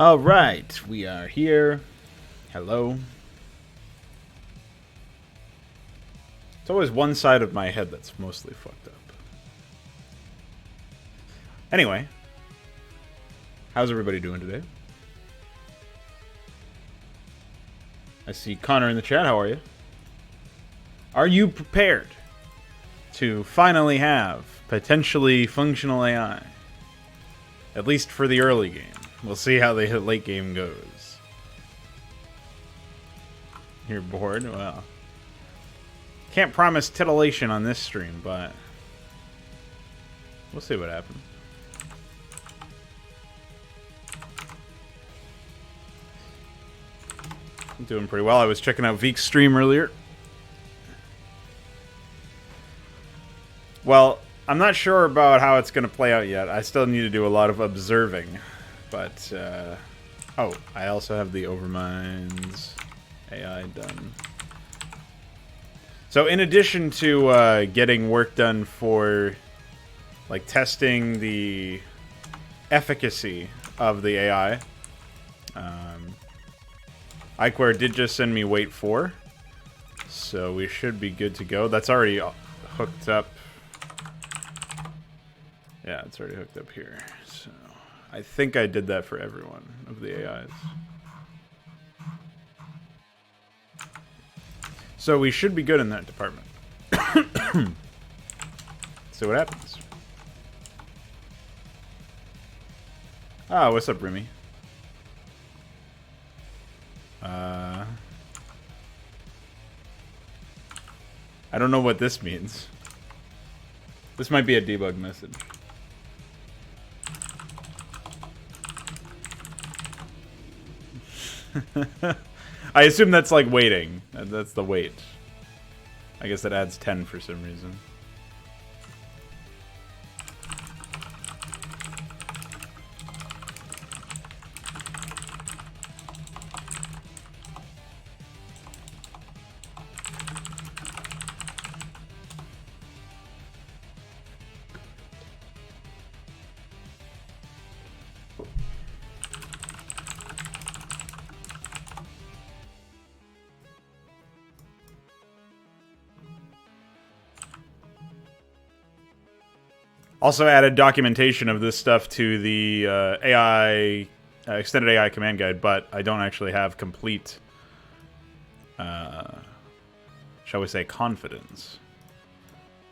All right, we are here. Hello. It's always one side of my head that's mostly fucked up. Anyway, how's everybody doing today? I see Connor in the chat. How are you? Are you prepared to finally have potentially functional AI? At least for the early game. We'll see how the late game goes. You're bored? Well, can't promise titillation on this stream, but we'll see what happens. I'm doing pretty well. I was checking out Veek's stream earlier. Well, I'm not sure about how it's going to play out yet. I still need to do a lot of observing. But, oh, I also have the Overminds AI done. So in addition to getting work done for, like, testing the efficacy of the AI, iQuare did just send me Wait 4. So we should be good to go. That's already hooked up. Yeah, it's already hooked up here. So I think I did that for everyone of the AIs. So we should be good in that department. See what happens. Ah, what's up, Remy? I don't know what this means. This might be a debug message. I assume that's like waiting. That's the wait. I guess that adds 10 for some reason. Also added documentation of this stuff to the AI extended AI command guide, but I don't actually have complete, shall we say, confidence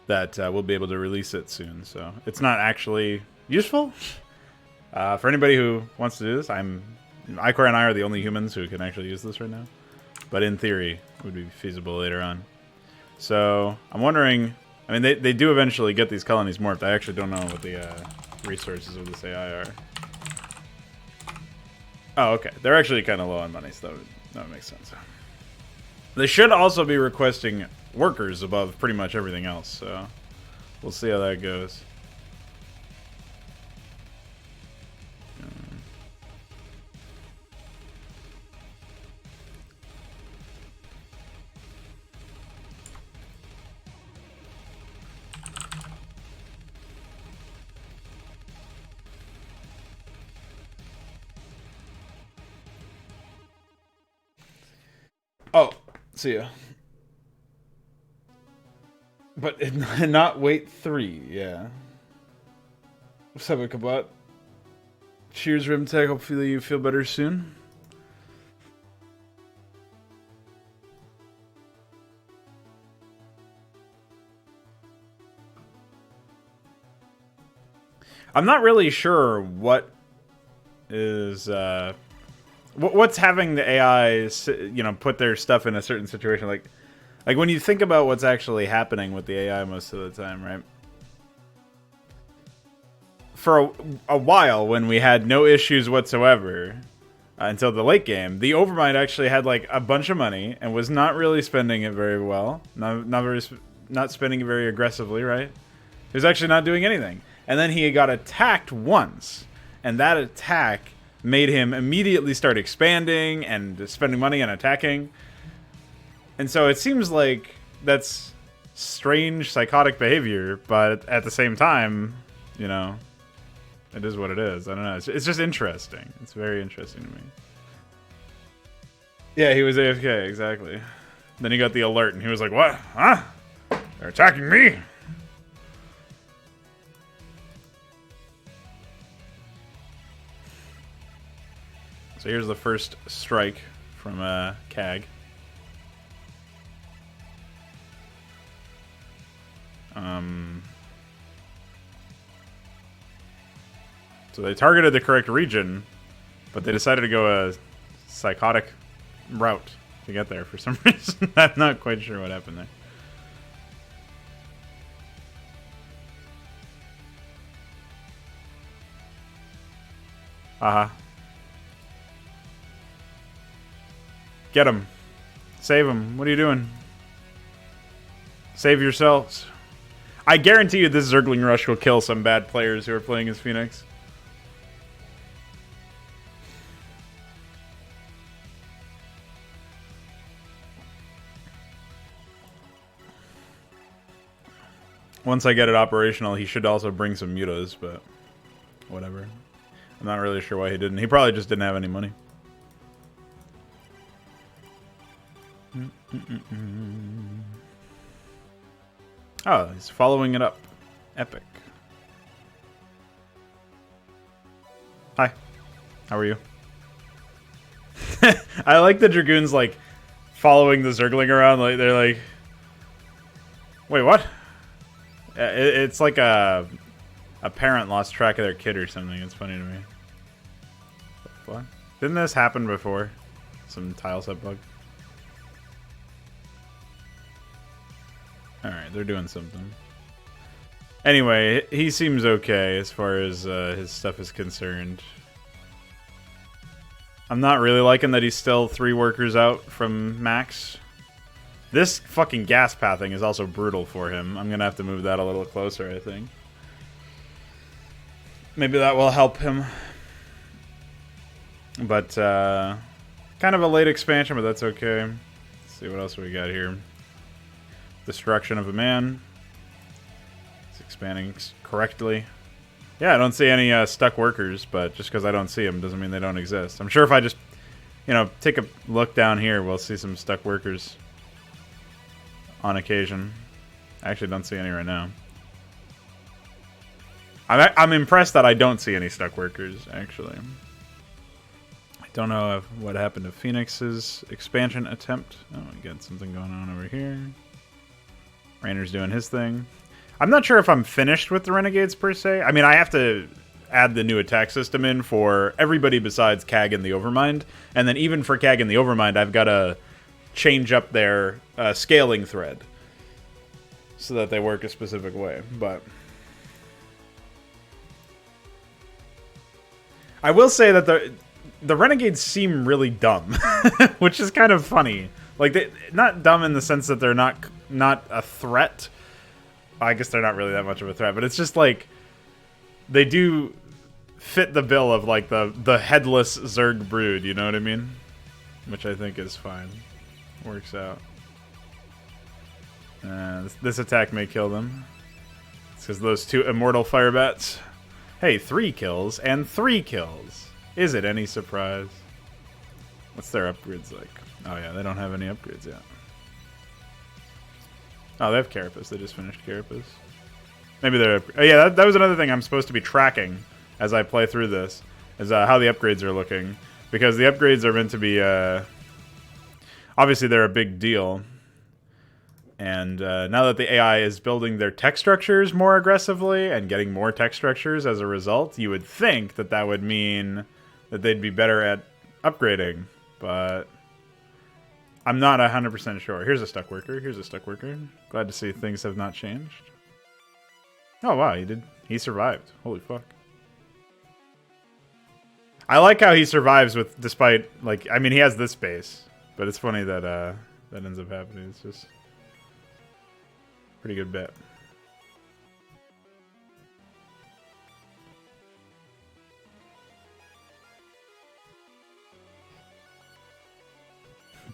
that we'll be able to release it soon. So it's not actually useful. For anybody who wants to do this, iQuare and I are the only humans who can actually use this right now. But in theory, it would be feasible later on. So I'm wondering... I mean, they do eventually get these colonies morphed. I actually don't know what the resources of this AI are. Oh, okay. They're actually kind of low on money, so that makes sense. They should also be requesting workers above pretty much everything else, so we'll see how that goes. Oh, see ya. But not wait 3, yeah. What's up, Kabot? Cheers, Rimtech. Hopefully you feel better soon. I'm not really sure what is... what's having the AI, you know, put their stuff in a certain situation? Like when you think about what's actually happening with the AI most of the time, right? For a while, when we had no issues whatsoever, until the late game, the Overmind actually had like a bunch of money and was not really spending it very well, not spending it very aggressively, right? He was actually not doing anything, and then he got attacked once, and that attack made him immediately start expanding and spending money and attacking. And so it seems like that's strange, psychotic behavior, but at the same time, you know, It is what it is. I don't know. It's just interesting. It's very interesting to me. Yeah, he was AFK, exactly. Then he got the alert, and he was like, what? Huh? They're attacking me! So here's the first strike from CAG. So they targeted the correct region, but they decided to go a psychotic route to get there for some reason. I'm not quite sure what happened there. Aha. Get him. Save him. What are you doing? Save yourselves. I guarantee you this Zergling Rush will kill some bad players who are playing as Phoenix. Once I get it operational, he should also bring some mutas, but whatever. I'm not really sure why he didn't. He probably just didn't have any money. Oh, he's following it up. Epic. Hi. How are you? I like the Dragoons, like, following the Zergling around. Like, they're like... Wait, what? It's like a parent lost track of their kid or something. It's funny to me. What? Didn't this happen before? Some tile set bug? Alright, they're doing something. Anyway, he seems okay as far as his stuff is concerned. I'm not really liking that he's still 3 workers out from max. This fucking gas pathing is also brutal for him. I'm gonna have to move that a little closer, I think. Maybe that will help him. But, kind of a late expansion, but that's okay. Let's see what else we got here. Destruction of a man. It's expanding correctly. Yeah, I don't see any stuck workers, but just because I don't see them doesn't mean they don't exist. I'm sure if I just, you know, take a look down here, we'll see some stuck workers on occasion. I actually don't see any right now. I'm impressed that I don't see any stuck workers, actually. I don't know what happened to Phoenix's expansion attempt. Oh, we got something going on over here. Rainer's doing his thing. I'm not sure if I'm finished with the Renegades, per se. I mean, I have to add the new attack system in for everybody besides CAG and the Overmind. And then even for CAG and the Overmind, I've got to change up their scaling thread so that they work a specific way. But I will say that the Renegades seem really dumb, which is kind of funny. Like, not dumb in the sense that they're not a threat. I guess they're not really that much of a threat, but it's just like they do fit the bill of like the headless Zerg brood, you know what I mean? Which I think is fine. Works out. This attack may kill them. It's because those 2 immortal fire bats. Hey, 3 kills and 3 kills. Is it any surprise? What's their upgrades like? Oh yeah, they don't have any upgrades yet. Oh, they have Carapace. They just finished Carapace. Maybe they're... Oh yeah, that was another thing I'm supposed to be tracking as I play through this. Is how the upgrades are looking. Because the upgrades are meant to be... obviously, they're a big deal. And now that the AI is building their tech structures more aggressively and getting more tech structures as a result, you would think that that would mean that they'd be better at upgrading. But I'm not 100% sure. Here's a stuck worker. Here's a stuck worker. Glad to see things have not changed. Oh, wow. He survived. Holy fuck. I like how he survives with, despite, like, I mean, he has this base. But it's funny that that ends up happening. It's just pretty good bet.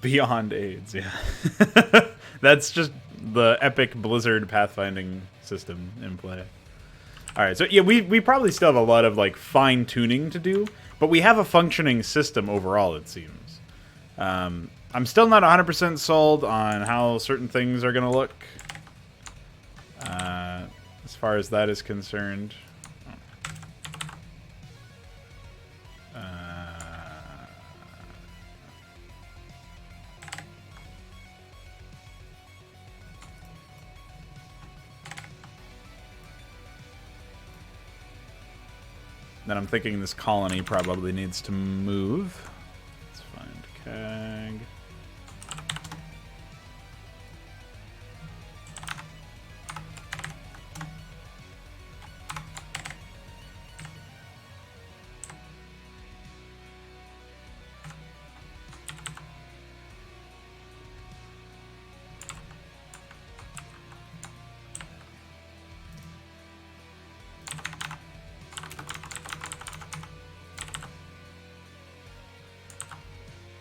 Beyond AIDS, yeah. That's just the epic Blizzard pathfinding system in play. All right, so yeah, we probably still have a lot of like fine tuning to do, but we have a functioning system overall. It seems. I'm still not 100% sold on how certain things are gonna look, as far as that is concerned. Then I'm thinking this colony probably needs to move. Let's find CAG.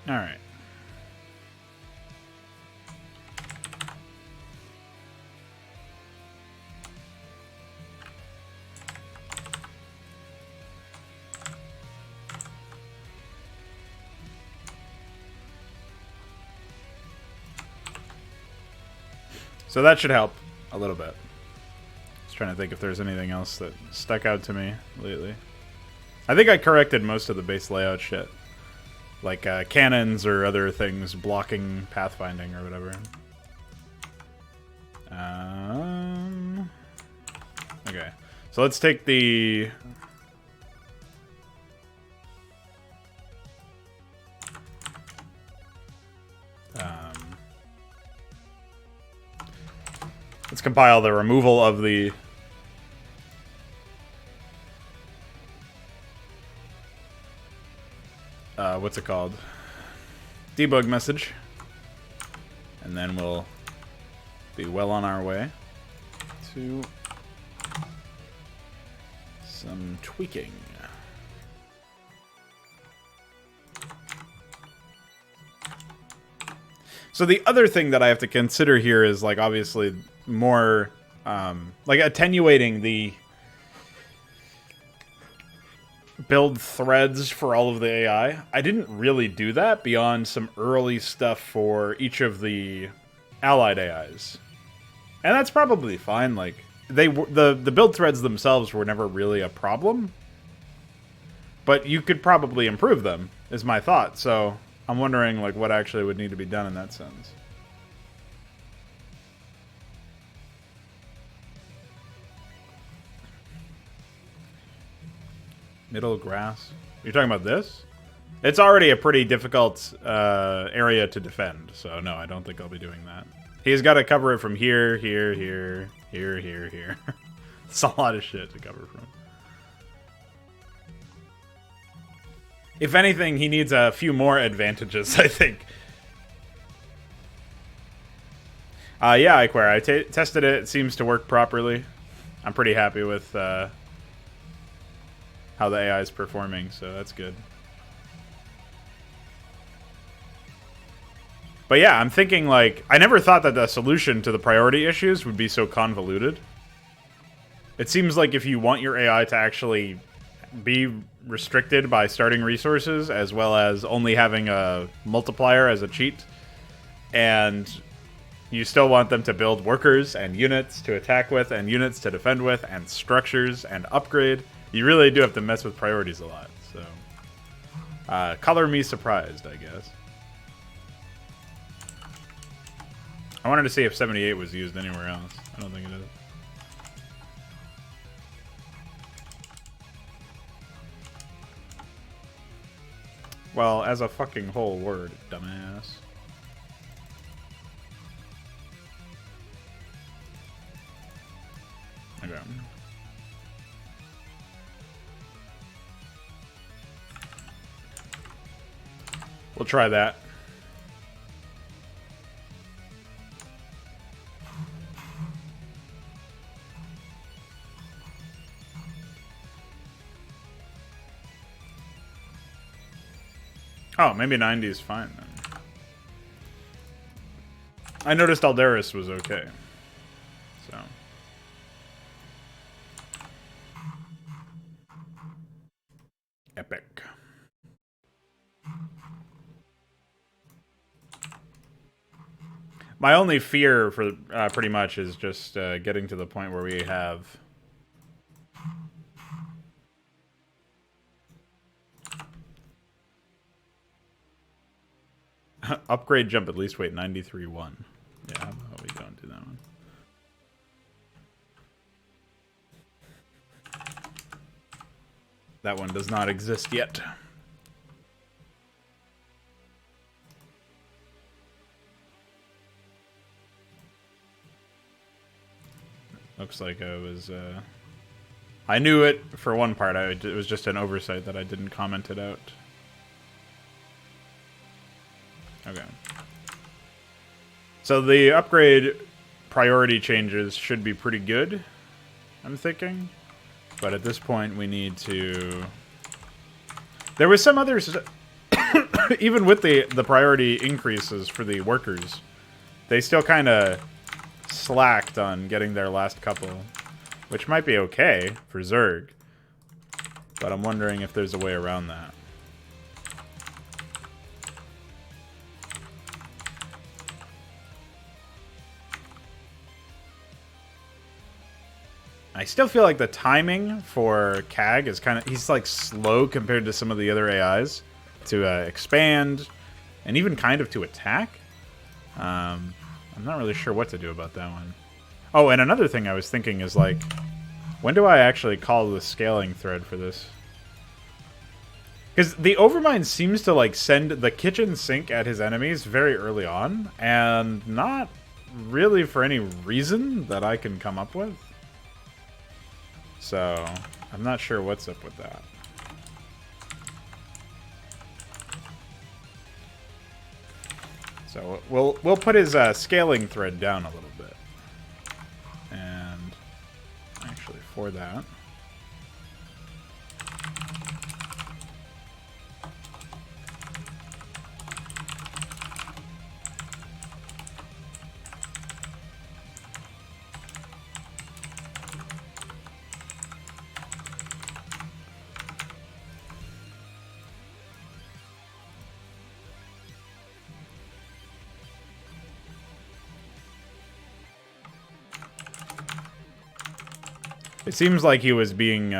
All right. So that should help a little bit. Just trying to think if there's anything else that stuck out to me lately. I think I corrected most of the base layout shit. Like cannons or other things blocking pathfinding or whatever. Okay. So let's take the... let's compile the removal of the... what's it called? Debug message. And then we'll be well on our way to some tweaking. So the other thing that I have to consider here is, like, obviously more, like, attenuating the build threads for all of the AI. I didn't really do that beyond some early stuff for each of the allied AIs. And that's probably fine. Like, the build threads themselves were never really a problem. But you could probably improve them, is my thought. So I'm wondering, like, what actually would need to be done in that sense. Middle grass. You're talking about this? It's already a pretty difficult area to defend, so no, I don't think I'll be doing that. He's got to cover it from here, here, here, here, here, here. It's a lot of shit to cover from. If anything, he needs a few more advantages, I think. Yeah, Iquare, I tested it. It seems to work properly. I'm pretty happy with how the AI is performing, so that's good. But yeah, I'm thinking, like, I never thought that the solution to the priority issues would be so convoluted. It seems like if you want your AI to actually be restricted by starting resources, as well as only having a multiplier as a cheat, and you still want them to build workers and units to attack with, and units to defend with, and structures and upgrade, you really do have to mess with priorities a lot. So, color me surprised, I guess. I wanted to see if 78 was used anywhere else. I don't think it is. Well, as a fucking whole word, dumbass. Okay. We'll try that. Oh, maybe 90 is fine then. I noticed Aldaris was okay. So. Epic. My only fear for pretty much is just getting to the point where we have upgrade jump at least weight 93-1. Yeah, how about we don't do that one? That one does not exist yet. Looks like I was, I knew it for one part. It was just an oversight that I didn't comment it out. Okay. So the upgrade priority changes should be pretty good, I'm thinking. But at this point, we need to... There was some others... Even with the priority increases for the workers, they still kind of slacked on getting their last couple, which might be okay for Zerg, but I'm wondering if there's a way around that. I still feel like the timing for CAG is kind of... He's like slow compared to some of the other AIs to expand and even kind of to attack. I'm not really sure what to do about that one. Oh, and another thing I was thinking is, like, when do I actually call the scaling thread for this? Because the Overmind seems to, like, send the kitchen sink at his enemies very early on, and not really for any reason that I can come up with. So, I'm not sure what's up with that. So we'll put his scaling thread down a little bit, and actually for that, it seems like he was being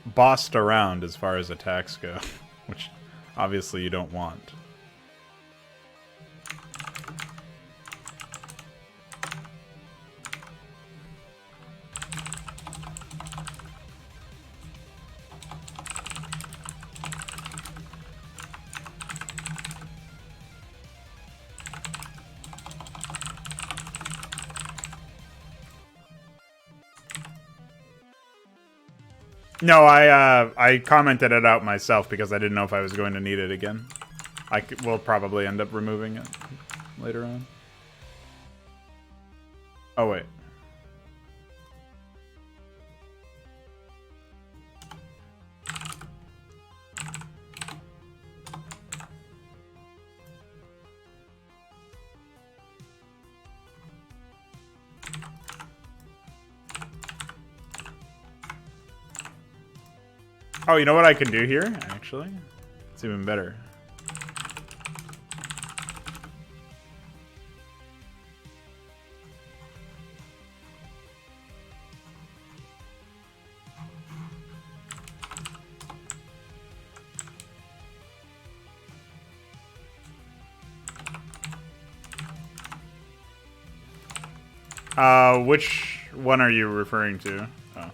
bossed around as far as attacks go, which obviously you don't want. No, I commented it out myself because I didn't know if I was going to need it again. We'll probably end up removing it later on. Oh, wait. Oh, you know what I can do here, actually? It's even better. Which one are you referring to? Oh.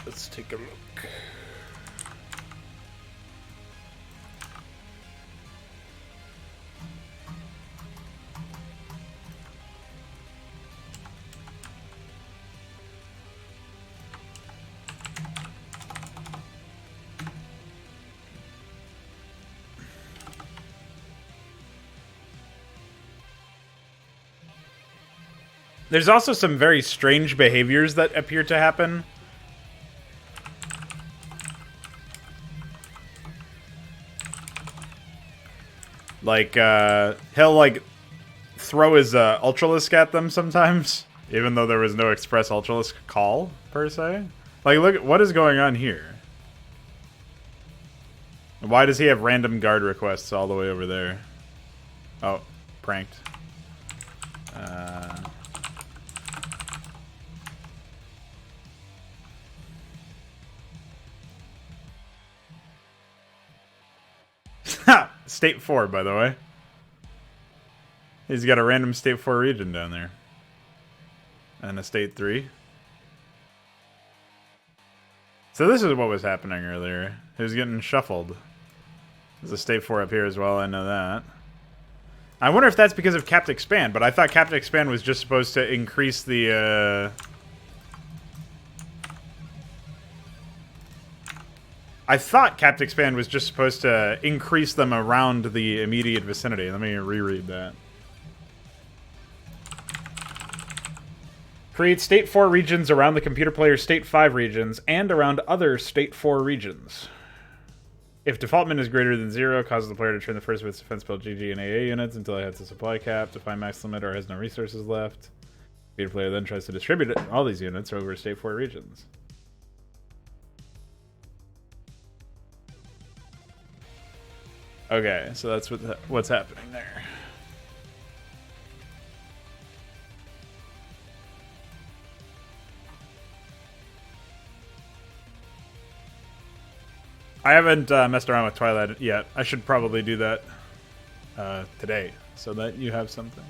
Let's take a look. There's also some very strange behaviors that appear to happen. Like, he'll, like, throw his Ultralisk at them sometimes, even though there was no express Ultralisk call, per se. Like, look, what is going on here? Why does he have random guard requests all the way over there? Oh, pranked. State 4, by the way. He's got a random State 4 region down there. And a State 3. So this is what was happening earlier. He was getting shuffled. There's a State 4 up here as well, I know that. I wonder if that's because of Capped Expand, but I thought Capped Expand was just supposed to increase the, I thought Capped Expand was just supposed to increase them around the immediate vicinity. Let me reread that. Create State 4 regions around the computer player's State 5 regions and around other State 4 regions. If default min is greater than 0, causes the player to turn the first of its defense spell GG and AA units until it hits a supply cap, define max limit, or has no resources left. The computer player then tries to distribute all these units over State 4 regions. Okay, so that's what's happening there. I haven't messed around with Twilight yet. I should probably do that today, so that you have something.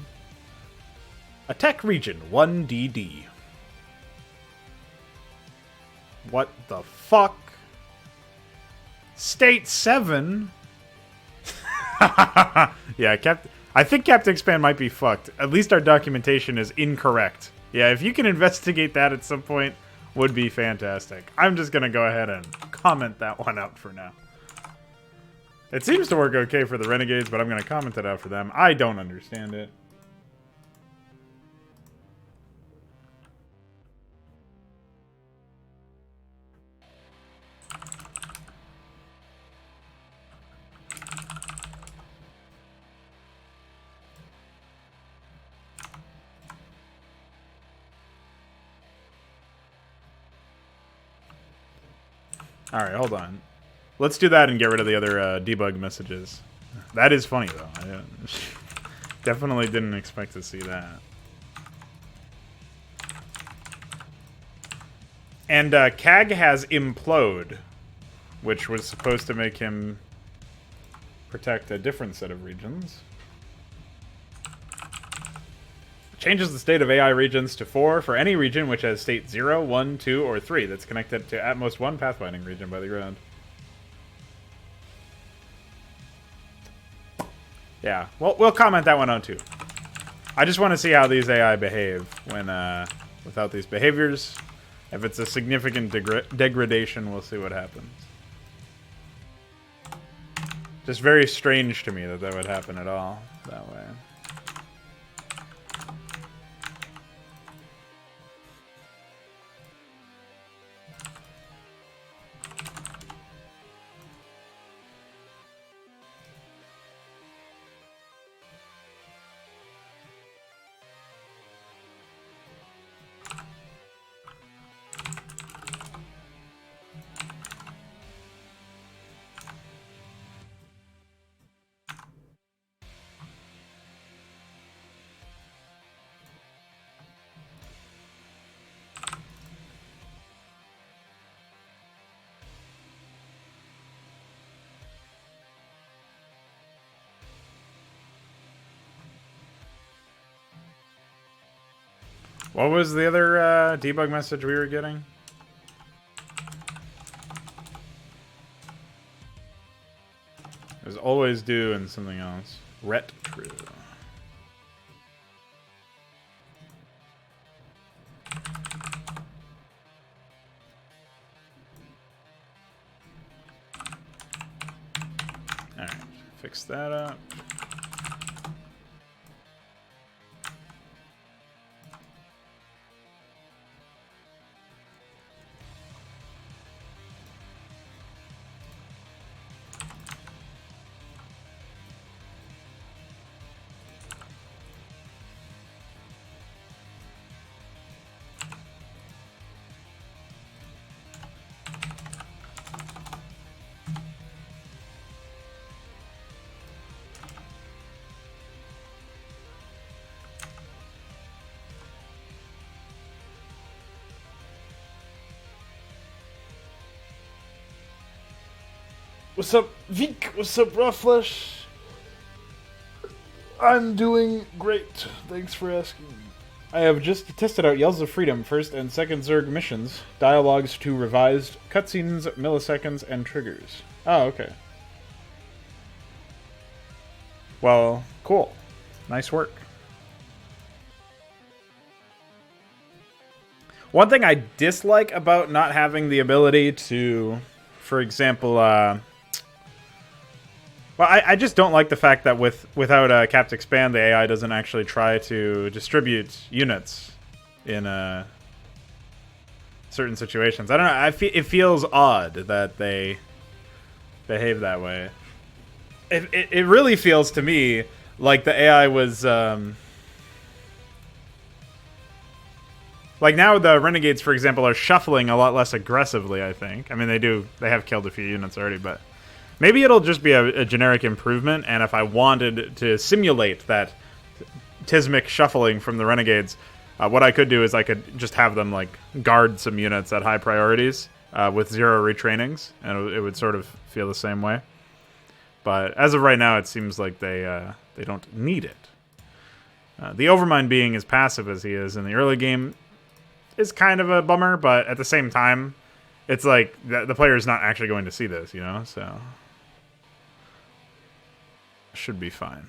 Attack region 1DD. What the fuck? State 7? Yeah, I think Capped Expand might be fucked. At least our documentation is incorrect. Yeah, if you can investigate that at some point, would be fantastic. I'm just gonna go ahead and comment that one out for now. It seems to work okay for the Renegades, but I'm gonna comment it out for them. I don't understand it. Alright, hold on. Let's do that and get rid of the other debug messages. That is funny, though. I definitely didn't expect to see that. And CAG has Implode, which was supposed to make him protect a different set of regions. Changes the state of AI regions to 4 for any region which has state 0, 1, 2, or 3 that's connected to at most one pathfinding region by the ground. Yeah, well, we'll comment that one on too. I just want to see how these AI behave when without these behaviors. If it's a significant degradation, we'll see what happens. Just very strange to me that that would happen at all that way. What was the other debug message we were getting? It was always do and something else. Ret true. Alright, fix that up. What's up, Vic? What's up, Rawflesh? I'm doing great. Thanks for asking. I have just tested out Yells of Freedom first and second Zerg missions, dialogues to revised cutscenes, milliseconds, and triggers. Oh, okay. Well, cool. Nice work. One thing I dislike about not having the ability to, for example, well, I just don't like the fact that without Capped Expand, the AI doesn't actually try to distribute units in certain situations. I don't know. It feels odd that they behave that way. It really feels to me like the AI was like now the Renegades, for example, are shuffling a lot less aggressively. I think. I mean, they have killed a few units already, but. Maybe it'll just be a generic improvement, and if I wanted to simulate that Tismic shuffling from the Renegades, what I could do is I could just have them like guard some units at high priorities with 0 retrainings, and it would sort of feel the same way. But as of right now, it seems like they don't need it. The Overmind being as passive as he is in the early game is kind of a bummer, but at the same time, it's like the player is not actually going to see this, you know, so... Should be fine.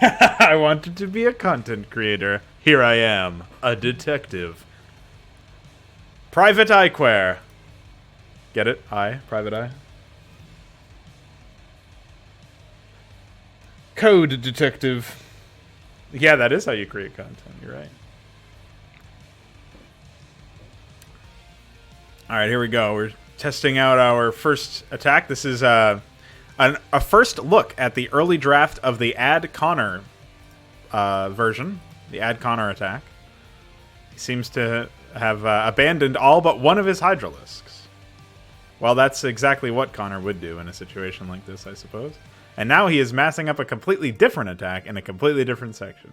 I wanted to be a content creator. Here I am, a detective. Private Eyequare. Get it? Private Eye. Code detective. Yeah, that is how you create content. You're right. All right, here we go. We're testing out our first attack. This is a first look at the early draft of the Ad Connor version, the Ad Connor attack. He seems to have abandoned all but one of his Hydralisks. Well, that's exactly what Connor would do in a situation like this, I suppose. And now he is massing up a completely different attack in a completely different section.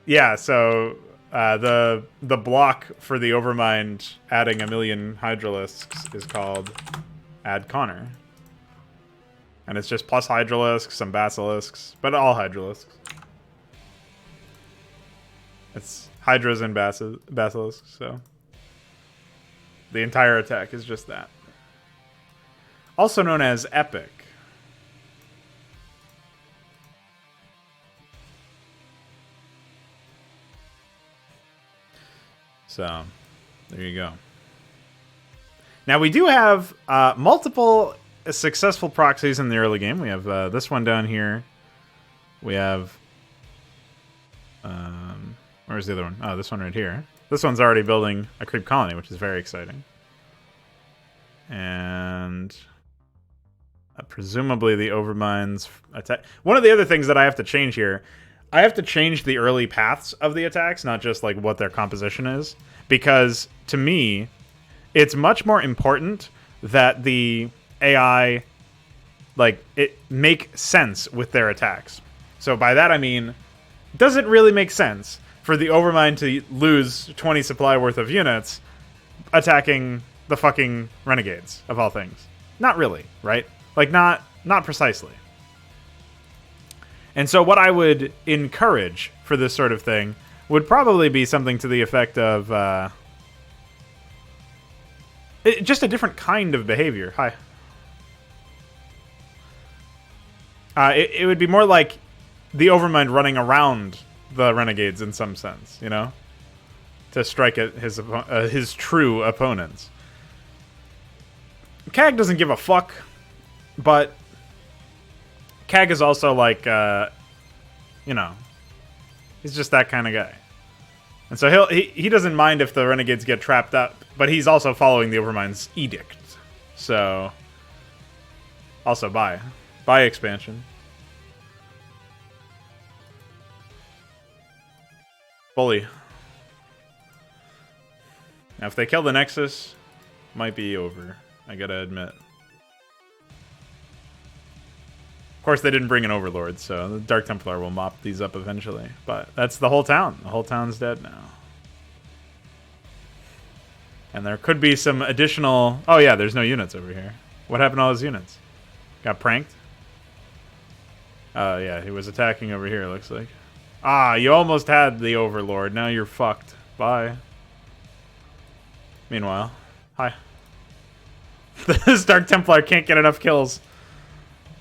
Yeah, so the block for the Overmind adding 1,000,000 Hydralisks is called Ad Connor. And it's just plus Hydralisks, some Basilisks, but all Hydralisks. It's Hydras and Basilisks, so... The entire attack is just that. Also known as Epic. So, there you go. Now, we do have multiple successful proxies in the early game. We have this one down here. We have... where's the other one? Oh, this one right here. This one's already building a creep colony, which is very exciting. And... presumably the Overmind's attack. One of the other things that I have to change here, I have to change the early paths of the attacks, not just like what their composition is, because to me, it's much more important that the AI, like, it make sense with their attacks. So by that I mean, does it really make sense for the Overmind to lose 20 supply worth of units attacking the fucking Renegades, of all things? Not really, right? Like, not precisely. And so what I would encourage for this sort of thing would probably be something to the effect of... just a different kind of behavior. Hi. It would be more like the Overmind running around the Renegades in some sense, you know? To strike at his true opponents. CAG doesn't give a fuck, but CAG is also like, you know, he's just that kind of guy. And so he doesn't mind if the Renegades get trapped up, but he's also following the Overmind's edict. So, also buy expansion. Fully. Now, if they kill the Nexus, might be over, I gotta admit. course, they didn't bring an Overlord, so the Dark Templar will mop these up eventually. But that's the whole town. The whole town's dead now. And there could be some additional... Oh, yeah, there's no units over here. What happened to all those units? Got pranked? Yeah, he was attacking over here, looks like. Ah, you almost had the Overlord. Now you're fucked. Bye. Meanwhile, hi. This Dark Templar can't get enough kills.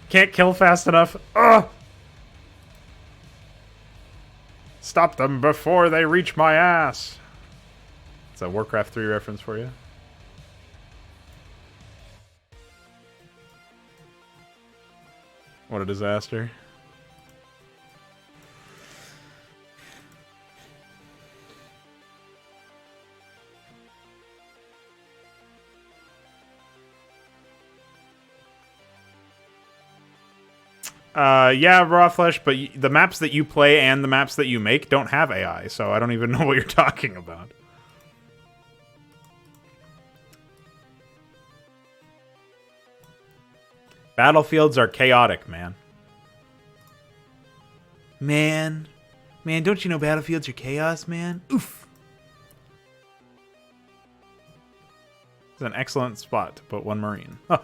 Can't kill fast enough. Ugh! Stop them before they reach my ass. It's a Warcraft 3 reference for you. What a disaster. Yeah, Raw Flesh, but the maps that you play and the maps that you make don't have AI, so I don't even know what you're talking about. Battlefields are chaotic, man. Man, don't you know battlefields are chaos, man? Oof. It's an excellent spot to put one Marine. Huh.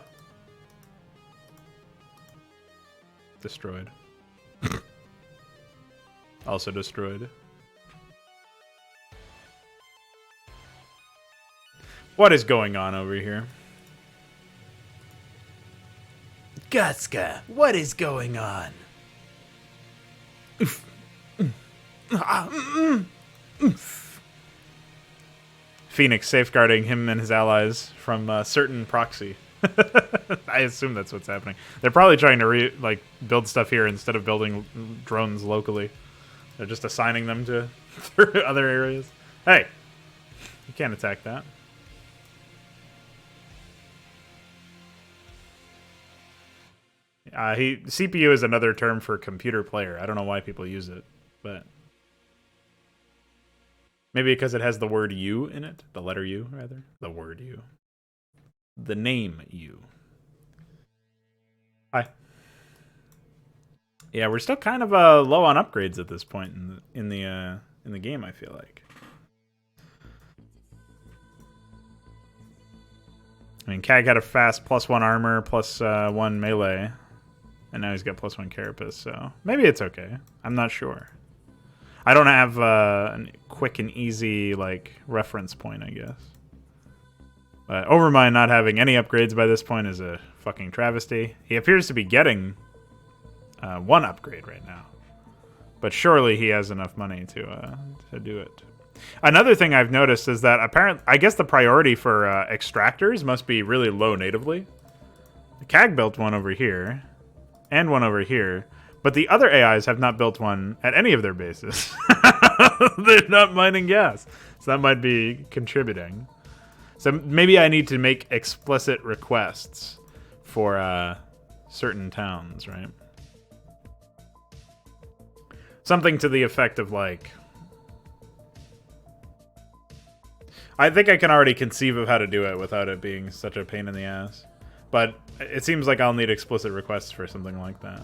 Destroyed. Also destroyed. What is going on over here? Guska, what is going on? Phoenix safeguarding him and his allies from certain proxy. I assume that's what's happening. They're probably trying to build stuff here instead of building drones locally. They're just assigning them to other areas. Hey, you can't attack that. CPU is another term for computer player. I don't know why people use it, but maybe because it has the word U in it, the letter U rather, the word U. The name U. Hi. Yeah, we're still kind of low on upgrades at this point in the game. I feel like. I mean, Cag had a fast +1 armor, +1 melee, and now he's got +1 carapace. So maybe it's okay. I'm not sure. I don't have a quick and easy reference point, I guess. But Overmind not having any upgrades by this point is a fucking travesty. He appears to be getting one upgrade right now. But surely he has enough money to do it. Another thing I've noticed is that I guess the priority for extractors must be really low natively. CAG built one over here, and one over here, but the other AIs have not built one at any of their bases. They're not mining gas, so that might be contributing. So maybe I need to make explicit requests for certain towns, right? Something to the effect of I think I can already conceive of how to do it without it being such a pain in the ass. But it seems like I'll need explicit requests for something like that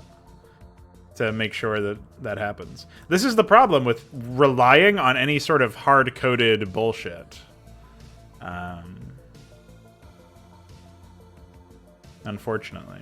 to make sure that that happens. This is the problem with relying on any sort of hard-coded bullshit. Unfortunately.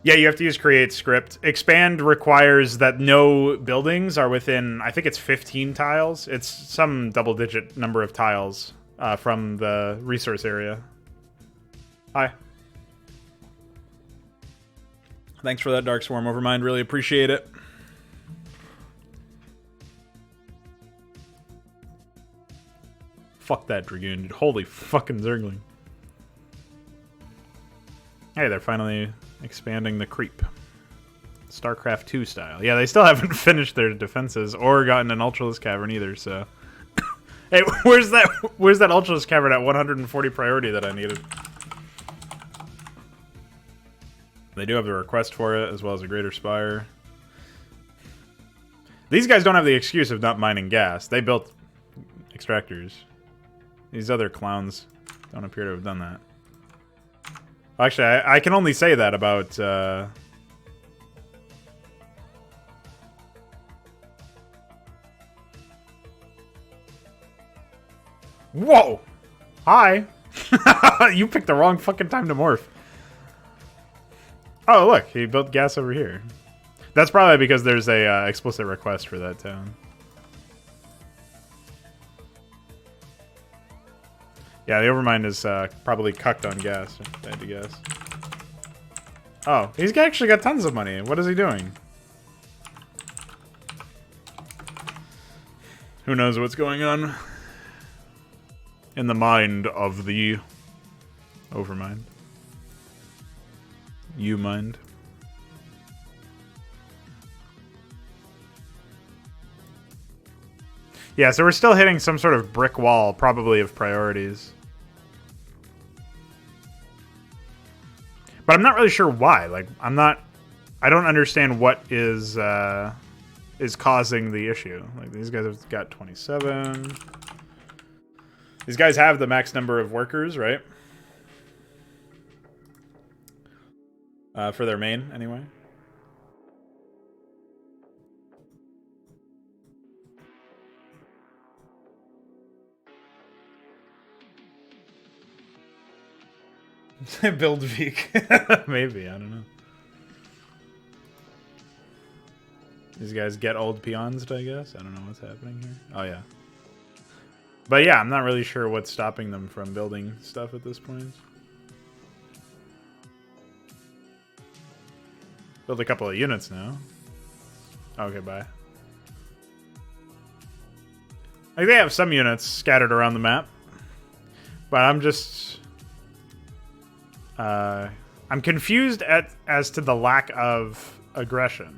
Yeah, you have to use create script. Expand requires that no buildings are within, I think it's 15 tiles. It's some double-digit number of tiles from the resource area. Hi. Thanks for that, Dark Swarm Overmind. Really appreciate it. Fuck that Dragoon, dude. Holy fucking Zergling. Hey, they're finally expanding the creep. Starcraft 2 style. Yeah, they still haven't finished their defenses or gotten an Ultralisk Cavern either, so... Hey, where's that Ultra's Cavern at 140 priority that I needed? They do have the request for it, as well as a Greater Spire. These guys don't have the excuse of not mining gas. They built extractors. These other clowns don't appear to have done that. Actually, I can only say that about... Whoa! Hi! You picked the wrong fucking time to morph. Oh, look, he built gas over here. That's probably because there's a explicit request for that town. Yeah, the Overmind is probably cucked on gas, if I had to guess. Oh, he's actually got tons of money. What is he doing? Who knows what's going on in the mind of the Overmind. You mind. Yeah, so we're still hitting some sort of brick wall, probably of priorities. But I'm not really sure why. Like, I don't understand what is causing the issue. Like, these guys have got 27. These guys have the max number of workers, right? For their main, anyway. Build Veek. Maybe, I don't know. These guys get old peons, I guess. I don't know what's happening here. Oh, yeah. But yeah, I'm not really sure what's stopping them from building stuff at this point. Build a couple of units now. Okay, bye. Like, they have some units scattered around the map. But I'm just... I'm confused as to the lack of aggression,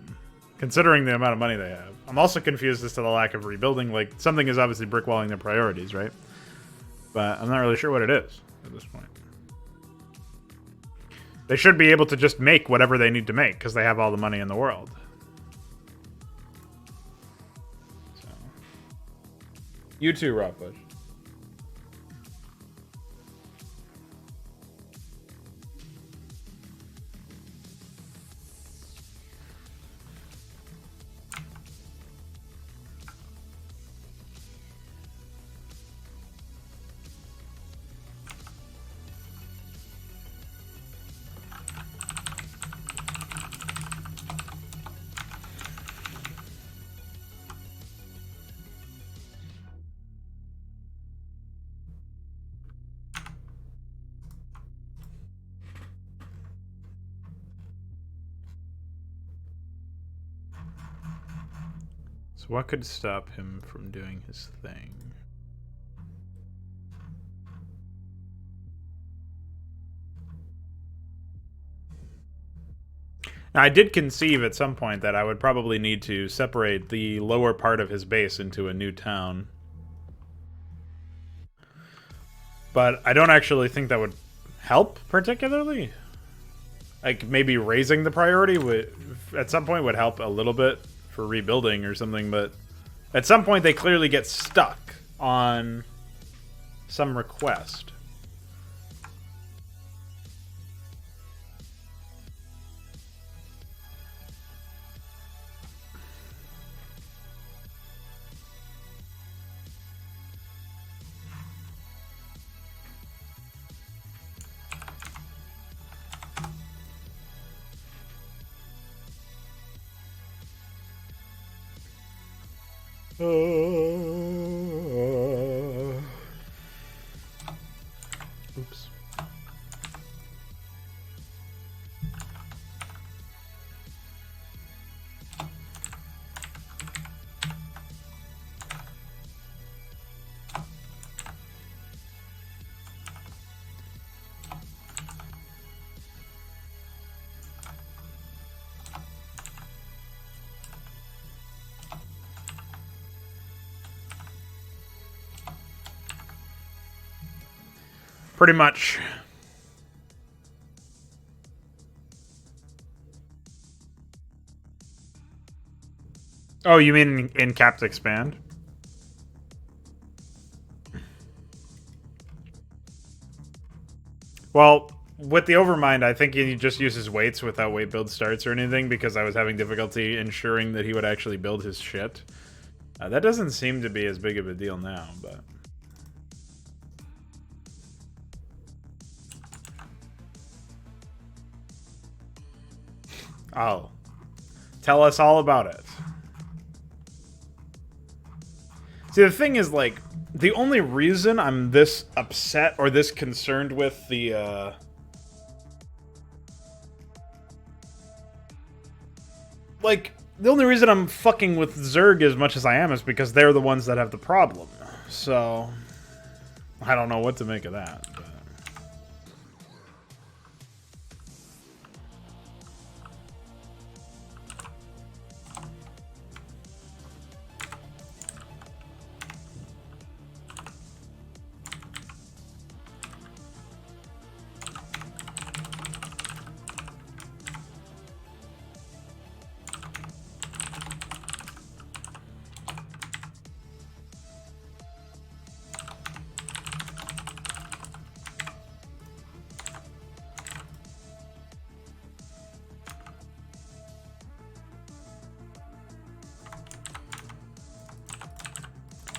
considering the amount of money they have. I'm also confused as to the lack of rebuilding. Like, something is obviously brickwalling their priorities, right? But I'm not really sure what it is at this point. They should be able to just make whatever they need to make, because they have all the money in the world. So. You too, Rockbush. So what could stop him from doing his thing? Now, I did conceive at some point that I would probably need to separate the lower part of his base into a new town. But I don't actually think that would help particularly. Like, maybe raising the priority would, at some point, would help a little bit for rebuilding or something, but at some point they clearly get stuck on some request. Oops. Pretty much. Oh, you mean in capped expand? Well, with the Overmind, I think he just uses weights without weight build starts or anything because I was having difficulty ensuring that he would actually build his shit. That doesn't seem to be as big of a deal now, but... Oh. Tell us all about it. See, the thing is, like, the only reason I'm this upset or this concerned with the, like, the only reason I'm fucking with Zerg as much as I am is because they're the ones that have the problem. So, I don't know what to make of that. But.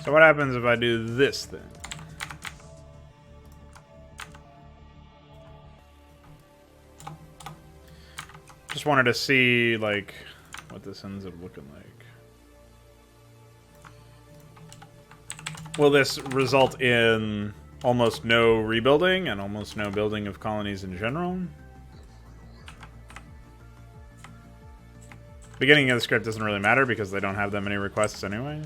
So what happens if I do this then? Just wanted to see, like, what this ends up looking like. Will this result in almost no rebuilding and almost no building of colonies in general? Beginning of the script doesn't really matter because they don't have that many requests anyway.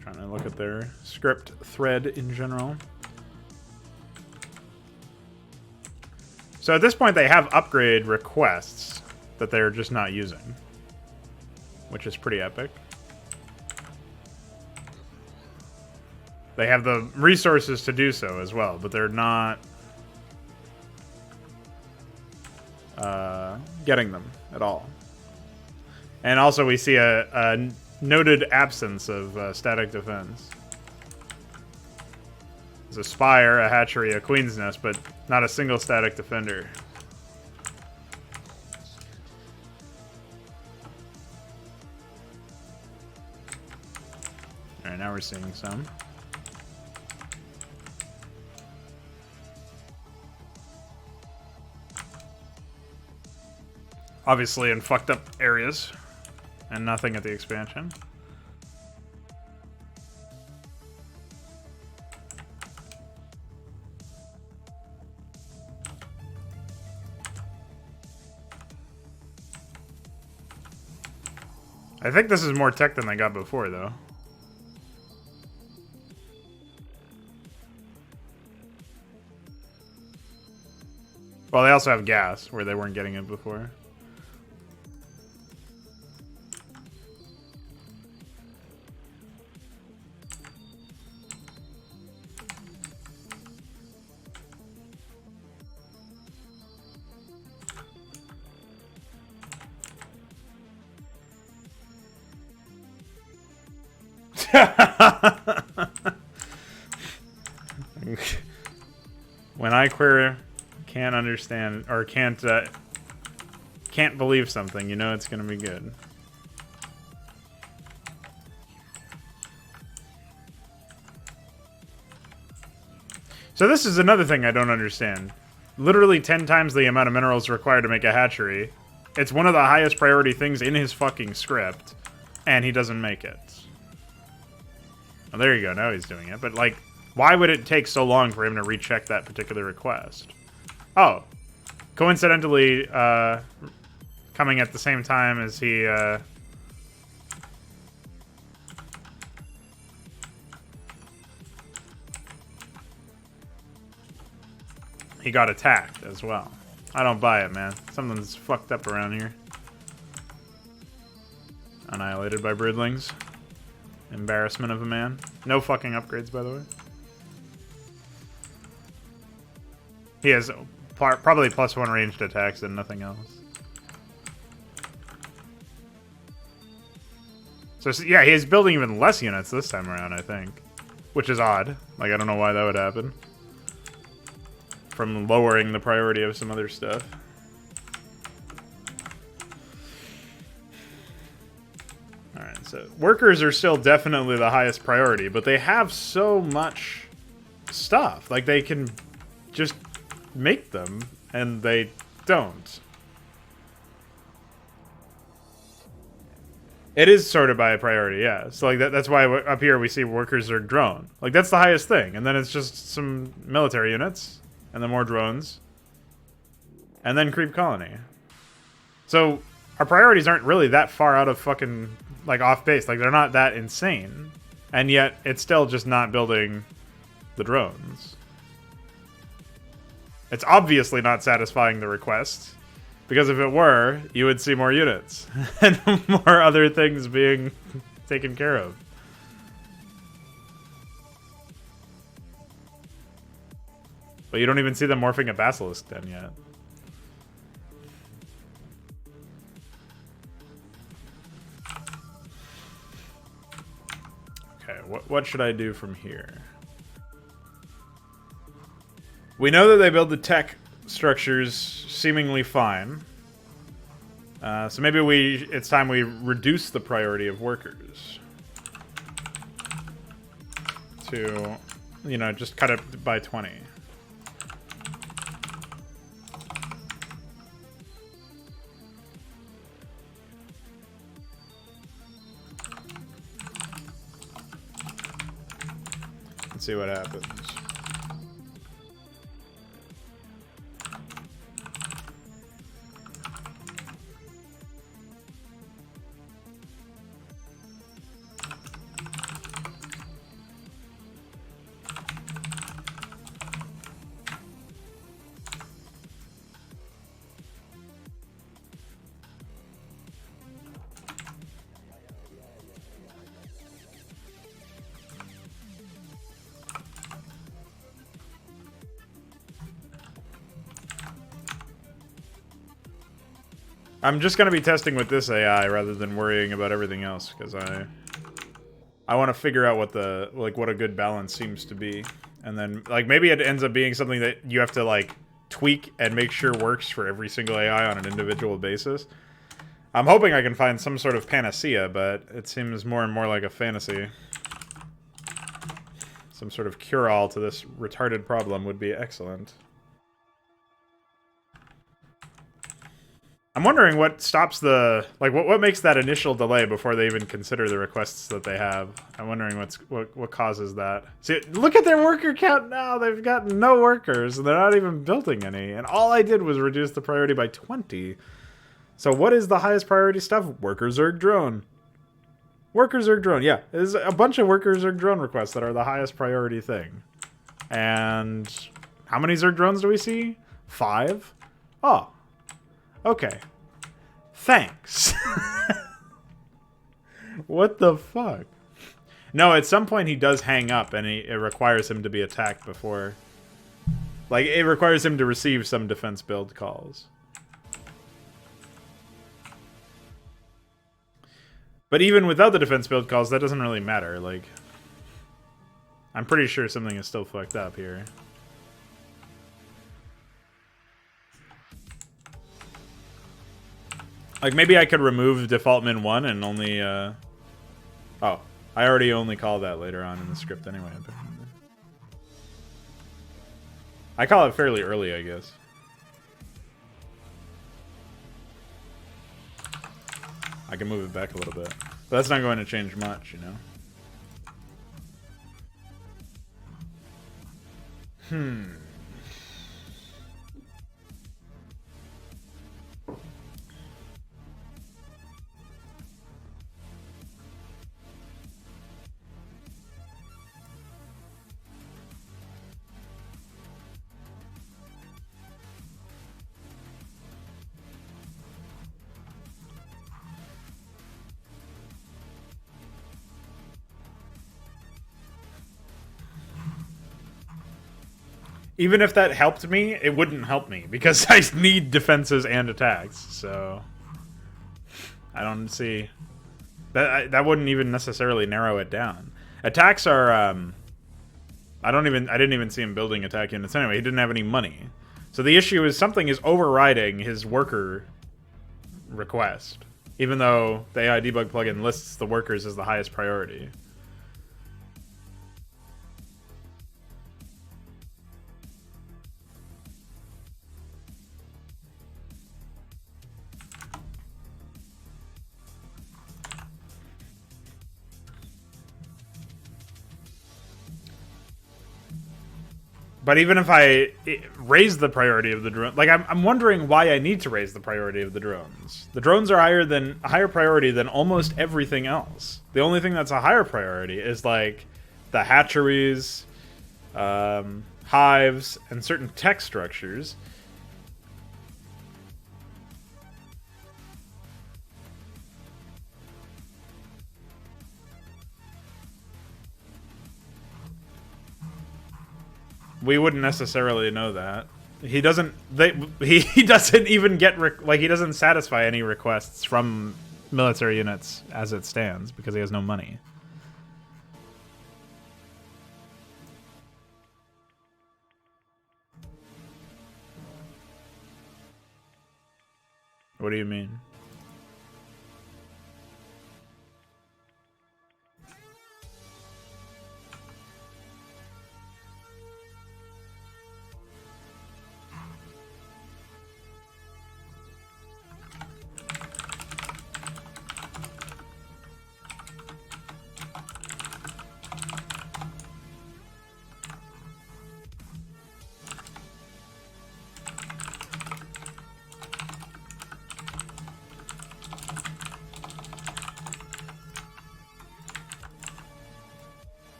Trying to look at their script thread in general. So at this point they have upgrade requests that they're just not using, which is pretty epic. They have the resources to do so as well, but they're not getting them at all. And also we see a noted absence of static defense. There's a spire, a hatchery, a queen's nest, but not a single static defender. Alright, now we're seeing some. Obviously in fucked up areas. And nothing at the expansion. I think this is more tech than they got before, though. Well, they also have gas, where they weren't getting it before. When I queer can't understand or can't believe something, you know it's gonna be good. So this is another thing I don't understand. Literally 10 times the amount of minerals required to make a hatchery. It's one of the highest priority things in his fucking script, and he doesn't make it. Well, there you go. Now he's doing it. But, like, why would it take so long for him to recheck that particular request? Oh. Coincidentally, coming at the same time as he got attacked as well. I don't buy it, man. Something's fucked up around here. Annihilated by broodlings. Embarrassment of a man. No fucking upgrades, by the way. He has probably +1 ranged attacks and nothing else. So, yeah, he's building even less units this time around, I think. Which is odd. Like, I don't know why that would happen. From lowering the priority of some other stuff. Alright, so workers are still definitely the highest priority, but they have so much stuff. Like, they can just make them, and they don't. It is sorted by priority, yeah. So like that's why up here we see workers are drone. Like that's the highest thing, and then it's just some military units, and then more drones, and then creep colony. So our priorities aren't really that far out of fucking like off base. Like they're not that insane, and yet it's still just not building the drones. It's obviously not satisfying the request. Because if it were, you would see more units and more other things being taken care of. But you don't even see them morphing a basilisk then yet. Okay, what should I do from here? We know that they build the tech structures seemingly fine. So maybe it's time we reduce the priority of workers. To, you know, just cut it by 20. Let's see what happens. I'm just gonna be testing with this AI rather than worrying about everything else because I want to figure out what a good balance seems to be, and then like maybe it ends up being something that you have to like tweak and make sure works for every single AI on an individual basis. I'm hoping I can find some sort of panacea, but it seems more and more like a fantasy. Some sort of cure-all to this retarded problem would be excellent. I'm wondering what stops the what makes that initial delay before they even consider the requests that they have. I'm wondering what causes that. See, look at their worker count now. They've got no workers and they're not even building any. And all I did was reduce the priority by 20. So what is the highest priority stuff? Workers Zerg drone. Workers Zerg drone. Yeah, there's a bunch of workers Zerg drone requests that are the highest priority thing. And how many Zerg drones do we see? 5? Oh. Okay. Thanks. What the fuck? No, at some point he does hang up and it requires him to be attacked before. Like, it requires him to receive some defense build calls. But even without the defense build calls, that doesn't really matter. Like, I'm pretty sure something is still fucked up here. Like, maybe I could remove default min 1 and only, oh. I already only call that later on in the script anyway. I call it fairly early, I guess. I can move it back a little bit. But that's not going to change much, you know? even if that helped me, it wouldn't help me because I need defenses and attacks. So I don't see that. That wouldn't even necessarily narrow it down. Attacks are. I didn't even see him building attack units anyway. He didn't have any money. So the issue is something is overriding his worker request, even though the AI debug plugin lists the workers as the highest priority. But even if I raise the priority of the drone, like I'm wondering why I need to raise the priority of the drones. The drones are a higher priority than almost everything else. The only thing that's a higher priority is like the hatcheries, hives, and certain tech structures. We wouldn't necessarily know that. He doesn't. He doesn't even get he doesn't satisfy any requests from military units as it stands because he has no money. What do you mean?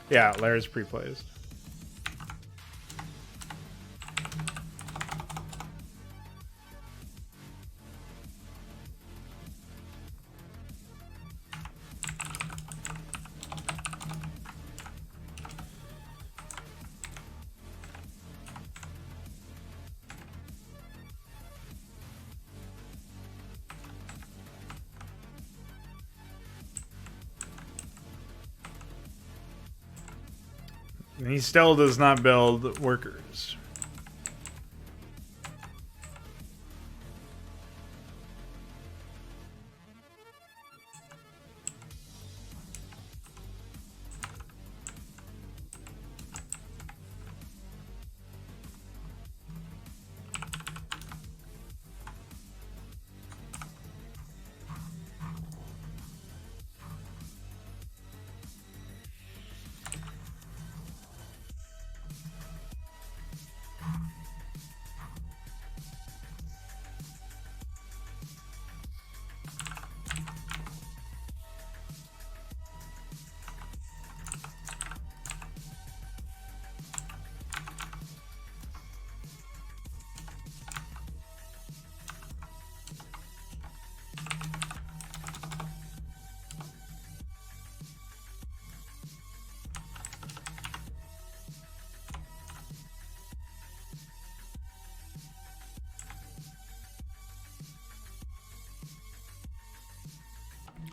Yeah, Lair's pre-placed. And he still does not build workers.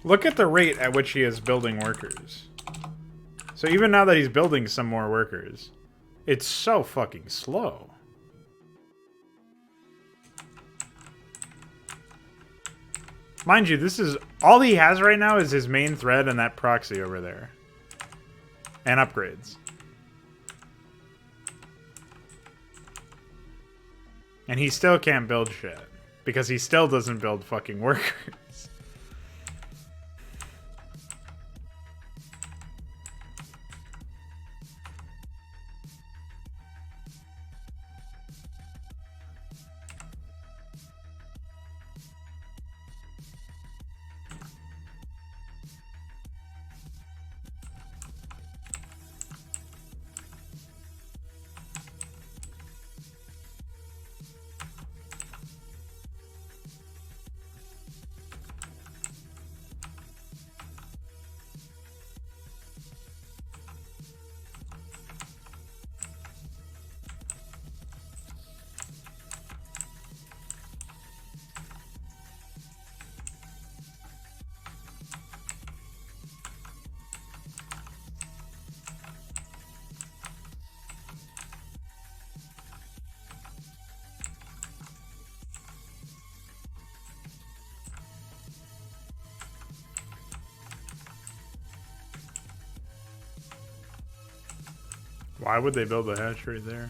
Look at the rate at which he is building workers. So even now that he's building some more workers, it's so fucking slow. Mind you, this is all he has right now is his main thread and that proxy over there. And upgrades. And he still can't build shit. Because he still doesn't build fucking workers. Why would they build a hatchery there?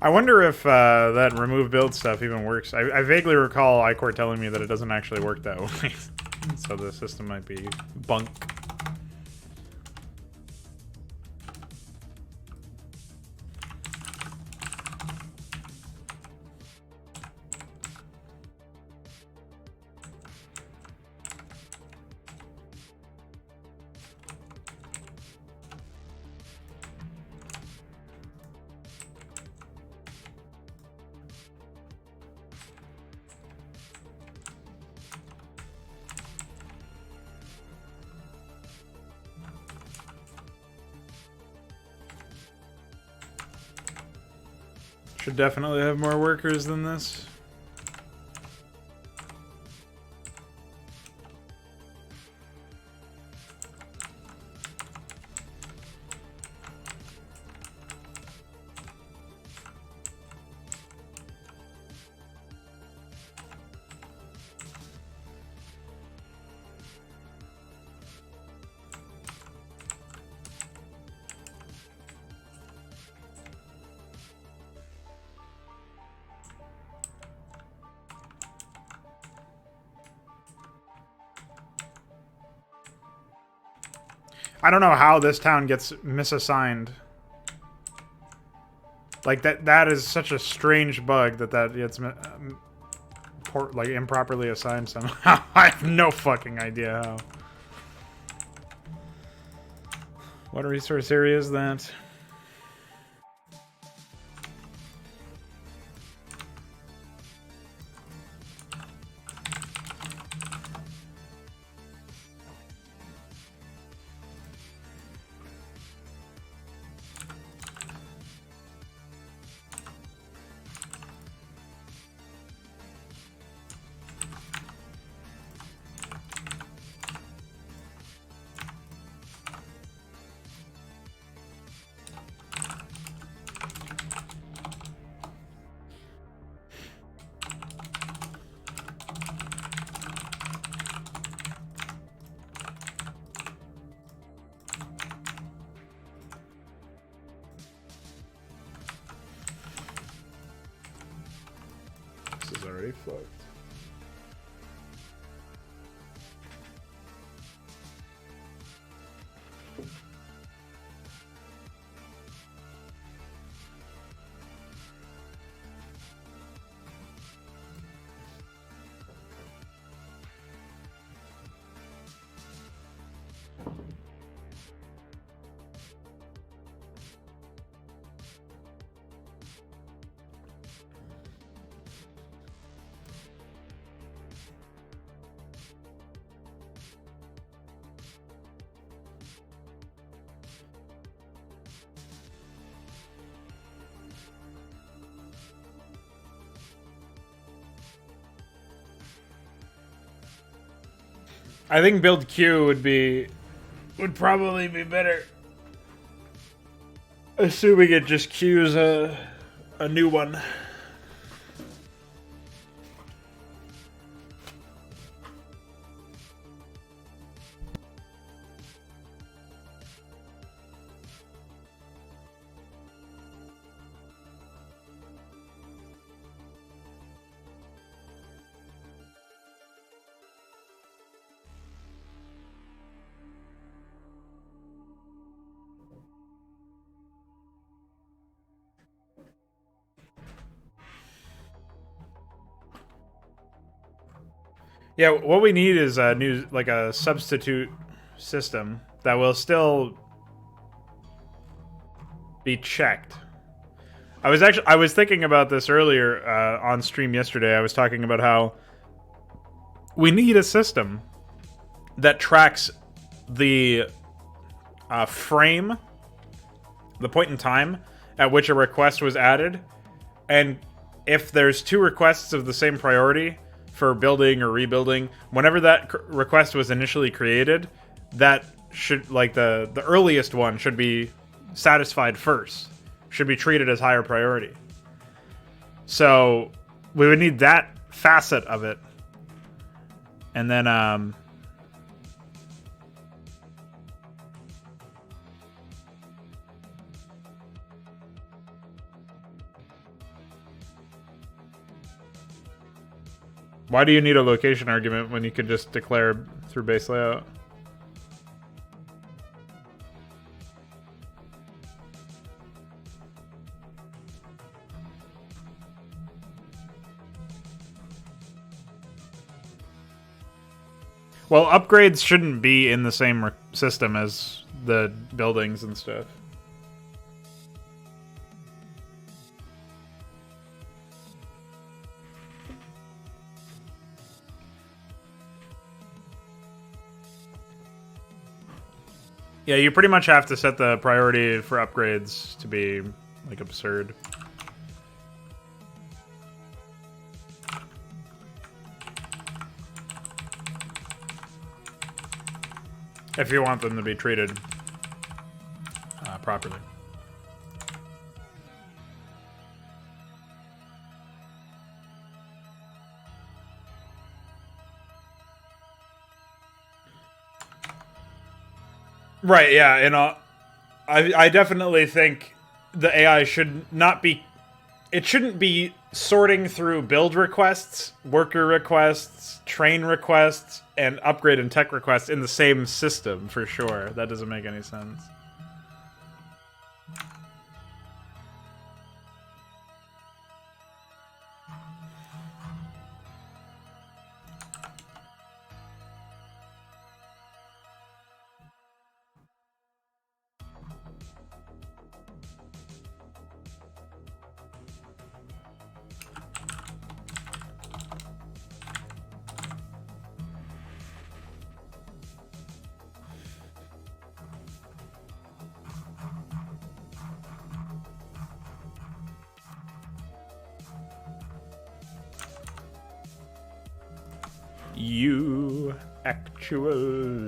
I wonder if that remove build stuff even works. I vaguely recall iCore telling me that it doesn't actually work that way. So the system might be bunk. Should definitely have more workers than this. I don't know how this town gets misassigned. Like, that is such a strange bug that gets like improperly assigned somehow. I have no fucking idea how. What resource area is that? fucked. I think build Q would probably be better. Assuming it just queues a new one. Yeah, what we need is a new, like a substitute system that will still be checked. I was thinking about this earlier on stream yesterday. I was talking about how we need a system that tracks the frame, the point in time at which a request was added, and if there's two requests of the same priority for building or rebuilding, whenever that request was initially created, that should, like, the earliest one should be satisfied first, should be treated as higher priority. So we would need that facet of it, and then why do you need a location argument when you can just declare through base layout? Well, upgrades shouldn't be in the same system as the buildings and stuff. Yeah, you pretty much have to set the priority for upgrades to be, like, absurd. If you want them to be treated properly. Right, yeah, and I definitely think the AI should not be... It shouldn't be sorting through build requests, worker requests, train requests, and upgrade and tech requests in the same system, for sure. That doesn't make any sense. You actually...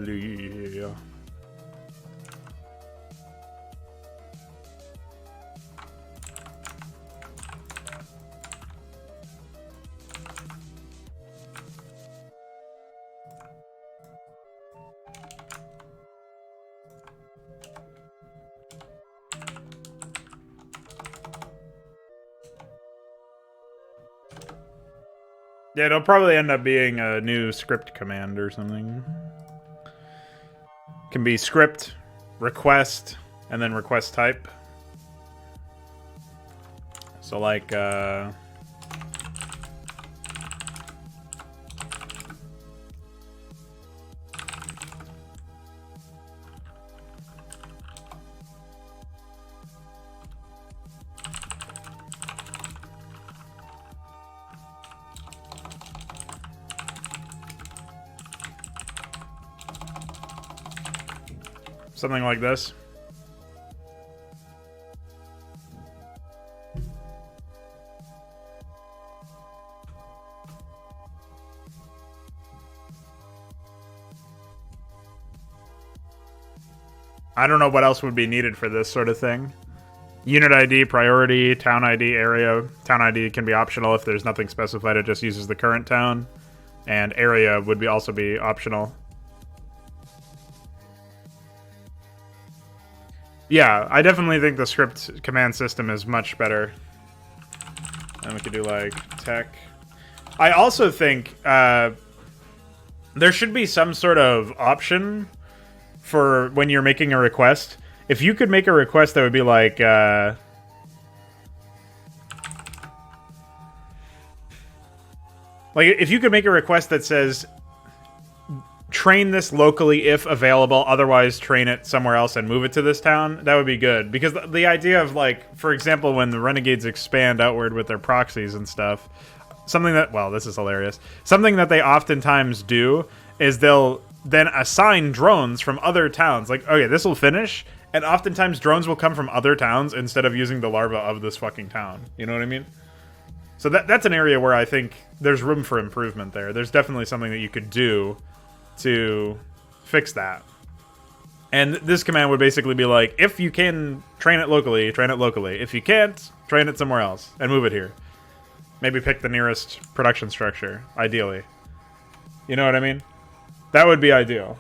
Yeah, it'll probably end up being a new script command or something. Can be script, request, and then request type. So like, something like this. I don't know what else would be needed for this sort of thing. Unit ID, priority, town ID, area. Town ID can be optional if there's nothing specified. It just uses the current town. And area would be also be optional. Yeah, I definitely think the script command system is much better. And we could do like tech. I also think there should be some sort of option for when you're making a request. If you could make a request that would be like if you could make a request that says train this locally if available, otherwise train it somewhere else and move it to this town, that would be good. Because the idea of, like, for example, when the Renegades expand outward with their proxies and stuff, something that, well, this is hilarious. Something that they oftentimes do is they'll then assign drones from other towns. Like, okay, this will finish, and oftentimes drones will come from other towns instead of using the larva of this fucking town. You know what I mean? So that's an area where I think there's room for improvement there. There's definitely something that you could do to fix that. And this command would basically be like, if you can train it locally, train it locally. If you can't, train it somewhere else and move it here. Maybe pick the nearest production structure, ideally. You know what I mean? That would be ideal.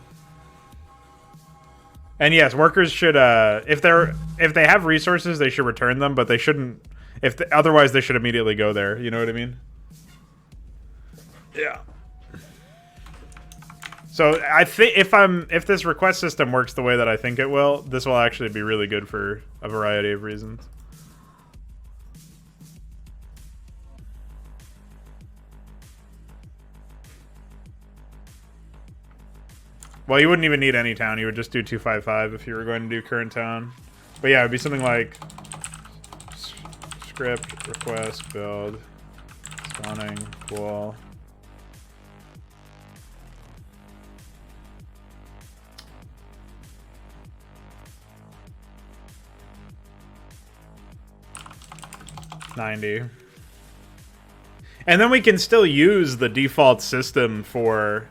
And yes, workers should, if they have resources, they should return them, but they shouldn't. Otherwise, they should immediately go there. You know what I mean? Yeah. So I think if this request system works the way that I think it will, this will actually be really good for a variety of reasons. Well, you wouldn't even need any town. You would just do 255 if you were going to do current town. But yeah, it would be something like script, request, build, spawning, wall. $90. And then we can still use the default system for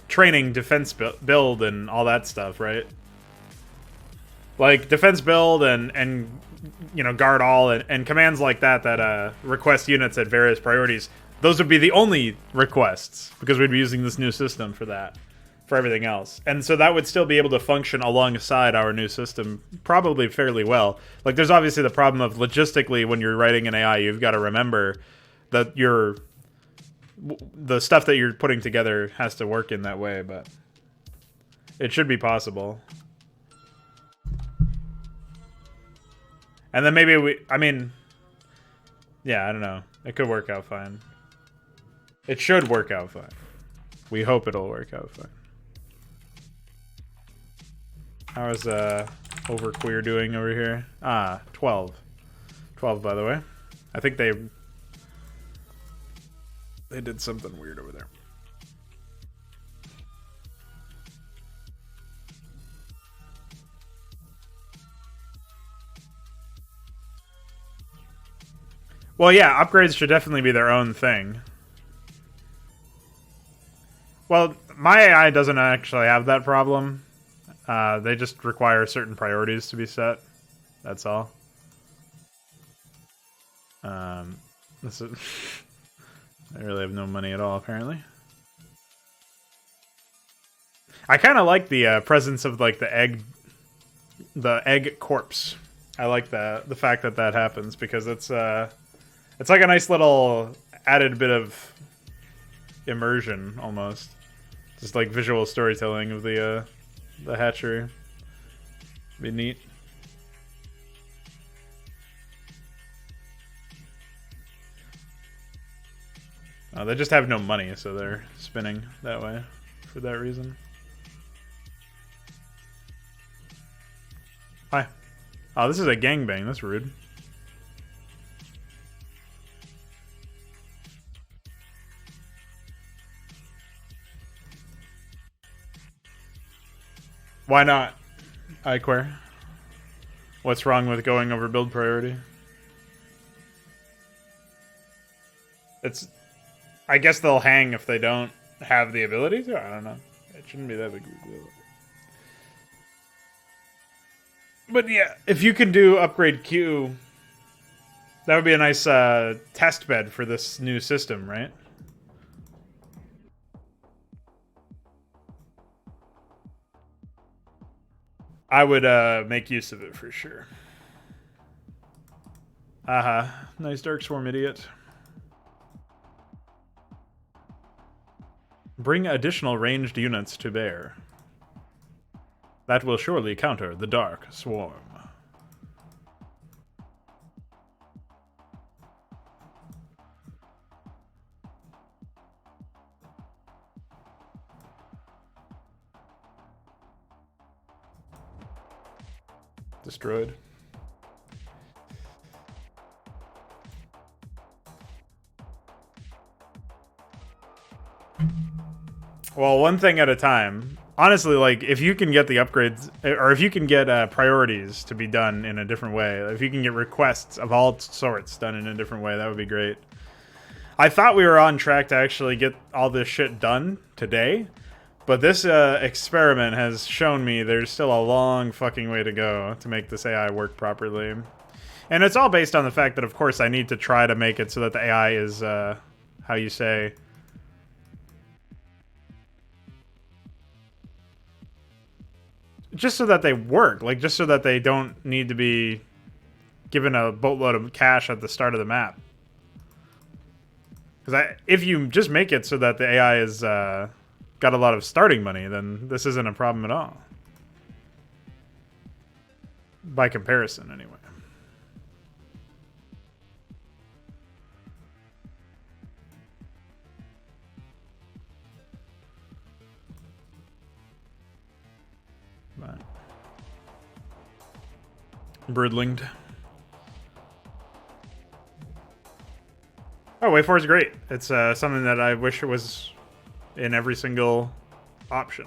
training defense build and all that stuff, right? Like defense build and you know, guard all and commands like that request units at various priorities. Those would be the only requests because we'd be using this new system for that, for everything else. And so that would still be able to function alongside our new system probably fairly well. Like there's obviously the problem of logistically when you're writing an AI, you've got to remember that the stuff that you're putting together has to work in that way, but it should be possible. And then maybe I mean, yeah, I don't know. It could work out fine. It should work out fine. We hope it'll work out fine. How is Overqueer doing over here? 12. 12, by the way. I think they did something weird over there. Well, yeah, upgrades should definitely be their own thing. Well, my AI doesn't actually have that problem. They just require certain priorities to be set. That's all. This is I really have no money at all, apparently. I kind of like the presence of like the egg corpse. I like the fact that happens because it's like a nice little added bit of immersion almost. Just like visual storytelling of the hatchery. Be neat. They just have no money, so they're spinning that way for that reason. Hi. Oh, this is a gangbang. That's rude. Why not? iQuare. What's wrong with going over build priority? It's... I guess they'll hang if they don't have the ability to? I don't know. It shouldn't be that big of a deal. But yeah, if you can do upgrade queue, that would be a nice test bed for this new system, right? I would make use of it for sure. Nice Dark Swarm idiot. Bring additional ranged units to bear. That will surely counter the Dark Swarm. Destroyed. Well, one thing at a time. Honestly, like, if you can get the upgrades, or if you can get priorities to be done in a different way, if you can get requests of all sorts done in a different way, that would be great. I thought we were on track to actually get all this shit done today, but this experiment has shown me there's still a long fucking way to go to make this AI work properly. And it's all based on the fact that, of course, I need to try to make it so that the AI is, how you say... just so that they work, like, just so that they don't need to be given a boatload of cash at the start of the map. Because if you just make it so that the AI is got a lot of starting money, then this isn't a problem at all. By comparison, anyway. But Broodlinged. Oh, Wave 4 is great. It's something that I wish it was in every single option.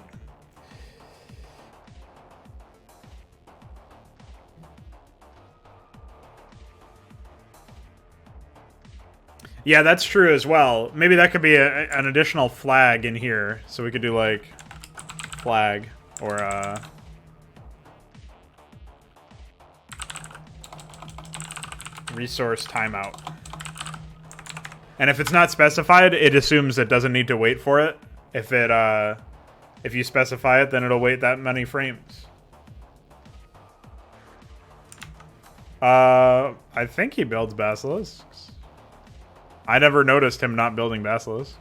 Yeah, that's true as well. Maybe that could be an additional flag in here. So we could do like flag or resource timeout. And if it's not specified, it assumes it doesn't need to wait for it. If you specify it, then it'll wait that many frames. I think he builds basilisks. I never noticed him not building basilisks.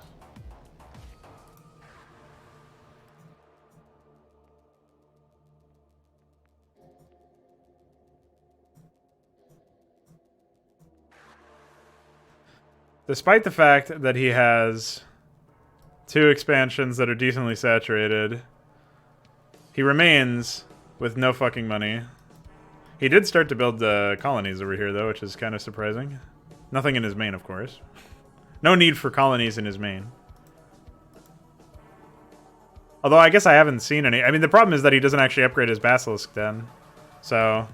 Despite the fact that he has 2 expansions that are decently saturated, he remains with no fucking money. He did start to build colonies over here, though, which is kind of surprising. Nothing in his main, of course. No need for colonies in his main. Although I guess I haven't seen any. I mean, the problem is that he doesn't actually upgrade his basilisk then. So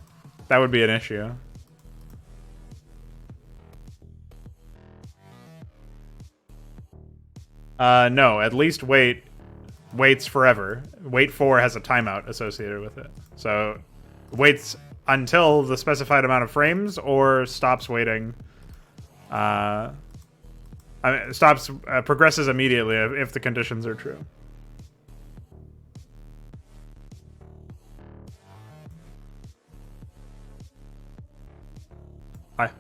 that would be an issue. No, at least waits forever. Wait 4 has a timeout associated with it. So waits until the specified amount of frames or stops waiting. Progresses immediately if the conditions are true. Hi.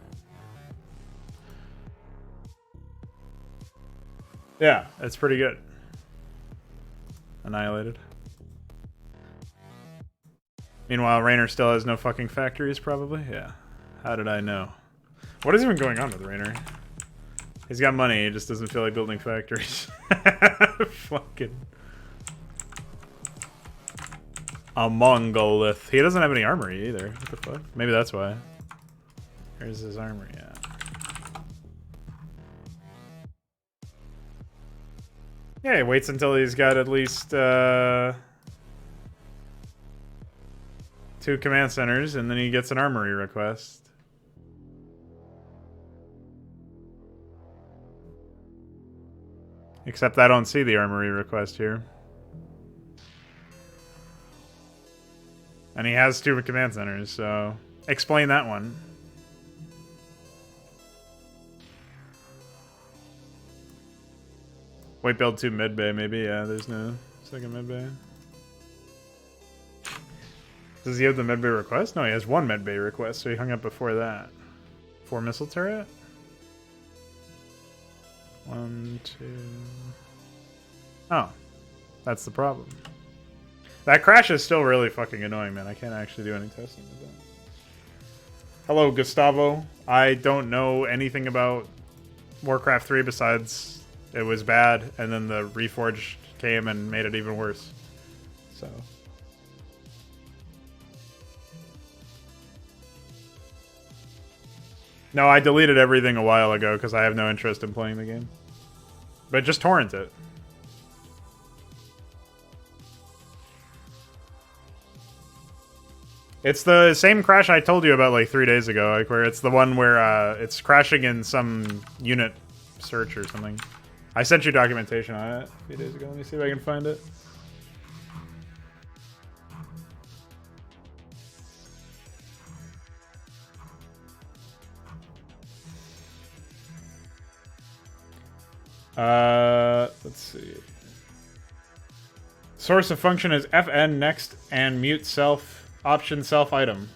Yeah, it's pretty good. Annihilated. Meanwhile, Raynor still has no fucking factories, probably? Yeah. How did I know? What is even going on with Raynor? He's got money, he just doesn't feel like building factories. Fucking... A Mongolith. He doesn't have any armory either. What the fuck? Maybe that's why. Here's his armory, yeah. Yeah, he waits until he's got at least 2 command centers, and then he gets an armory request. Except I don't see the armory request here. And he has 2 command centers, so explain that one. Wait, build 2 mid bay, maybe. Yeah, there's no second mid bay. Does he have the mid bay request? No, he has 1 mid bay request, so he hung up before that. 4 missile turret? 1, 2. Oh, that's the problem. That crash is still really fucking annoying, man. I can't actually do any testing with that. Hello, Gustavo. I don't know anything about Warcraft 3 besides it was bad, and then the Reforged came and made it even worse. So... No, I deleted everything a while ago because I have no interest in playing the game. But just torrent it. It's the same crash I told you about like 3 days ago, like where it's the one where it's crashing in some unit search or something. I sent you documentation on it a few days ago. Let me see if I can find it. Let's see. Source of function is FN next and mute self option self item.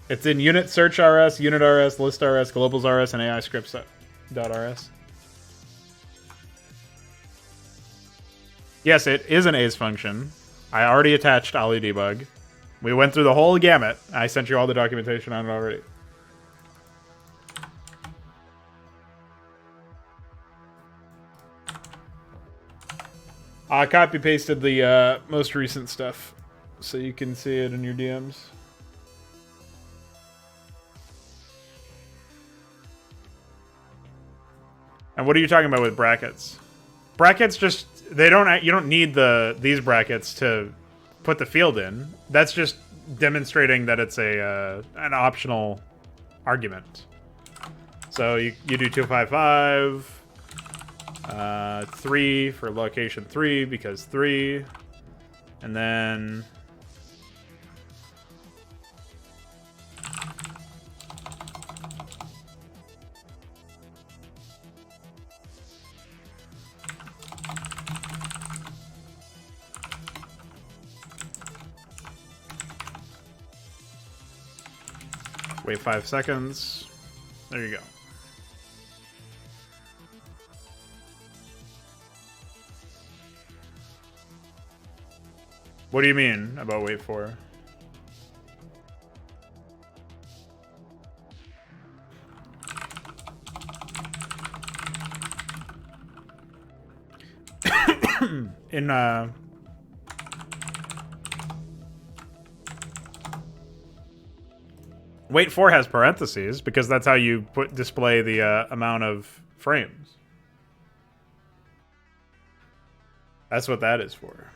It's in unit search RS, unit RS, list RS, globals RS, and AI scripts.rs. Yes, it is an A's function. I already attached Ollie debug. We went through the whole gamut. I sent you all the documentation on it already. I copy pasted the most recent stuff so you can see it in your DMs. And what are you talking about with brackets? Brackets just you don't need these brackets to put the field in. That's just demonstrating that it's an optional argument. So you do 255. 3 for location 3 because 3, and then wait 5 seconds. There you go. What do you mean about wait for? In wait for has parentheses because that's how you display the amount of frames. That's what that is for.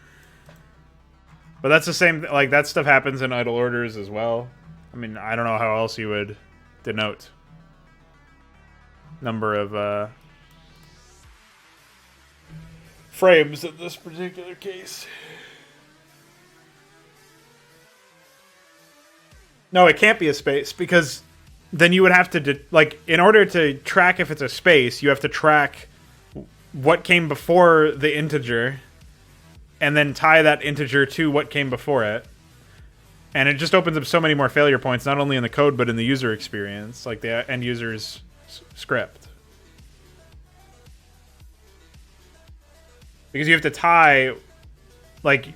But that's the same, like, that stuff happens in idle orders as well. I mean, I don't know how else you would denote number of frames in this particular case. No, it can't be a space because then you would have to, like, in order to track if it's a space, you have to track what came before the integer and then tie that integer to what came before it. And it just opens up so many more failure points, not only in the code, but in the user experience. Like, the end user's script. Because you have to tie, like,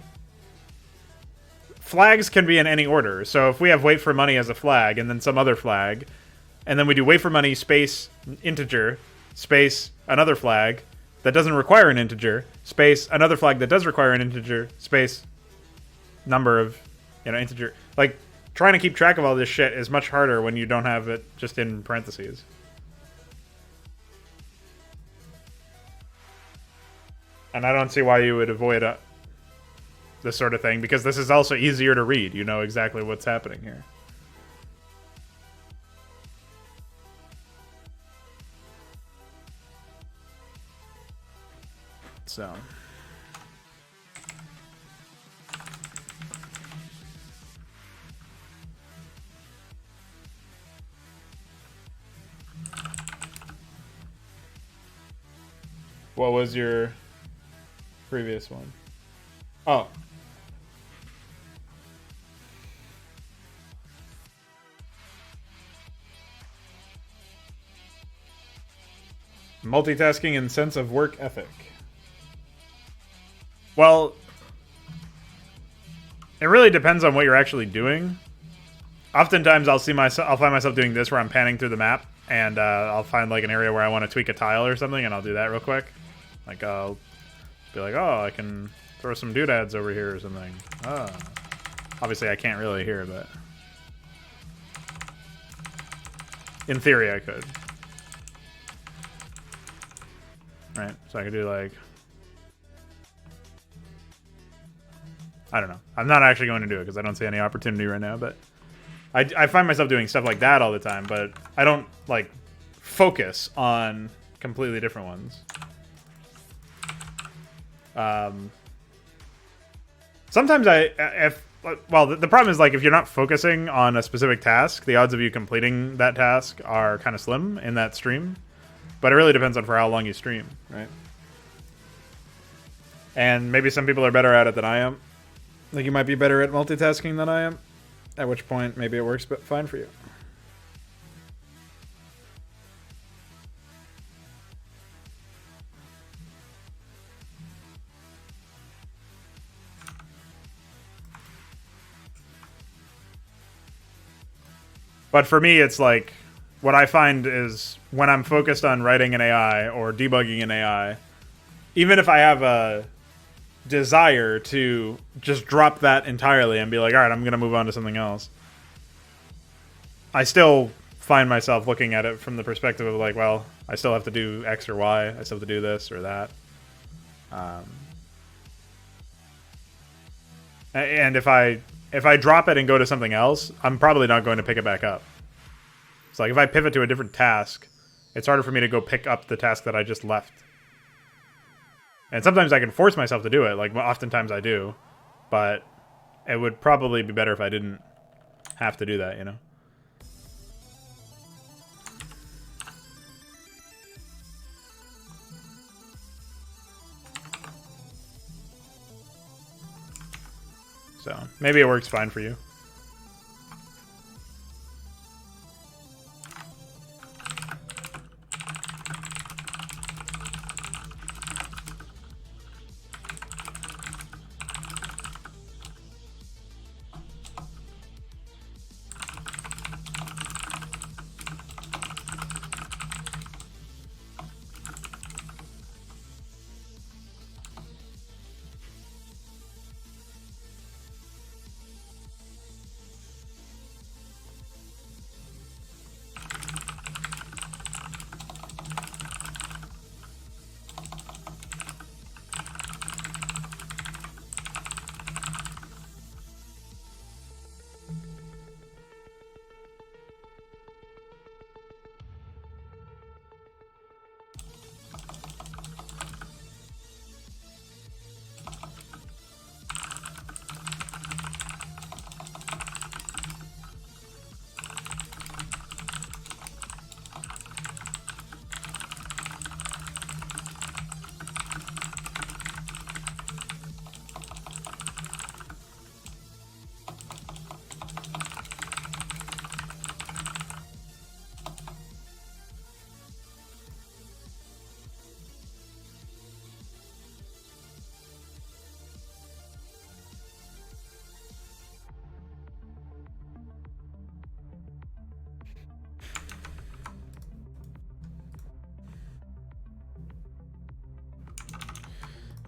flags can be in any order. So if we have wait for money as a flag and then some other flag, and then we do wait for money space integer space another flag that doesn't require an integer space another flag that does require an integer space number of, you know, integer. Like, trying to keep track of all this shit is much harder when you don't have it just in parentheses. And I don't see why you would avoid this sort of thing, because this is also easier to read. You know exactly what's happening here. So. What was your previous one? Oh. Multitasking and sense of work ethic. Well, it really depends on what you're actually doing. Oftentimes, I'll find myself doing this where I'm panning through the map, and I'll find like an area where I want to tweak a tile or something, and I'll do that real quick. Like, I'll be like, oh, I can throw some doodads over here or something. Oh. Obviously, I can't really hear, but in theory, I could. Right, so I could do like, I don't know. I'm not actually going to do it because I don't see any opportunity right now, but I find myself doing stuff like that all the time, but I don't like focus on completely different ones. Sometimes the problem is, like, if you're not focusing on a specific task, the odds of you completing that task are kind of slim in that stream. But it really depends on for how long you stream, right? And maybe some people are better at it than I am. Like, you might be better at multitasking than I am, at which point maybe it works fine for you. But for me, it's like, what I find is when I'm focused on writing an AI or debugging an AI, even if I have a desire to just drop that entirely and be like, all right, I'm going to move on to something else, I still find myself looking at it from the perspective of like, well, I still have to do X or Y. I still have to do this or that. And if I drop it and go to something else, I'm probably not going to pick it back up. It's like if I pivot to a different task, it's harder for me to go pick up the task that I just left. And sometimes I can force myself to do it, like oftentimes I do, but it would probably be better if I didn't have to do that, you know? So maybe it works fine for you.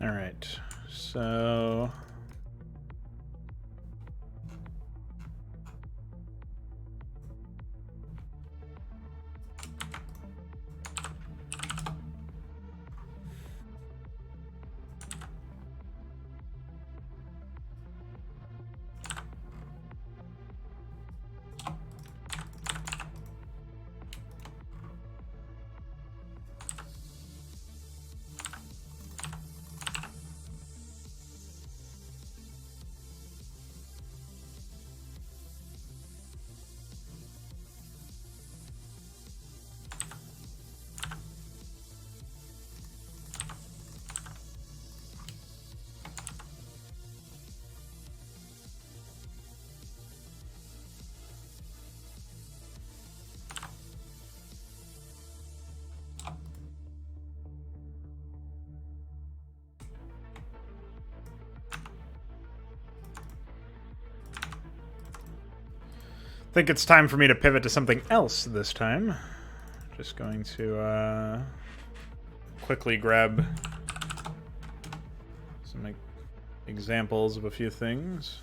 All right, so I think it's time for me to pivot to something else this time. Just going to quickly grab some examples of a few things.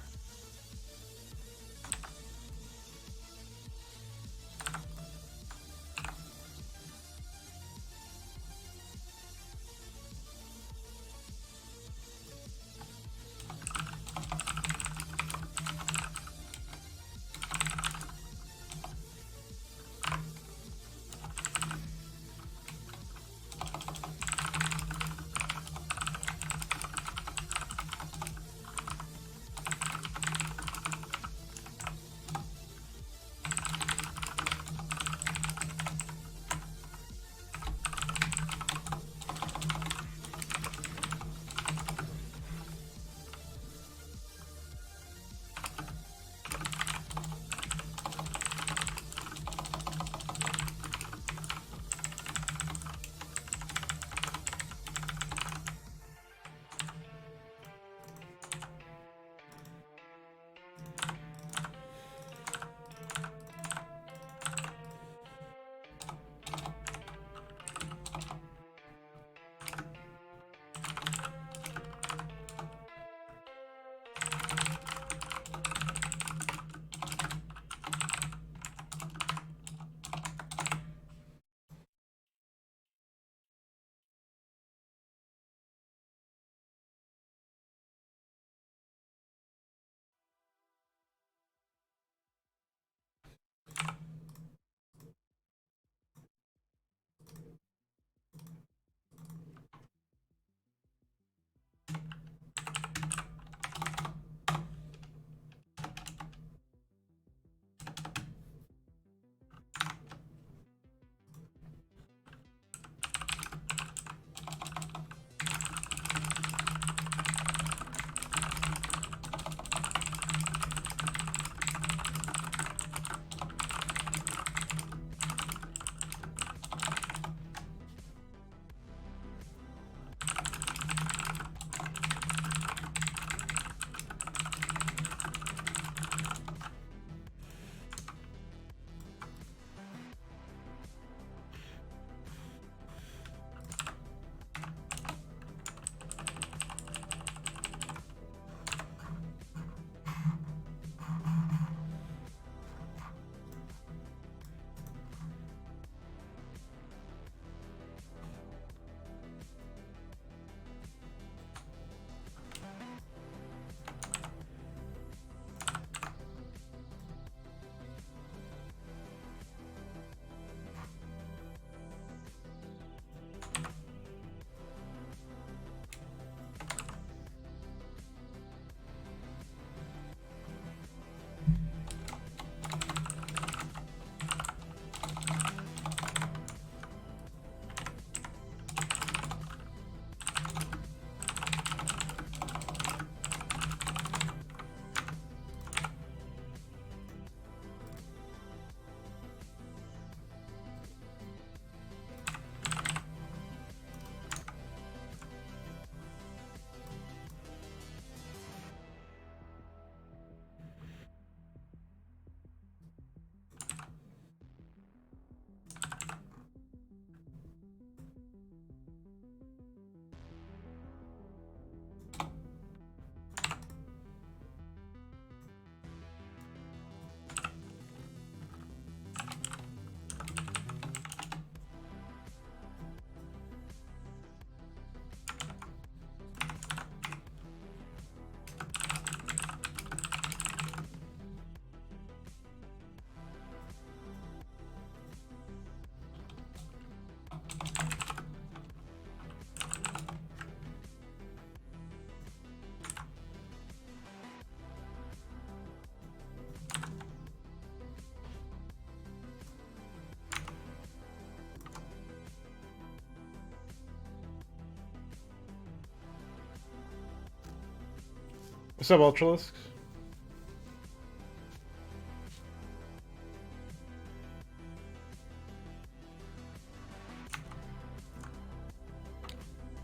What's up, Ultralisks?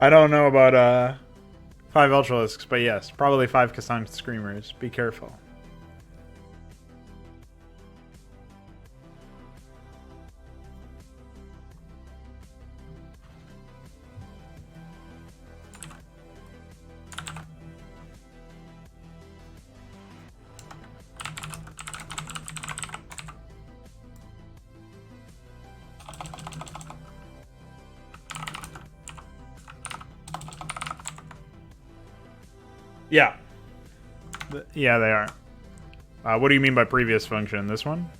I don't know about 5 Ultralisks, but yes, probably 5 Kassan Screamers. Be careful. Yeah. Yeah, they are. What do you mean by previous function? This one?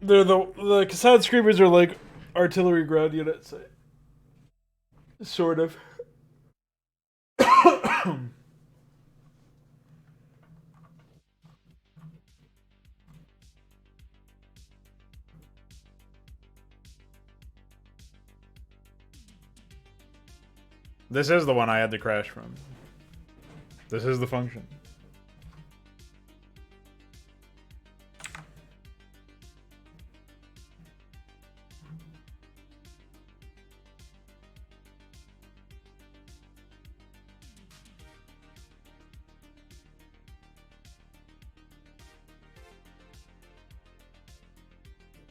They're the Kassan Screamers are like artillery ground units. Sort of. This is the one I had to crash from. This is the function.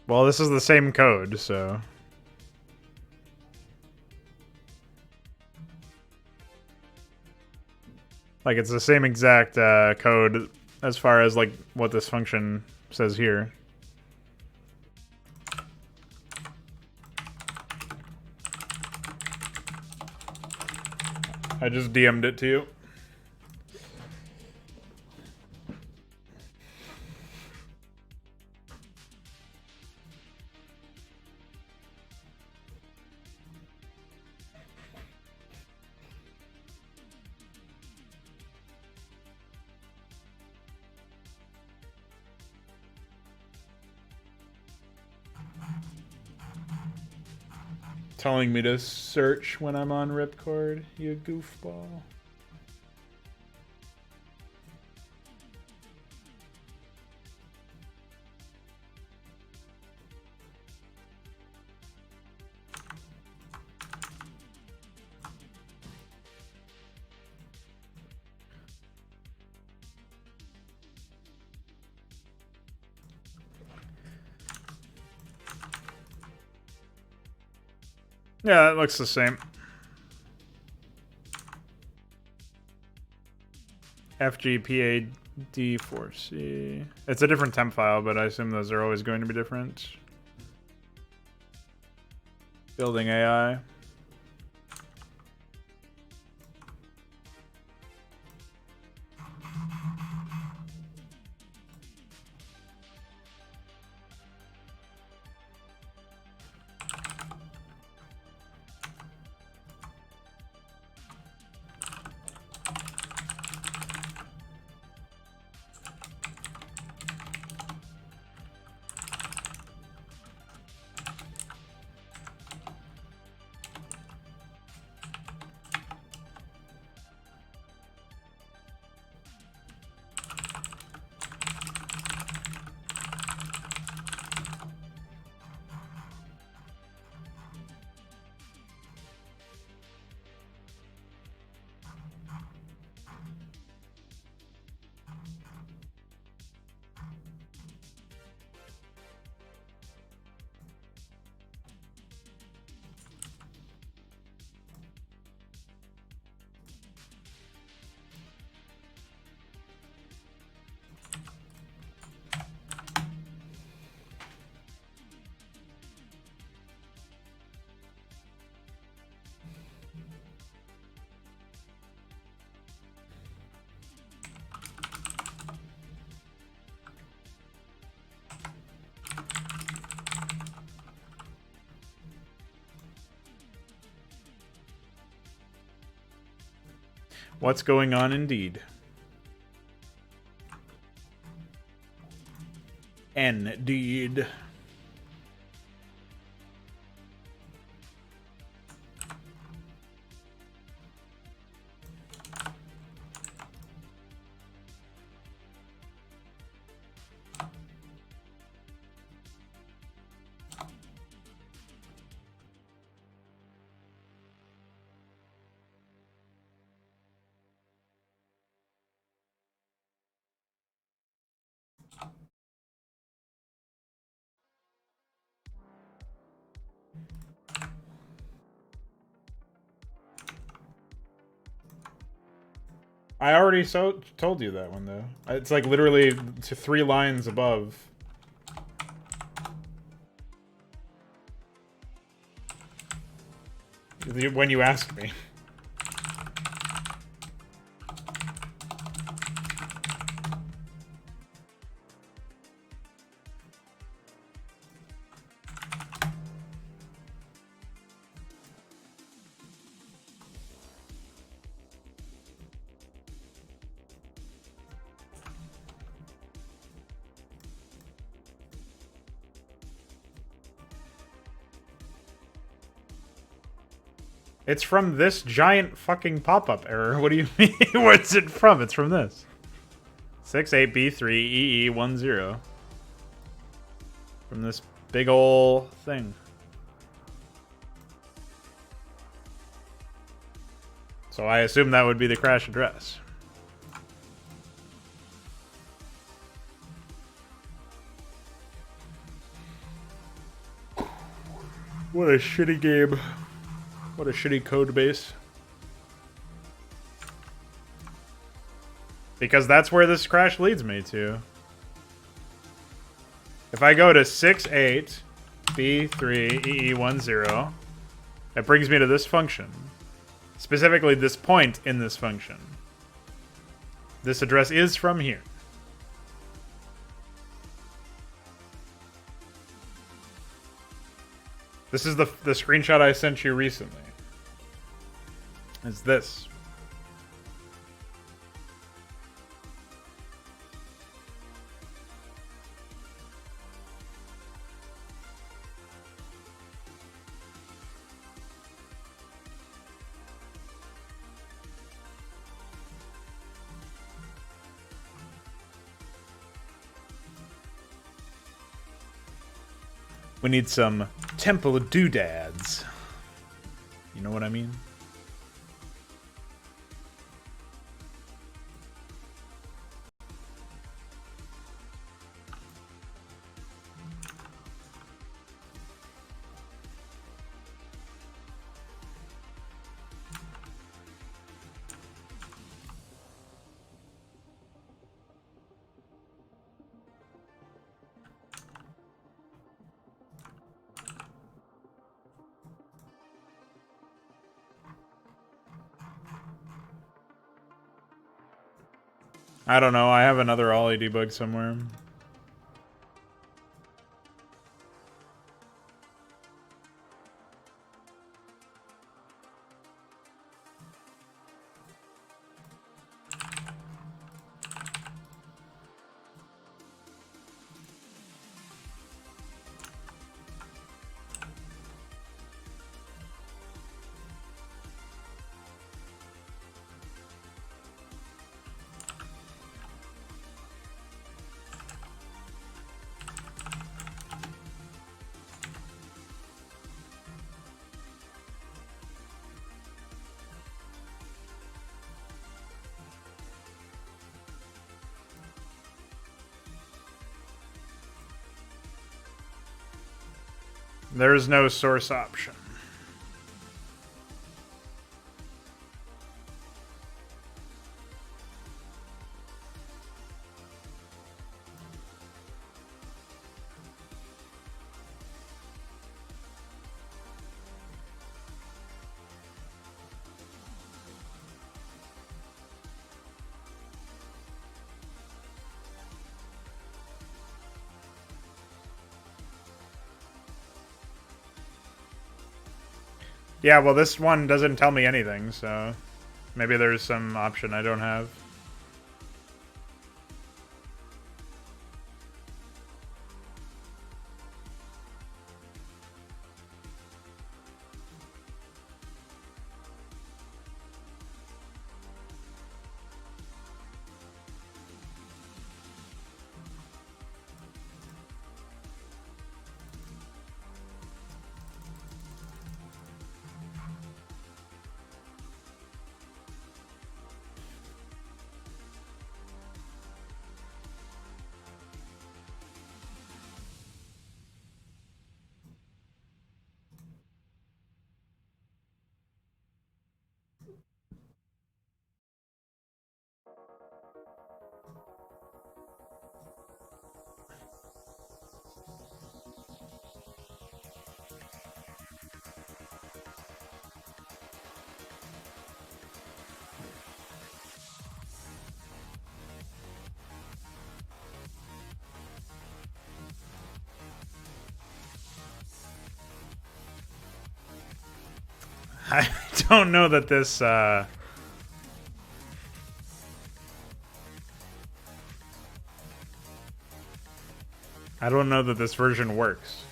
Well, this is the same code, so... Like, it's the same exact code as far as, like, what this function says here. I just DM'd it to you. Telling me to search when I'm on Ripcord, you goofball. Yeah, that looks the same. FGPAD4C. It's a different temp file, but I assume those are always going to be different. Building AI. What's going on indeed? Indeed. I already told you that one, though. It's like literally to 3 lines above. When you asked me. It's from this giant fucking pop-up error. What do you mean? What's it from? It's from this. 68B3EE10. From this big ol' thing. So I assume that would be the crash address. What a shitty game. What a shitty code base. Because that's where this crash leads me to. If I go to 68B3EE10, that brings me to this function. Specifically, this point in this function. This address is from here. This is the screenshot I sent you recently. It's this. We need some temple doodads. You know what I mean? I don't know. I have another Ollie debug somewhere. There is no source option. Yeah, well, this one doesn't tell me anything, so maybe there's some option I don't have. I don't know that this, I don't know that this version works.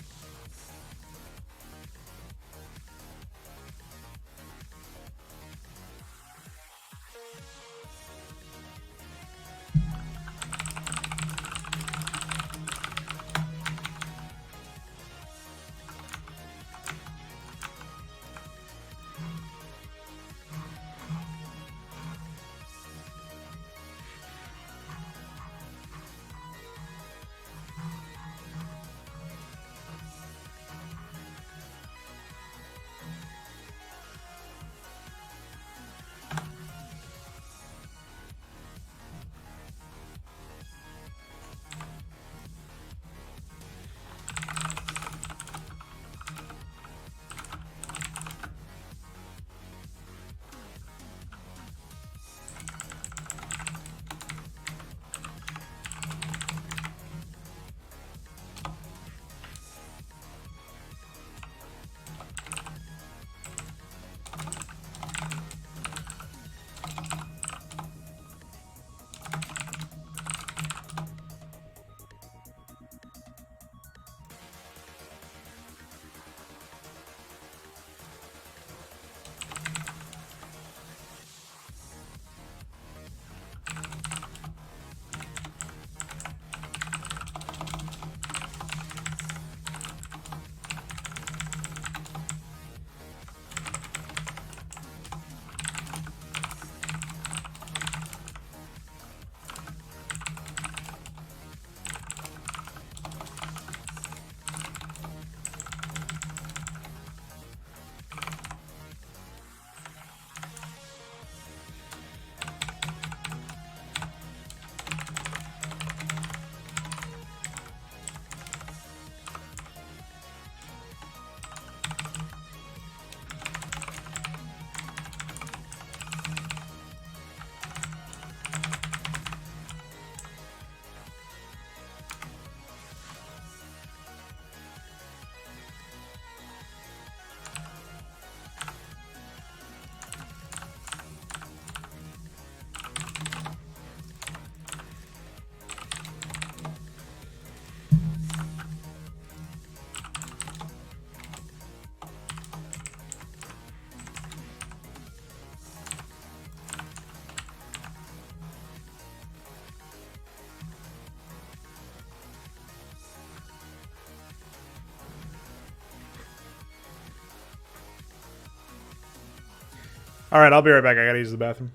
All right, I'll be right back. I gotta use the bathroom.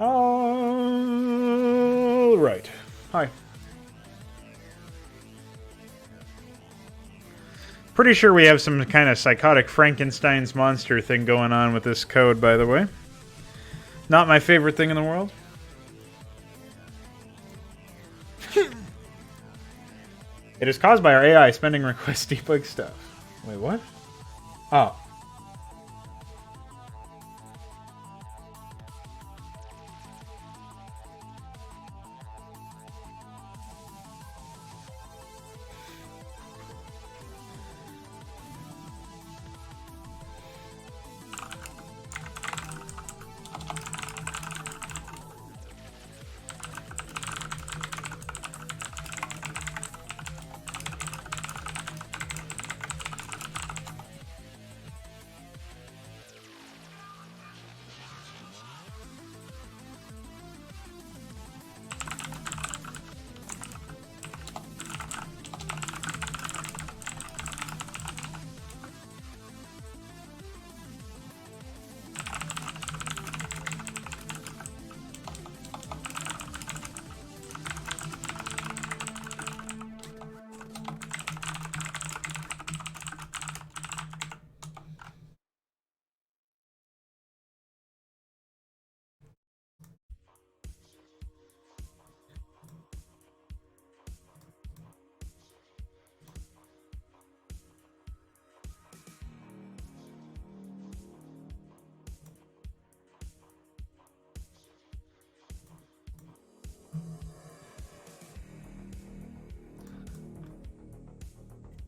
All right. Hi. Pretty sure we have some kind of psychotic Frankenstein's monster thing going on with this code, by the way. Not my favorite thing in the world. It is caused by our AI spending requests debug stuff. Wait, what? Oh.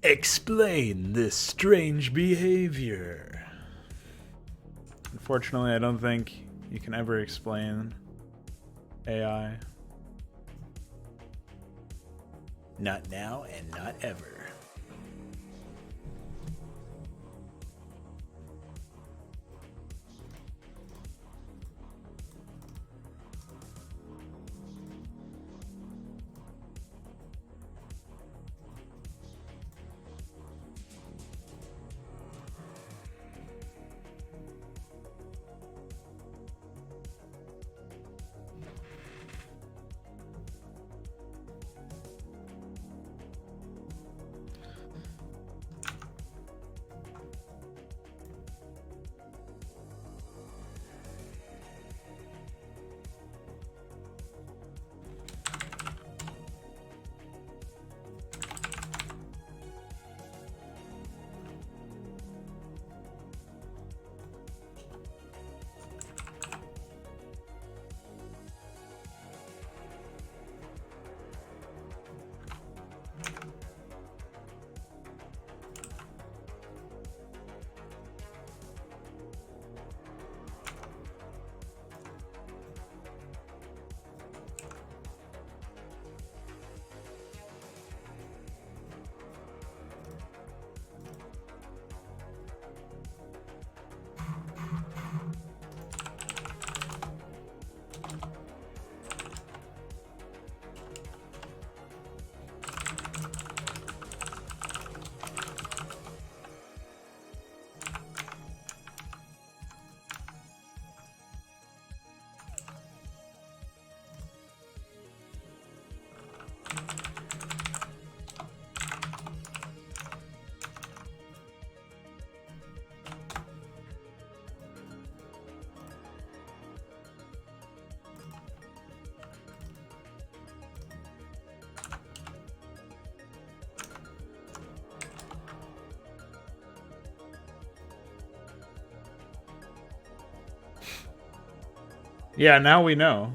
Explain this strange behavior. Unfortunately, I don't think you can ever explain AI. Not now and not ever. Yeah, now we know.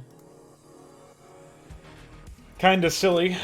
Kinda silly.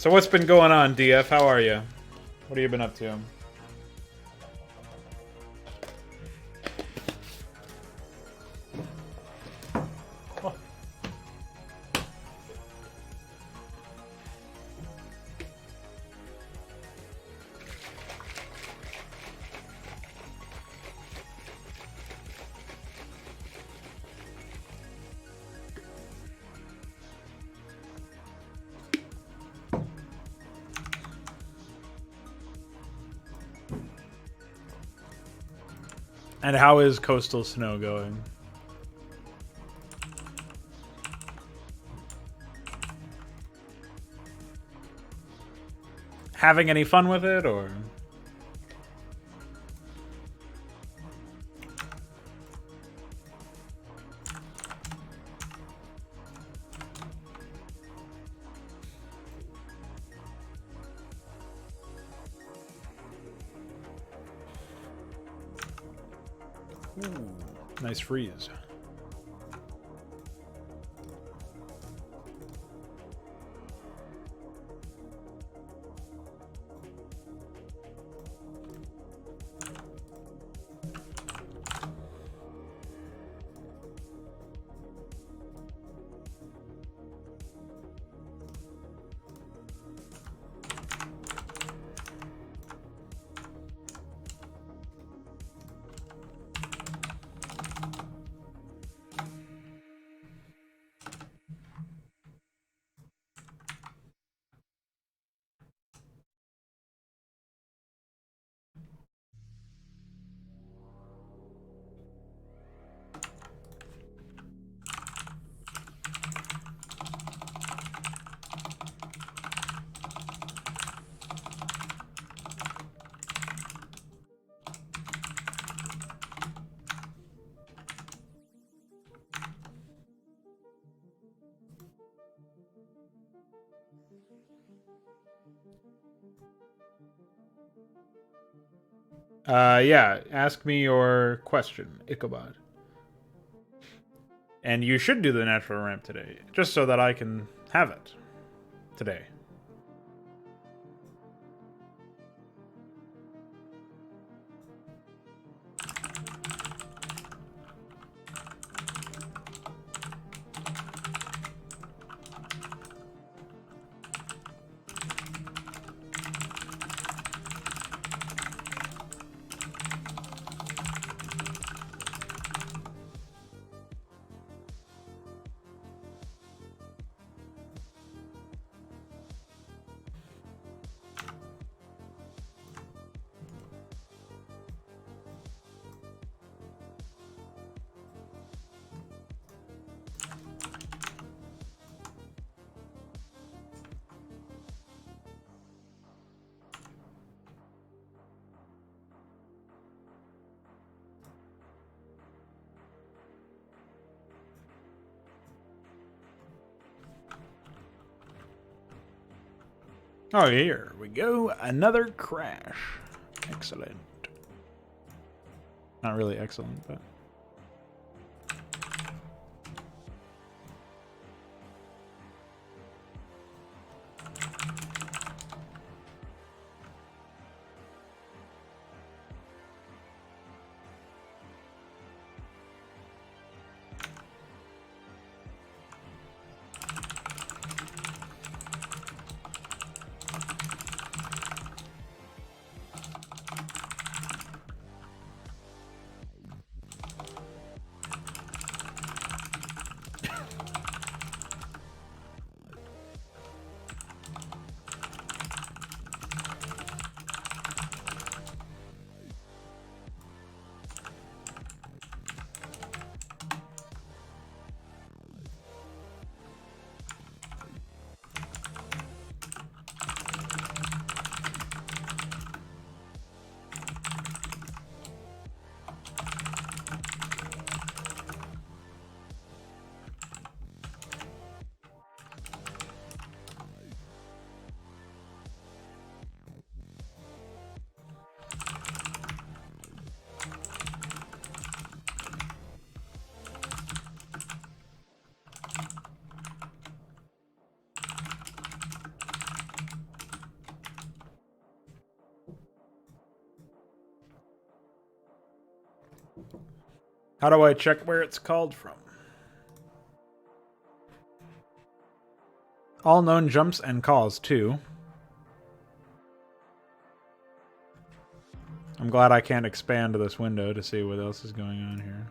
So what's been going on, DF? How are you? What have you been up to? And how is Coastal Snow going? Having any fun with it, or? Ooh, nice freeze. Yeah, ask me your question, Ichabod. And you should do the natural ramp today, just so that I can have it today. Oh, here we go. Another crash. Excellent. Not really excellent, but... How do I check where it's called from? All known jumps and calls, too. I'm glad I can't expand this window to see what else is going on here.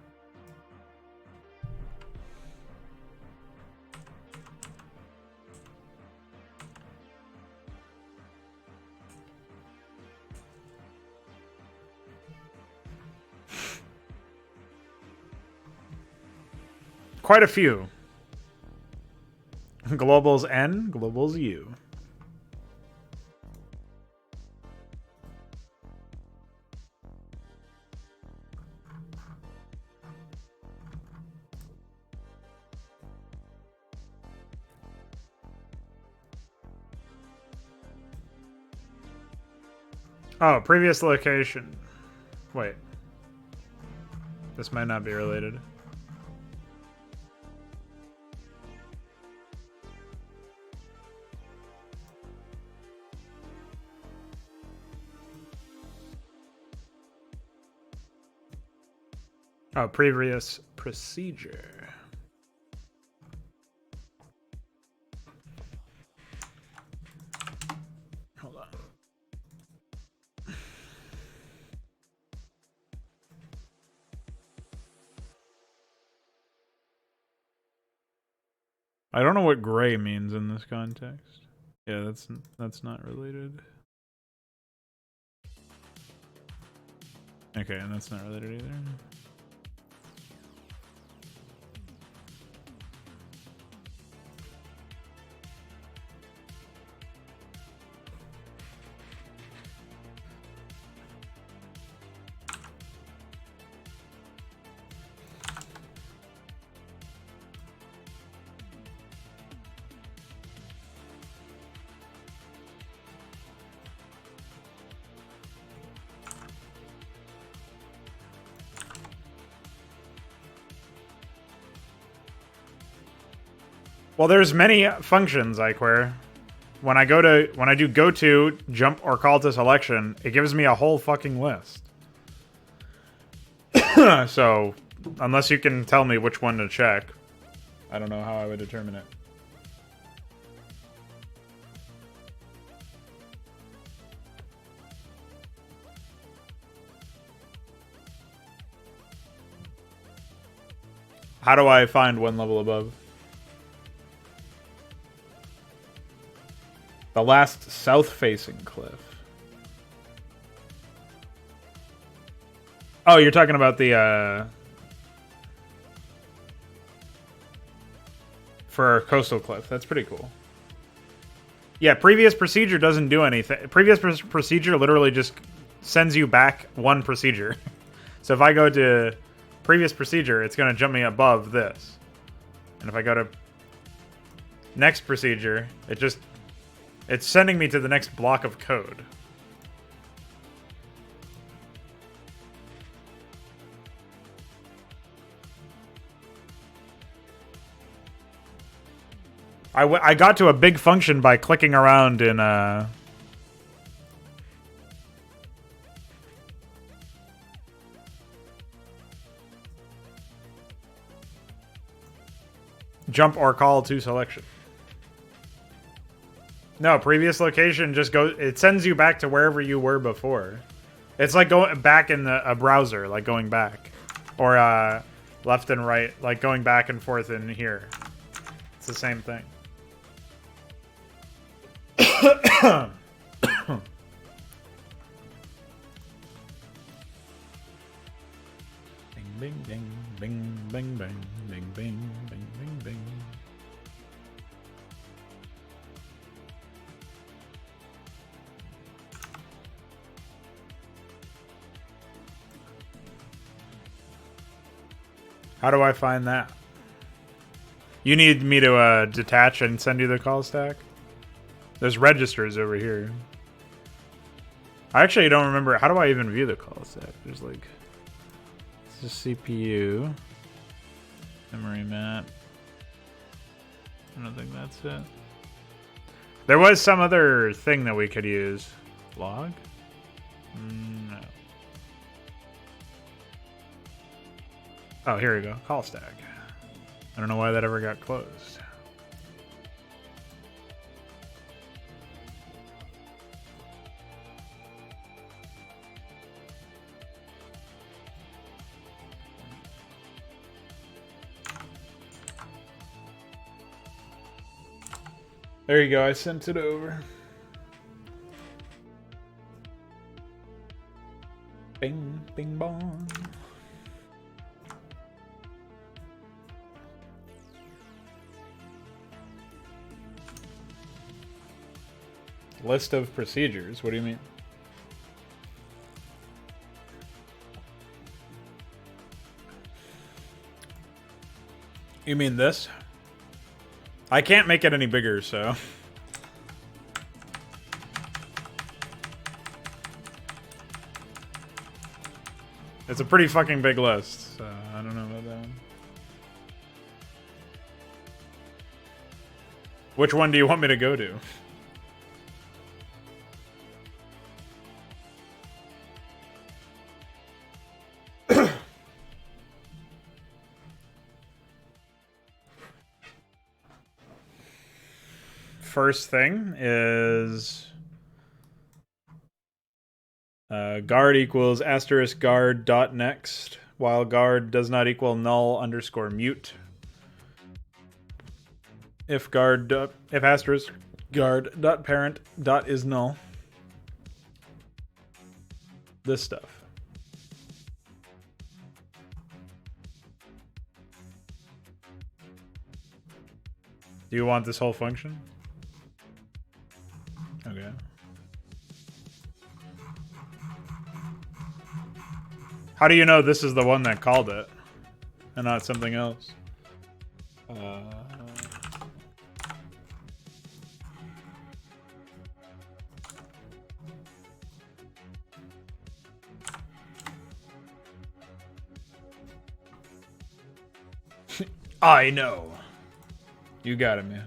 Quite a few. Global's N, Global's U. Oh, previous location. Wait. This might not be related. Oh, previous procedure. Hold on. I don't know what gray means in this context. Yeah, that's not related. Okay, and that's not related either. Well, there's many functions, Iquare. When I do go to, jump, or call to selection, it gives me a whole fucking list. So, unless you can tell me which one to check, I don't know how I would determine it. How do I find one level above? The last south-facing cliff. Oh, you're talking about the, for Coastal Cliff. That's pretty cool. Yeah, previous procedure doesn't do anything. Previous procedure literally just sends you back one procedure. So if I go to previous procedure, it's going to jump me above this. And if I go to next procedure, it's sending me to the next block of code. I got to a big function by clicking around in jump or call to selection. No, previous location just goes. It sends you back to wherever you were before. It's like going back in a browser, like going back, or left and right, like going back and forth in here. It's the same thing. Bing, bing, bing, bing, bing, bing, bing, bing, bing, bing, bing. How do I find that? You need me to detach and send you the call stack? There's registers over here. I actually don't remember. How do I even view the call stack? There's like... This is CPU. Memory map. I don't think that's it. There was some other thing that we could use. Log? No. Oh, here we go. Call stack. I don't know why that ever got closed. There you go, I sent it over. Bing, bing, bong. List of procedures, what do you mean? You mean this? I can't make it any bigger, so... It's a pretty fucking big list, so I don't know about that one. Which one do you want me to go to? First thing is guard equals asterisk guard dot next, while guard does not equal null underscore mute. If guard if asterisk guard dot parent dot is null. This stuff. Do you want this whole function? Okay. How do you know this is the one that called it and not something else? I know. You got it, man.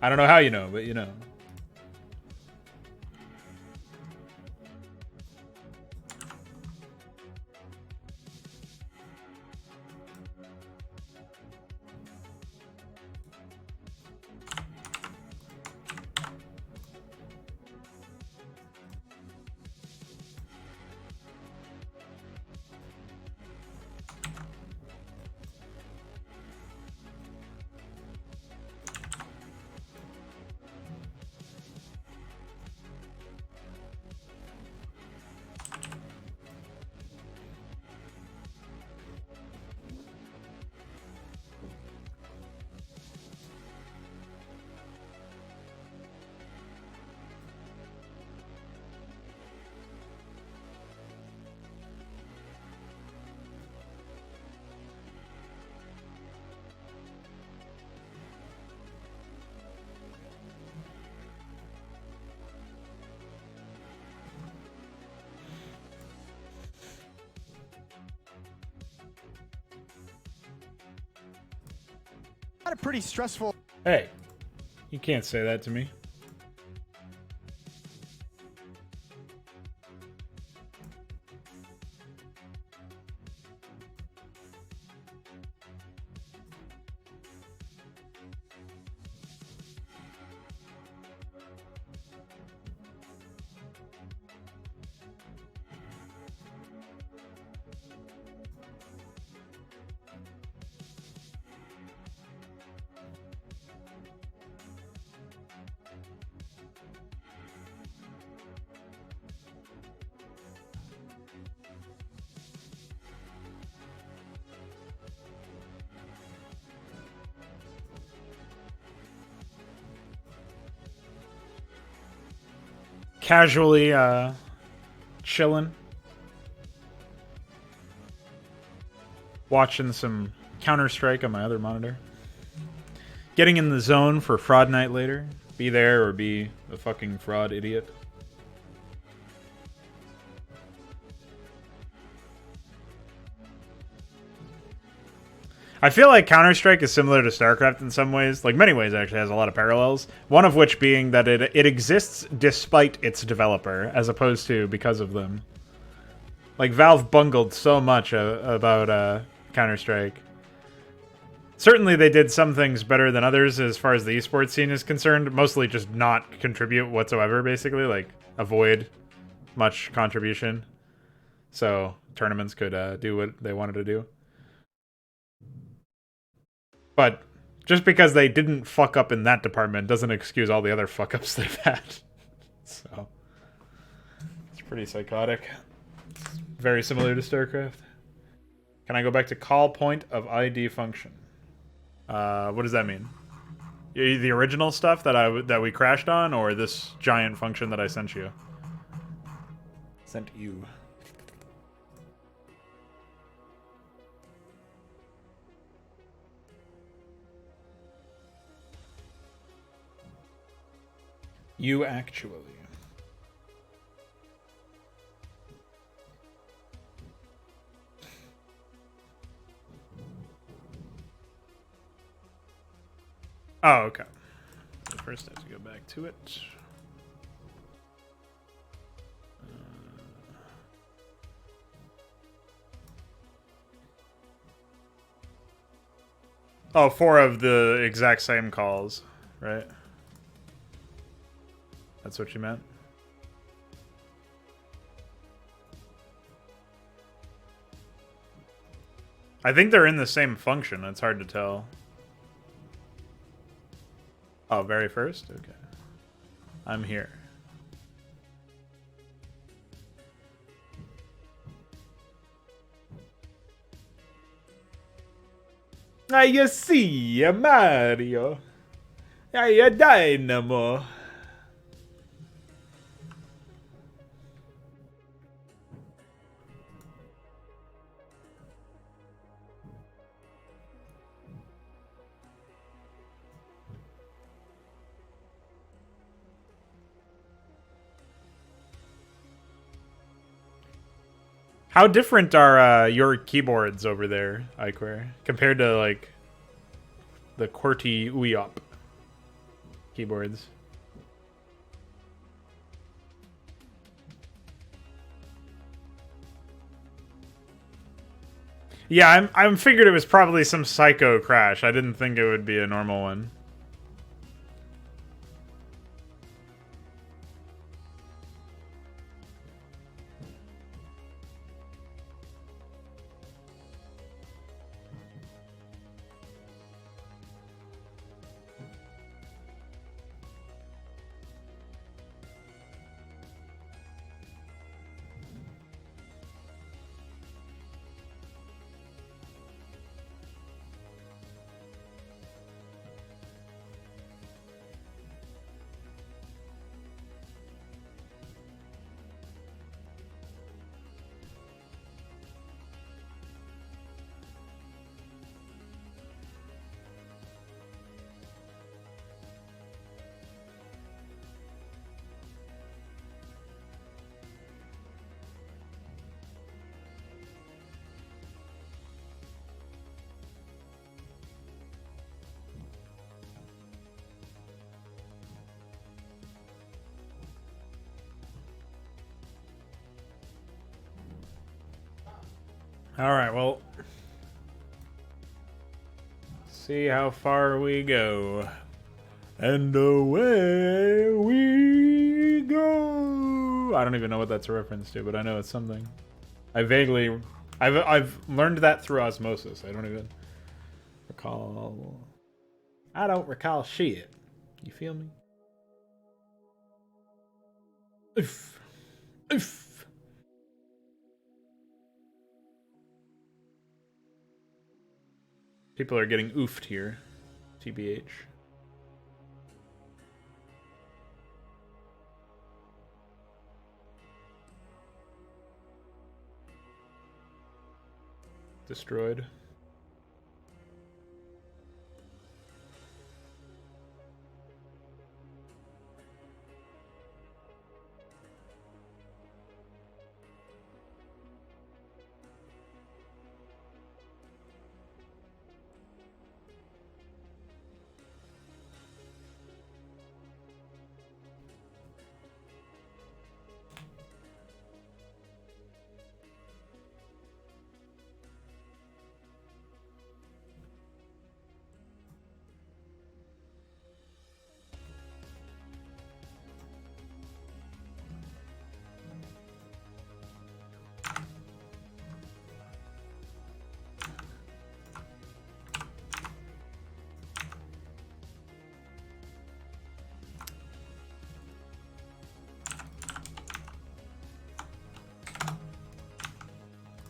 I don't know how you know, but you know. Had a pretty stressful. Hey, you can't say that to me. Casually chilling, watching some Counter-Strike on my other monitor, getting in the zone for fraud night later. Be there or be a fucking fraud idiot. I feel like Counter-Strike is similar to Starcraft in some ways. Like, many ways, actually, has a lot of parallels. One of which being that it exists despite its developer, as opposed to because of them. Like, Valve bungled so much about Counter-Strike. Certainly they did some things better than others as far as the esports scene is concerned. Mostly just not contribute whatsoever, basically. Like, avoid much contribution. So tournaments could do what they wanted to do. But just because they didn't fuck up in that department doesn't excuse all the other fuck-ups they've had. So it's pretty psychotic. It's very similar to Starcraft. Can I go back to call point of ID function? What does that mean? The original stuff that we crashed on, or this giant function that I sent you? Sent you. You actually. Oh, okay. First, I have to go back to it. Oh, 4 of the exact same calls, right? That's what you meant? I think they're in the same function. It's hard to tell. Oh, very first? Okay. I'm here. I see Mario. I Dynamo. How different are your keyboards over there, Iquare, compared to like the QWERTY Uyop keyboards? Yeah, I'm figured it was probably some psycho crash. I didn't think it would be a normal one. All right, well, see how far we go. And away we go. I don't even know what that's a reference to, but I know it's something. I've learned that through osmosis. I don't even recall. I don't recall shit. You feel me? Oof. Oof. People are getting oofed here. TBH. Destroyed.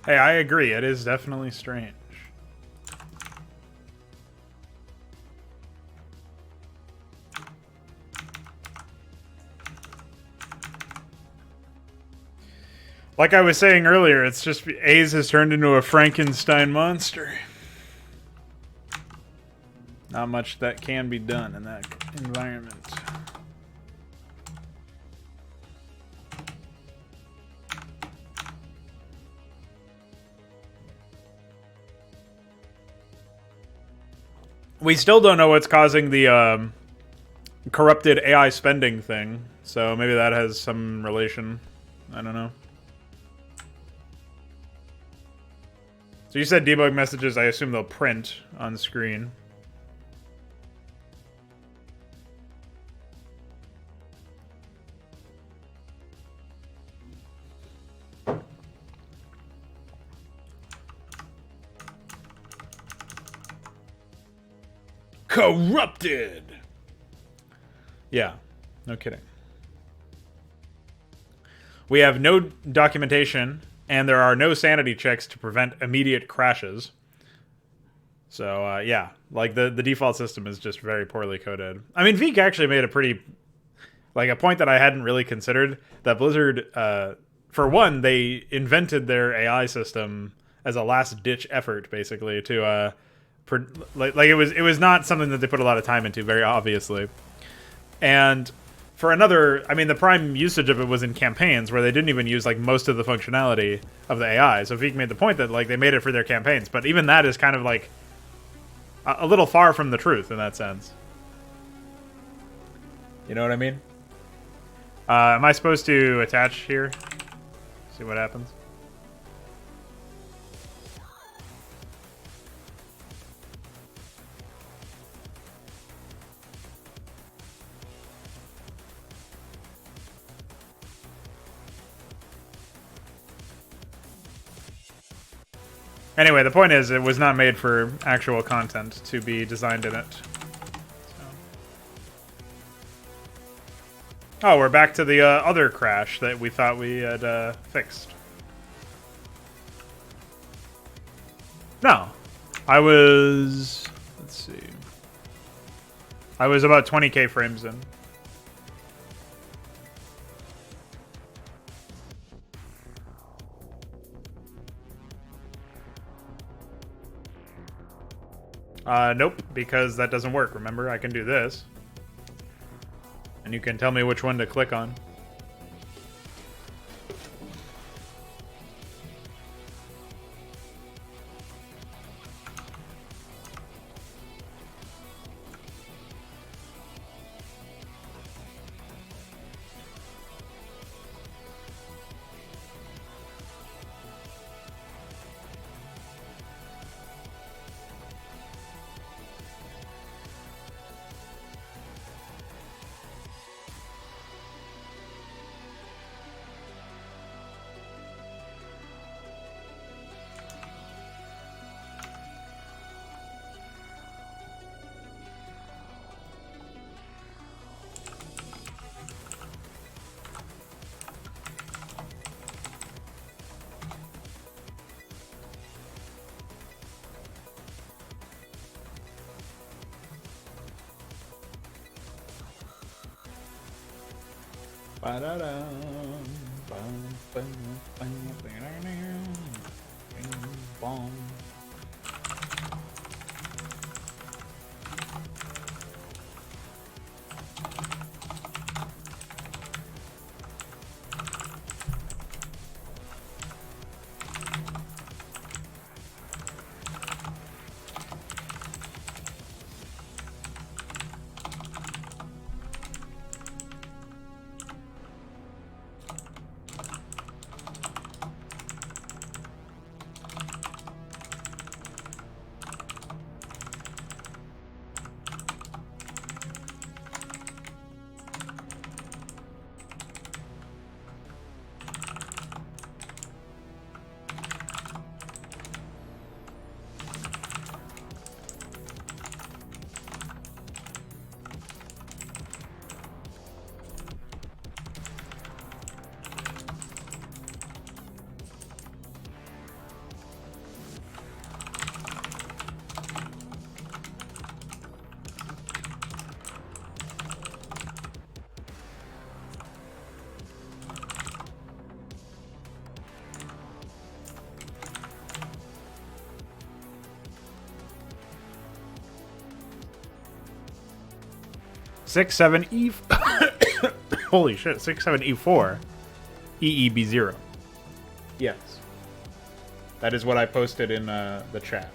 Hey, I agree. It is definitely strange. Like I was saying earlier, it's just A's has turned into a Frankenstein monster. Not much that can be done in that environment. We still don't know what's causing the corrupted AI spending thing, so maybe that has some relation. I don't know. So you said debug messages, I assume they'll print on screen. Corrupted! Yeah, no kidding. We have no documentation, and there are no sanity checks to prevent immediate crashes. So, yeah, like the default system is just very poorly coded. I mean, Veek actually made a pretty, like a point that I hadn't really considered, that Blizzard, for one, they invented their AI system as a last-ditch effort, basically, to, like it was not something that they put a lot of time into, very obviously. And for another, I mean, the prime usage of it was in campaigns where they didn't even use like most of the functionality of the AI. So Veek made the point that like they made it for their campaigns, but even that is kind of like a little far from the truth in that sense. You know what I mean? Am I supposed to attach here? See what happens. Anyway, the point is, it was not made for actual content to be designed in it. So. Oh, we're back to the other crash that we thought we had fixed. No. I was... Let's see. I was about 20k frames in. Nope, because that doesn't work. Remember, I can do this. And you can tell me which one to click on. 6-7 E. Holy shit! 6-7 E4. EEB0. Yes, that is what I posted in the chat.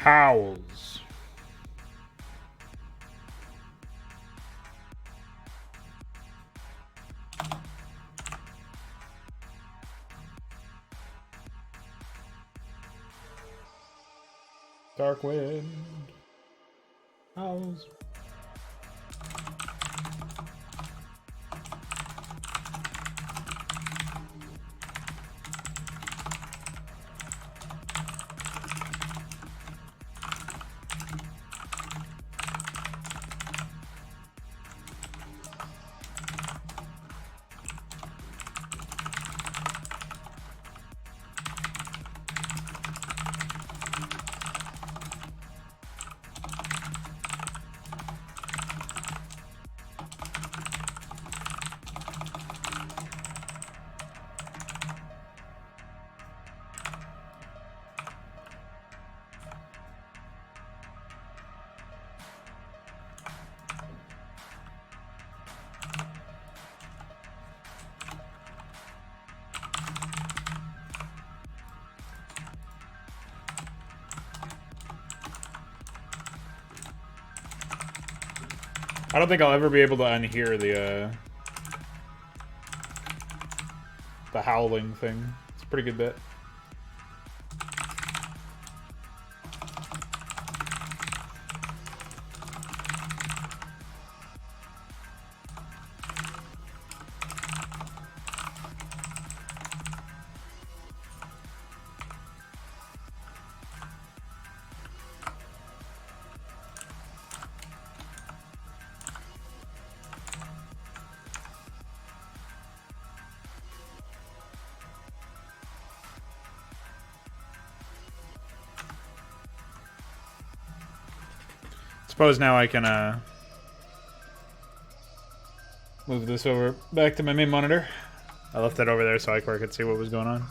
Howls. Dark wind. Howls. I don't think I'll ever be able to unhear the howling thing. It's a pretty good bit. Suppose now I can move this over back to my main monitor. I left that over there so I could see what was going on.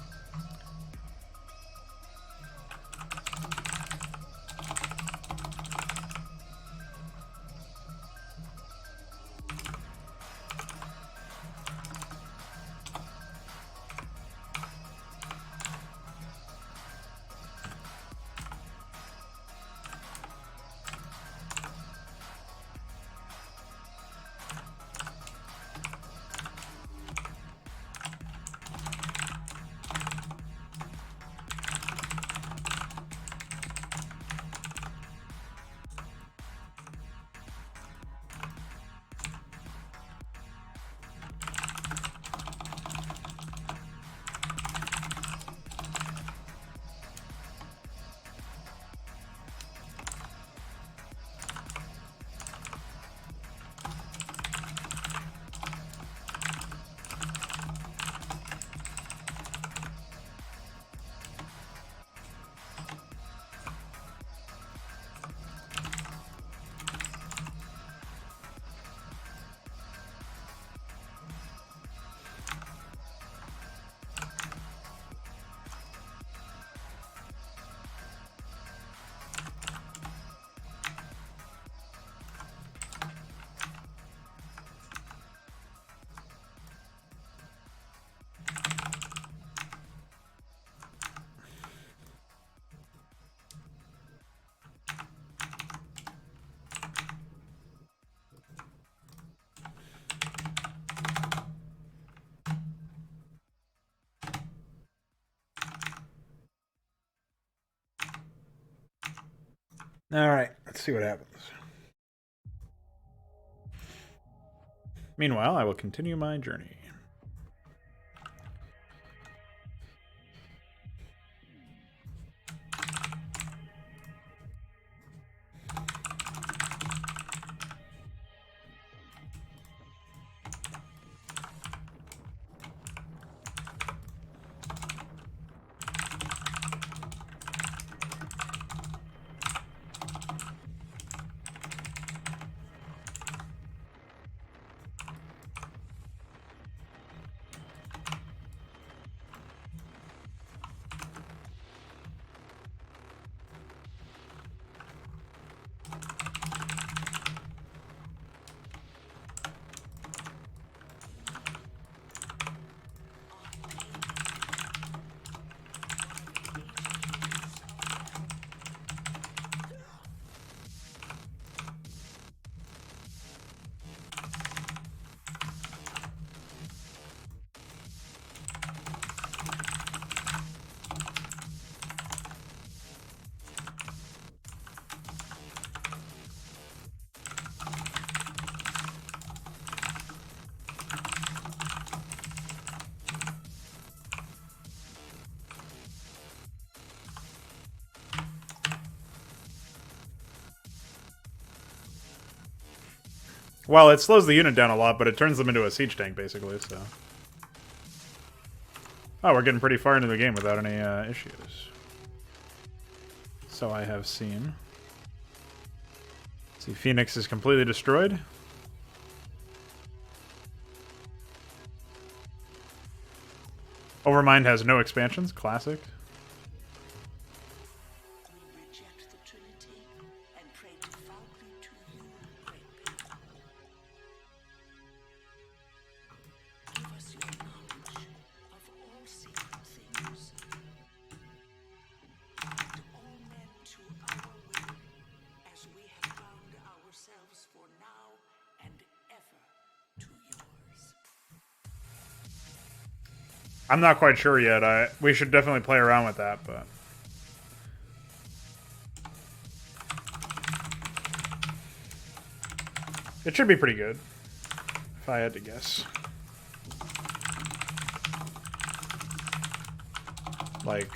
All right, let's see what happens. Meanwhile, I will continue my journey. Well, it slows the unit down a lot, but it turns them into a siege tank, basically, so... Oh, we're getting pretty far into the game without any issues. So I have seen. See, Phoenix is completely destroyed. Overmind has no expansions, classic. I'm not quite sure yet. We should definitely play around with that, but... It should be pretty good, if I had to guess. Like,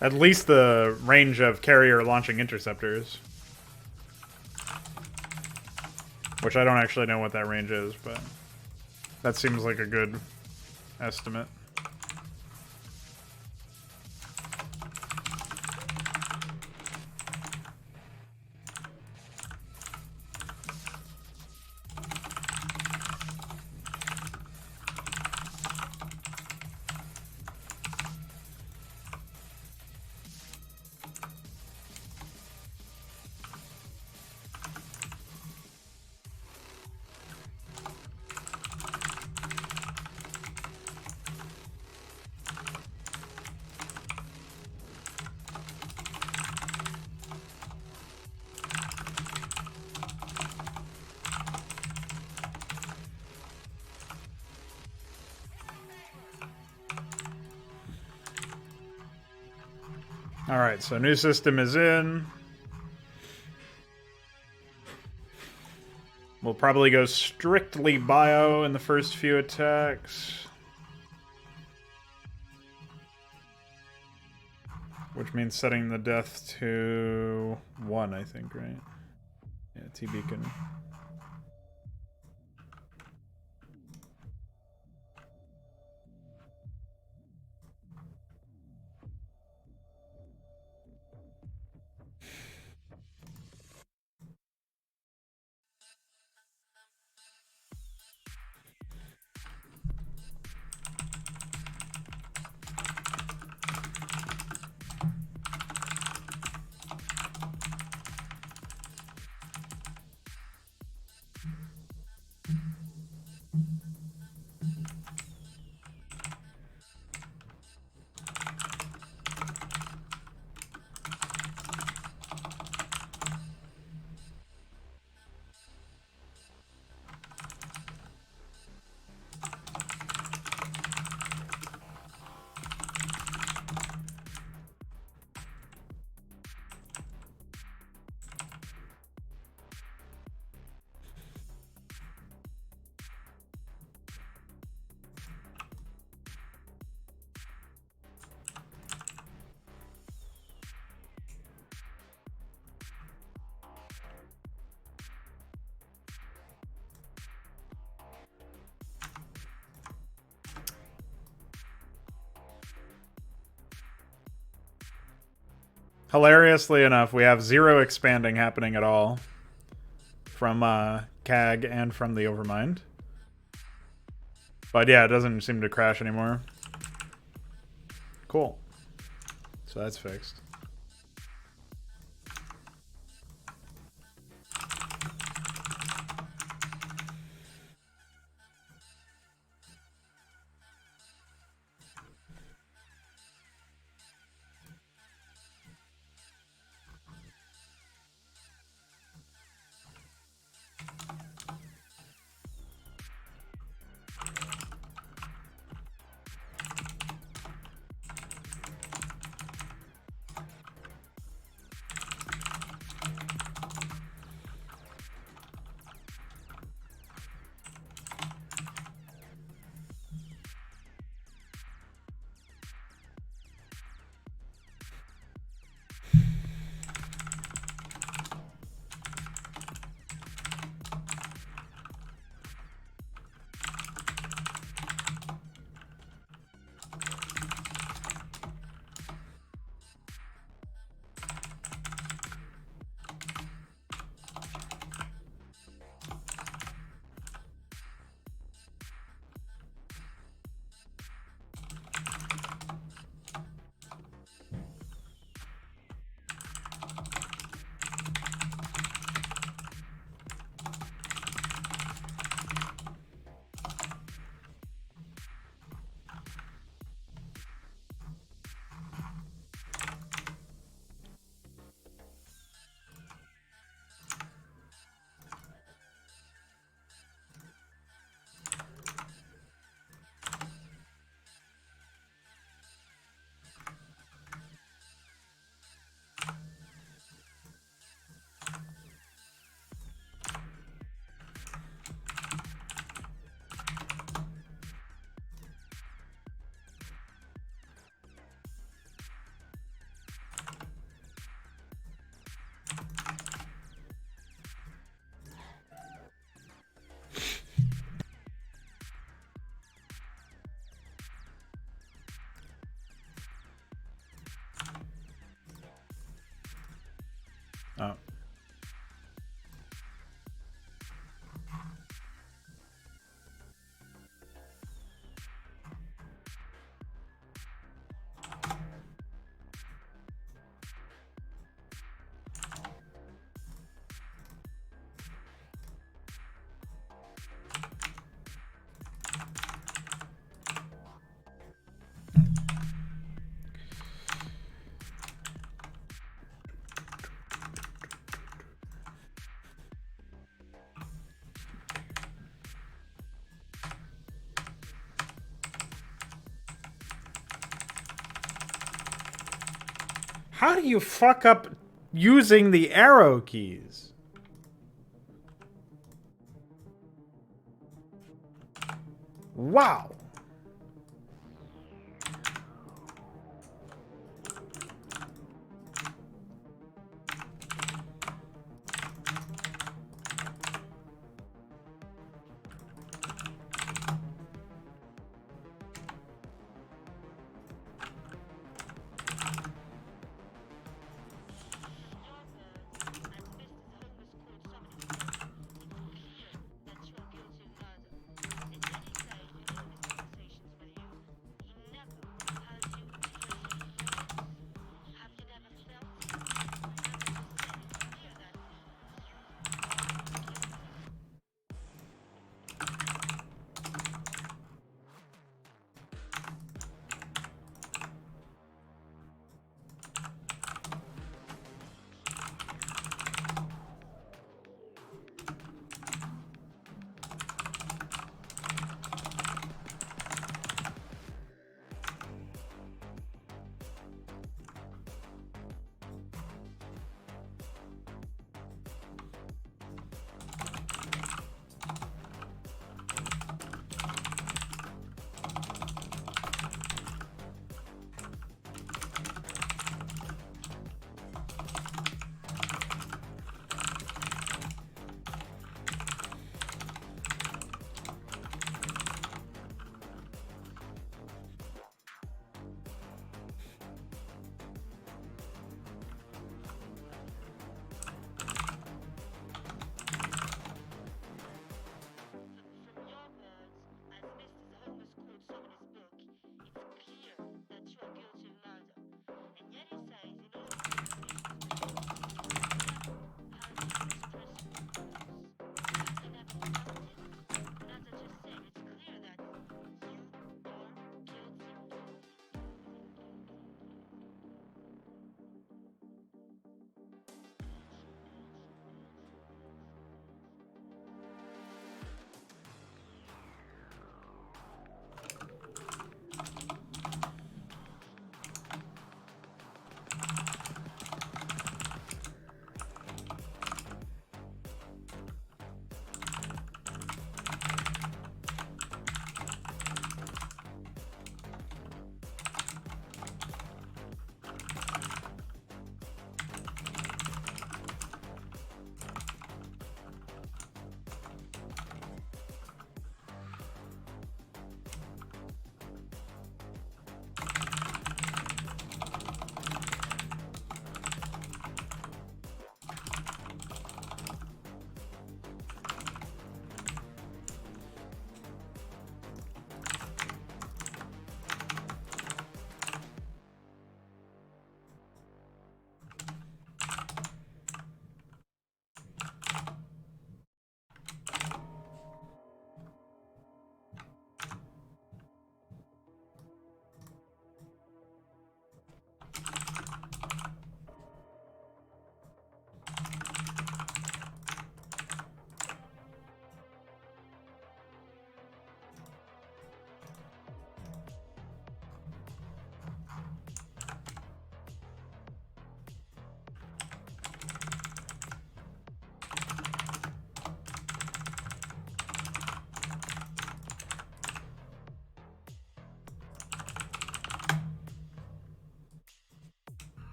at least the range of carrier launching interceptors. Which I don't actually know what that range is, but that seems like a good estimate. Alright, so new system is in. We'll probably go strictly bio in the first few attacks. Which means setting the death to 1, I think, right? Yeah, T-Beacon. Hilariously enough, we have 0 expanding happening at all from CAG and from the Overmind. But yeah, it doesn't seem to crash anymore. Cool. So that's fixed. Oh. How do you fuck up using the arrow keys? Wow.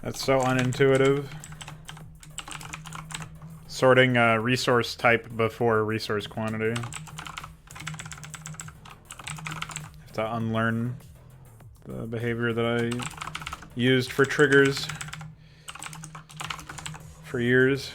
That's so unintuitive. Sorting resource type before resource quantity. Have to unlearn the behavior that I used for triggers for years.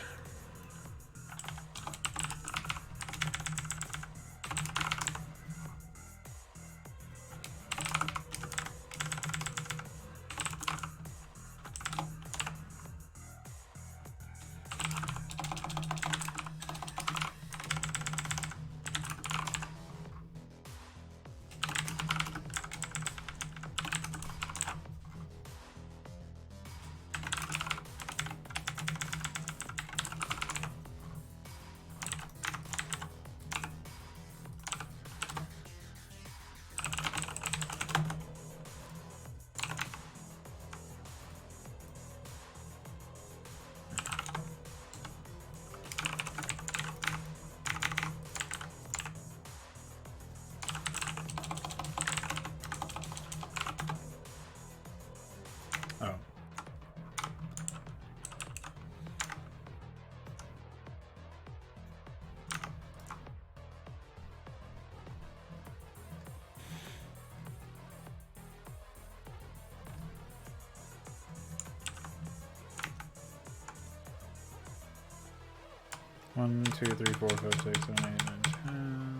Oh. One, two, three, four, five, six, seven, eight, nine, 10.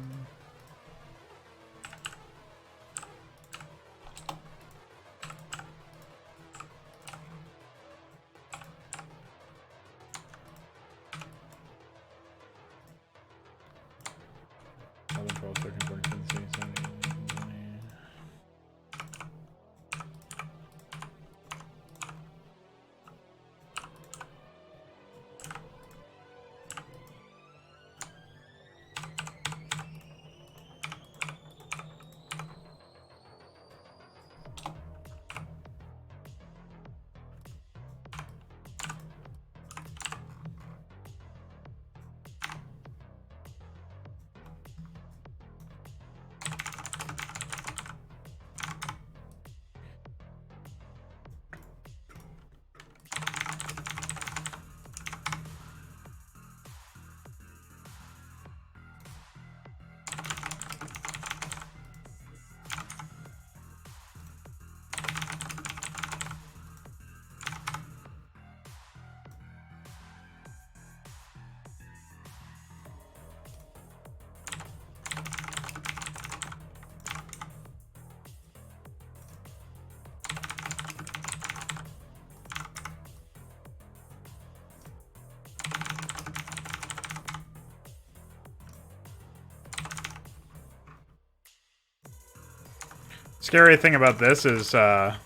Scary thing about this is I'm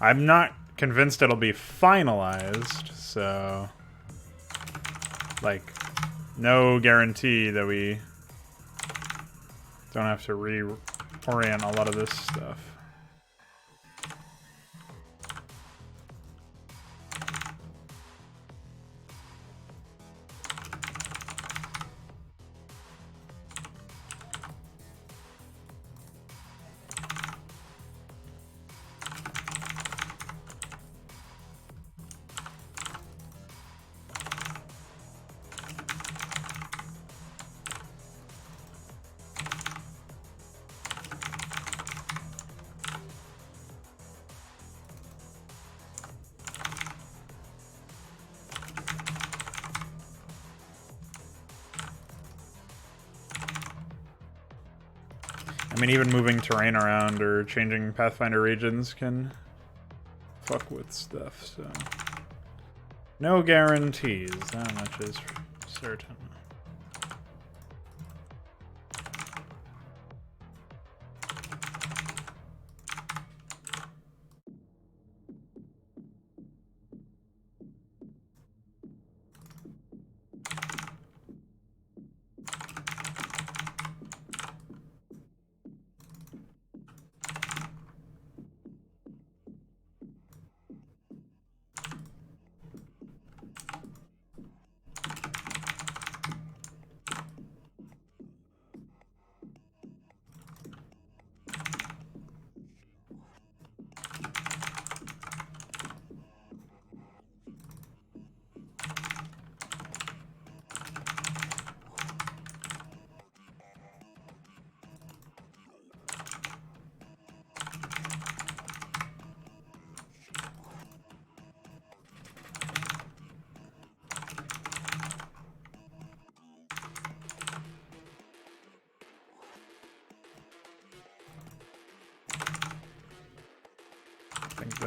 not convinced it'll be finalized, so like no guarantee that we don't have to reorient a lot of this stuff. I mean, even moving terrain around or changing Pathfinder regions can fuck with stuff, so... No guarantees, that much is certain.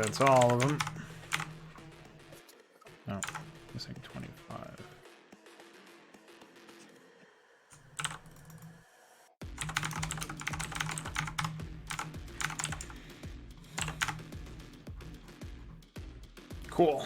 that's all of them. No, missing 25. Cool.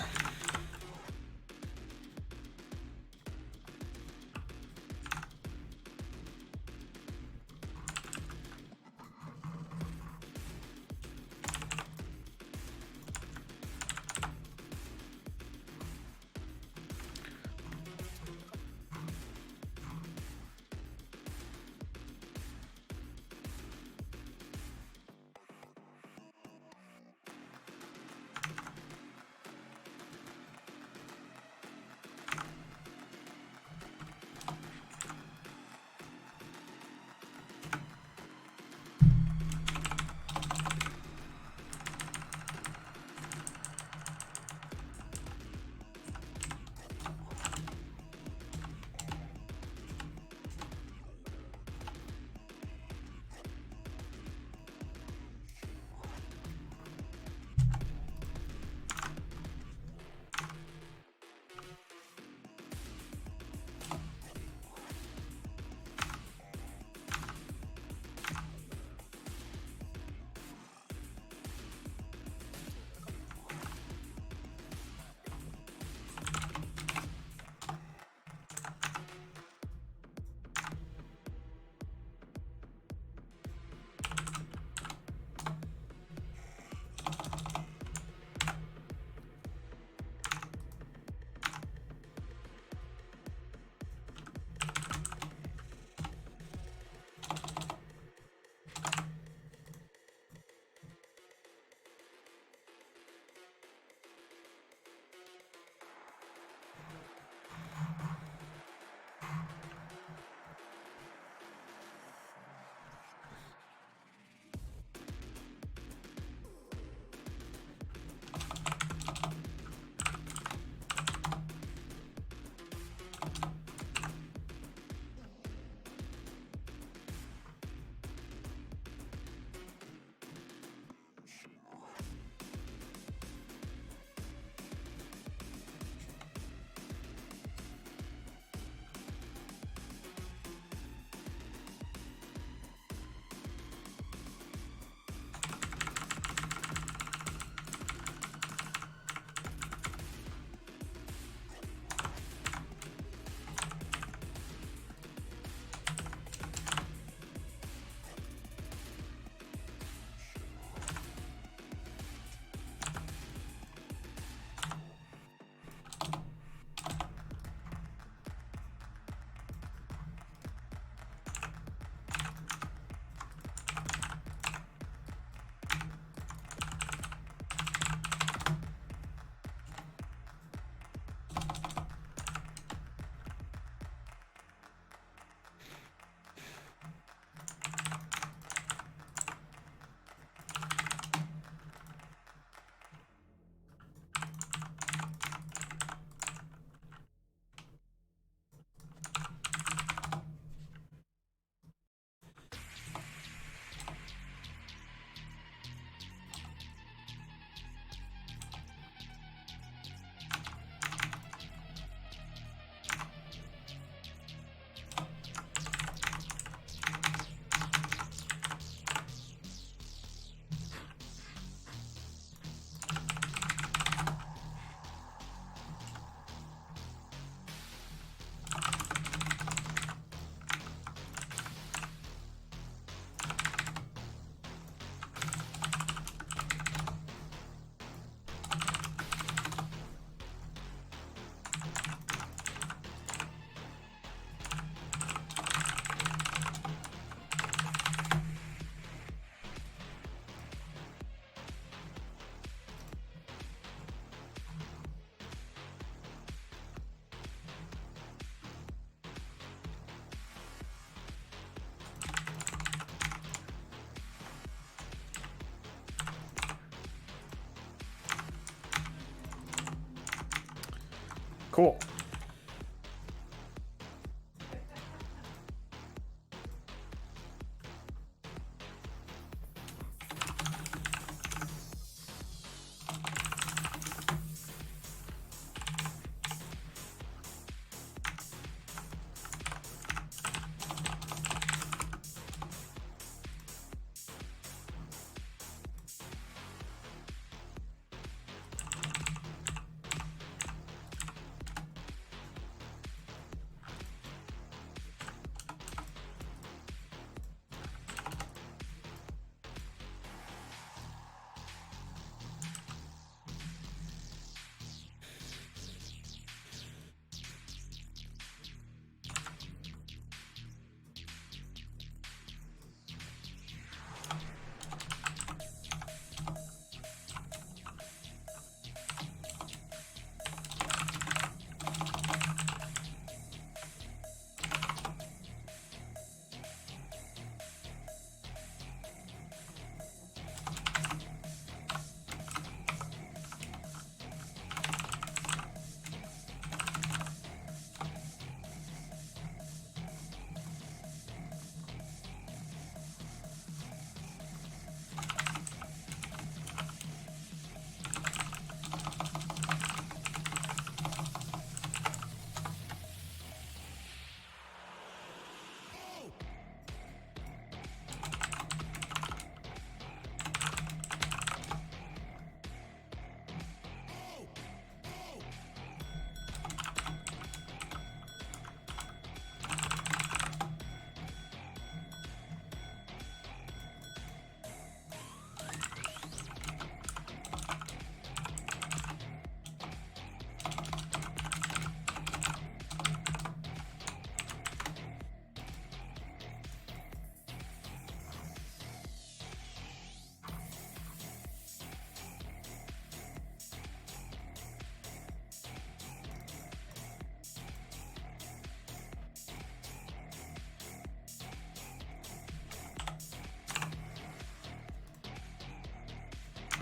Cool.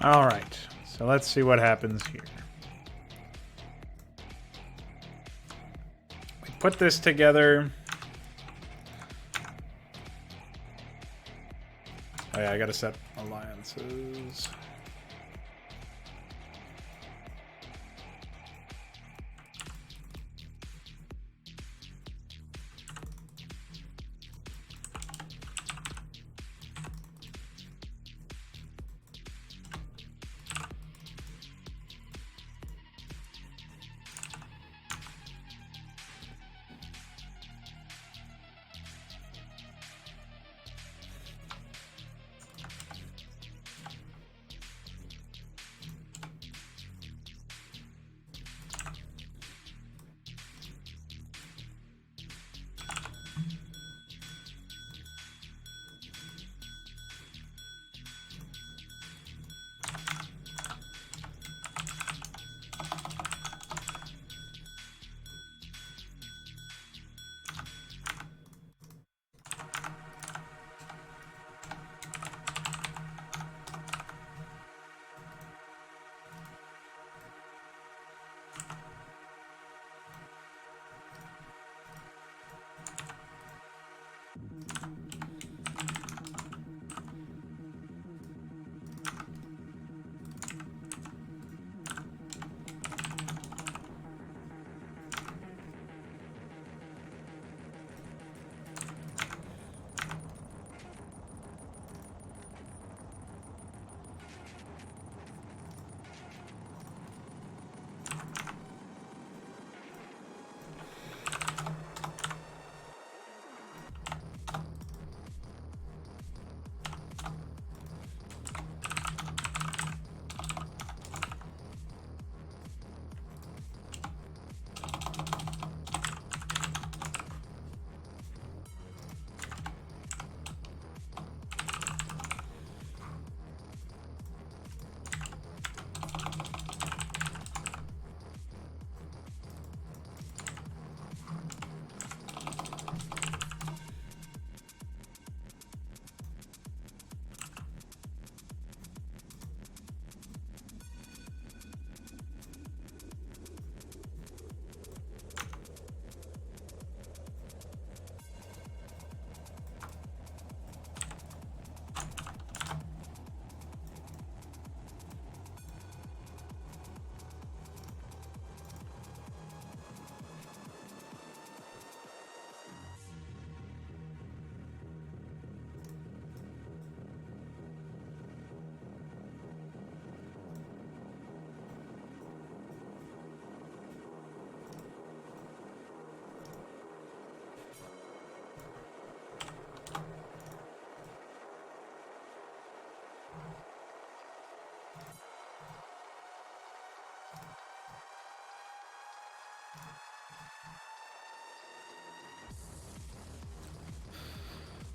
All right, so let's see what happens here. We put this together. Oh yeah, I gotta set alliances.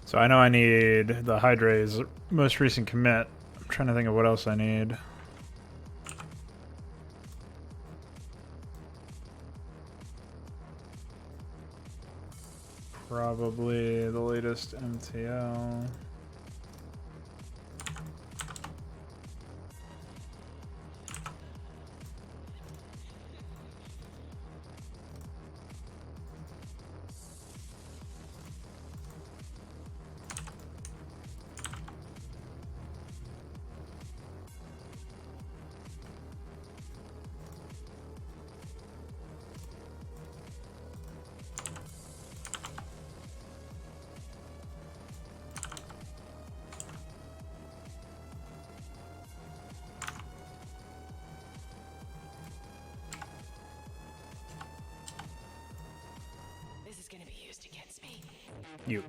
So I know I need the Hydra's most recent commit. I'm trying to think of what else I need. Probably the latest MTL. You.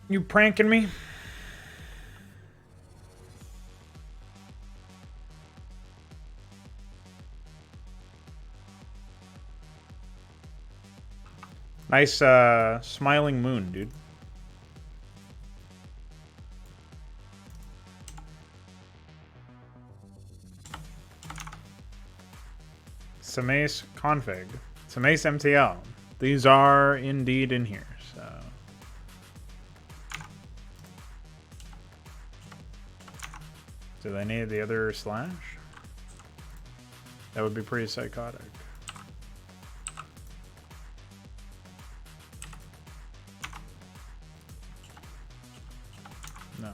You pranking me? Nice smiling moon, dude. Samace config. Samace MTL. These are indeed in here, so. Do they need the other slash? That would be pretty psychotic. No.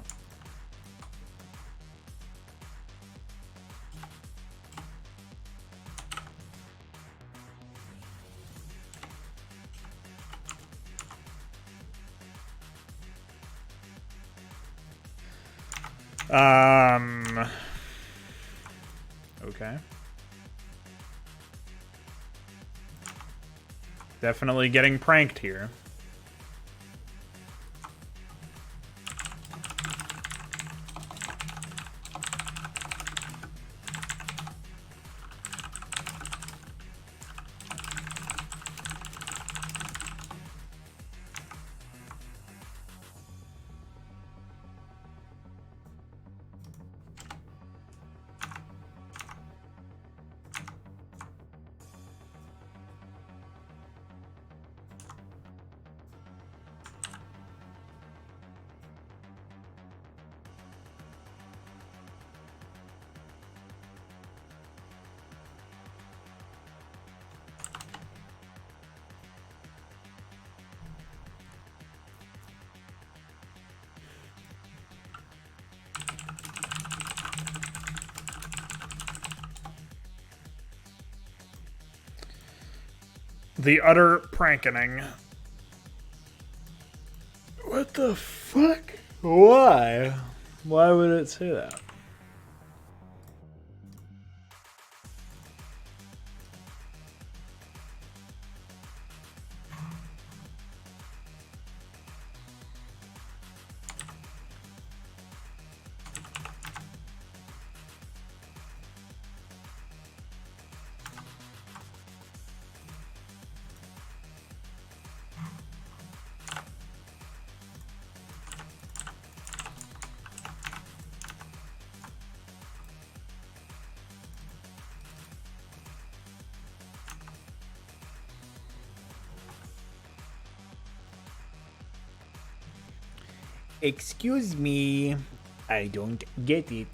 Okay. Definitely getting pranked here. The utter prankening. What the fuck? Why? Why would it say that? Excuse me, I don't get it.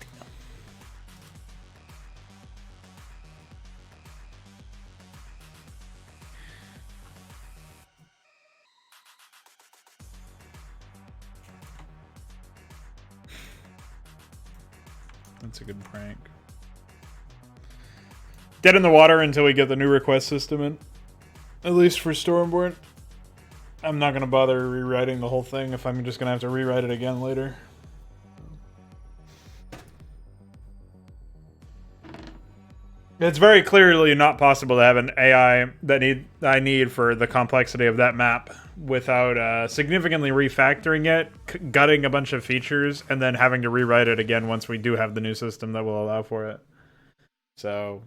That's a good prank. Dead in the water until we get the new request system in. At least for Stormborne. I'm not going to bother rewriting the whole thing if I'm just going to have to rewrite it again later. It's very clearly not possible to have an AI that I need for the complexity of that map without significantly refactoring it, gutting a bunch of features, and then having to rewrite it again once we do have the new system that will allow for it. So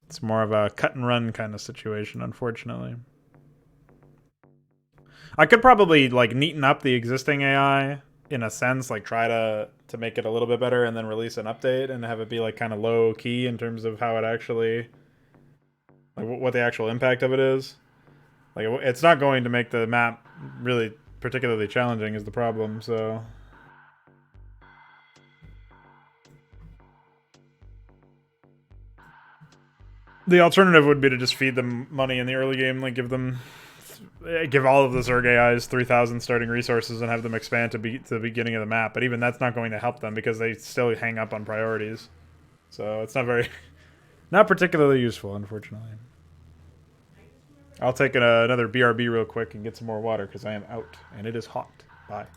it's more of a cut and run kind of situation, unfortunately. I could probably like neaten up the existing AI in a sense, like try to make it a little bit better and then release an update and have it be like kind of low key in terms of how it actually, like what the actual impact of it is. Like it's not going to make the map really particularly challenging is the problem, so. The alternative would be to just feed them money in the early game, like give all of the Zerg AIs 3,000 starting resources and have them expand to the beginning of the map. But even that's not going to help them because they still hang up on priorities. So it's not particularly useful, unfortunately. I'll take another BRB real quick and get some more water because I am out and it is hot. Bye.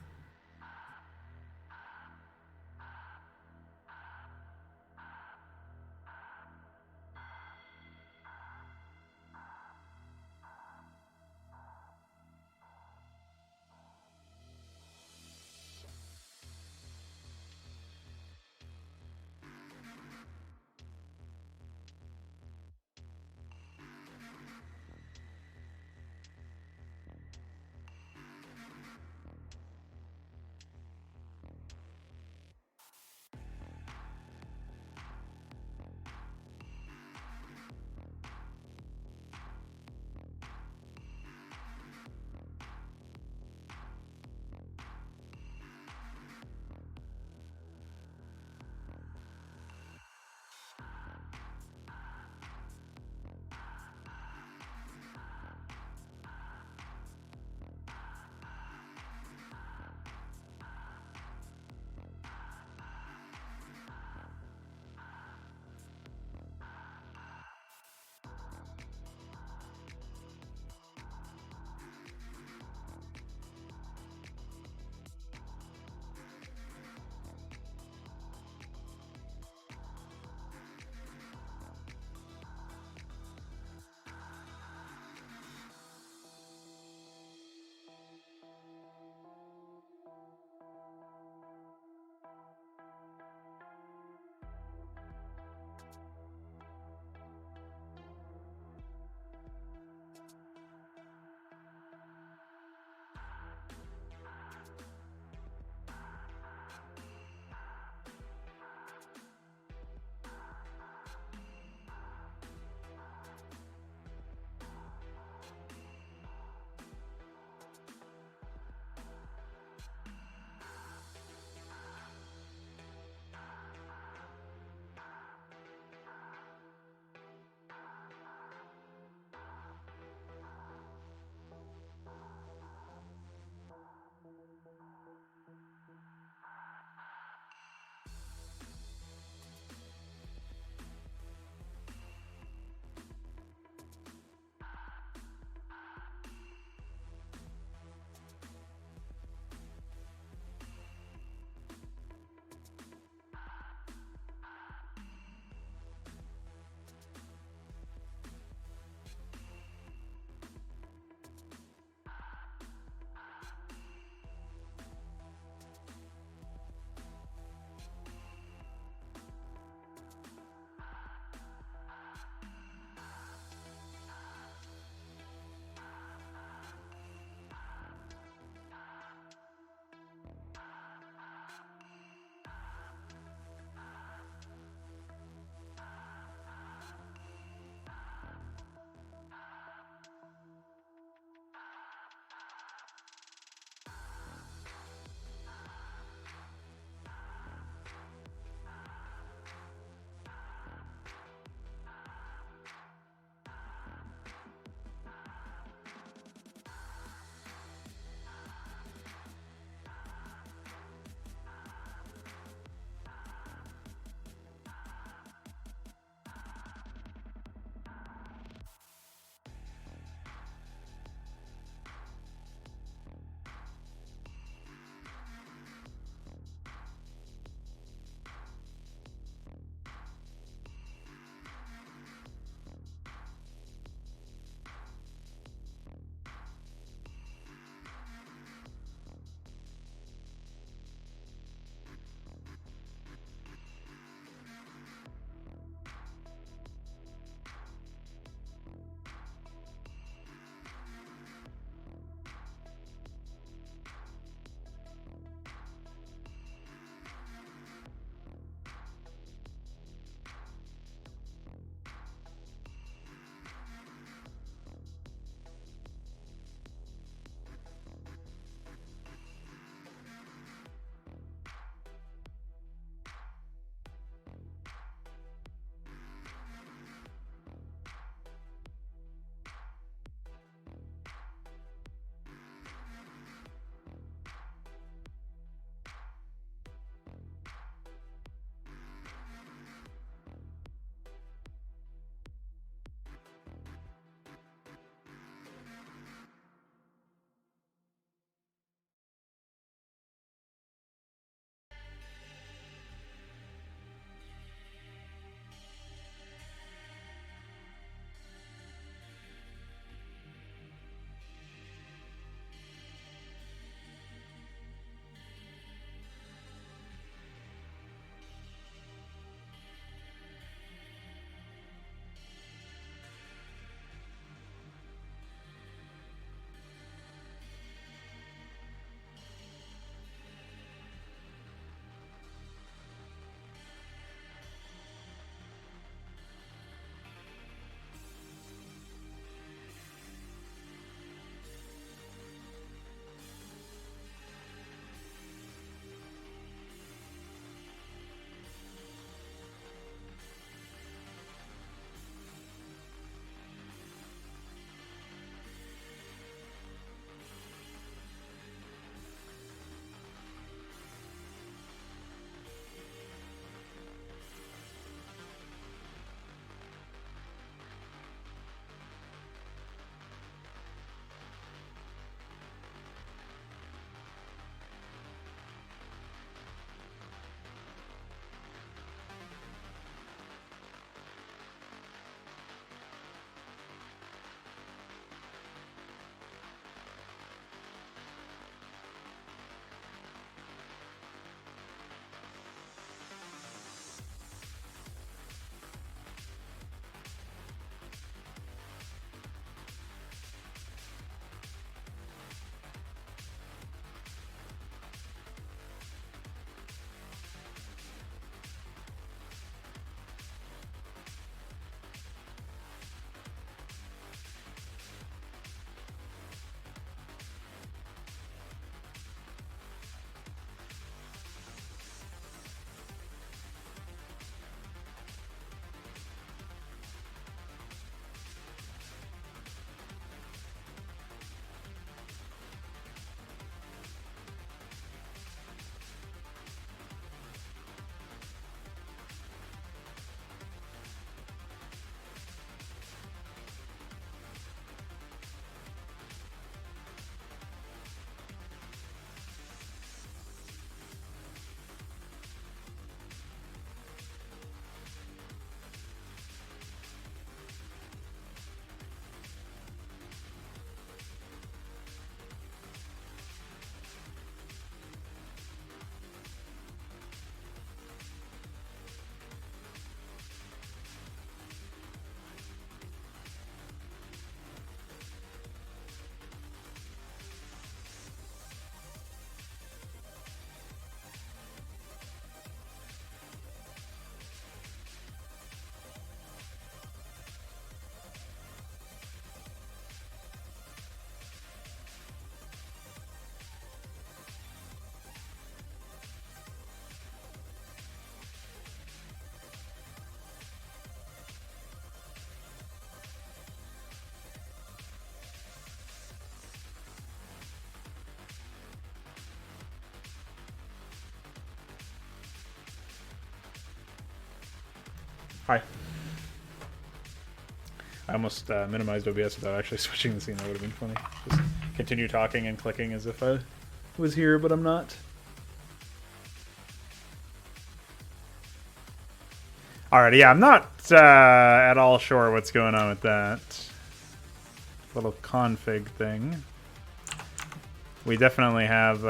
Hi. I almost minimized OBS without actually switching the scene. That would have been funny. Just continue talking and clicking as if I was here, but I'm not. Alrighty, yeah, I'm not at all sure what's going on with that little config thing. We definitely have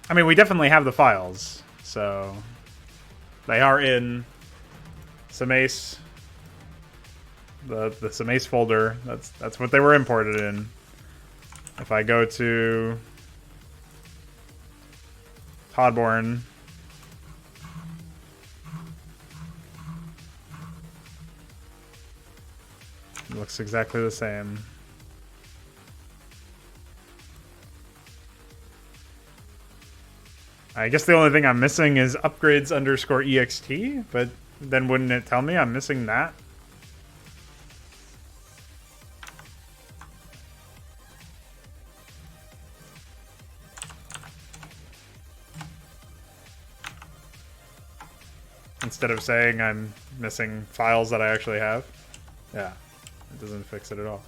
I mean, we definitely have the files, so they are in Sumace, the Sumace folder. That's what they were imported in. If I go to Stormborne, it looks exactly the same. I guess the only thing I'm missing is upgrades_ext, but then wouldn't it tell me I'm missing that? Instead of saying I'm missing files that I actually have? Yeah, it doesn't fix it at all.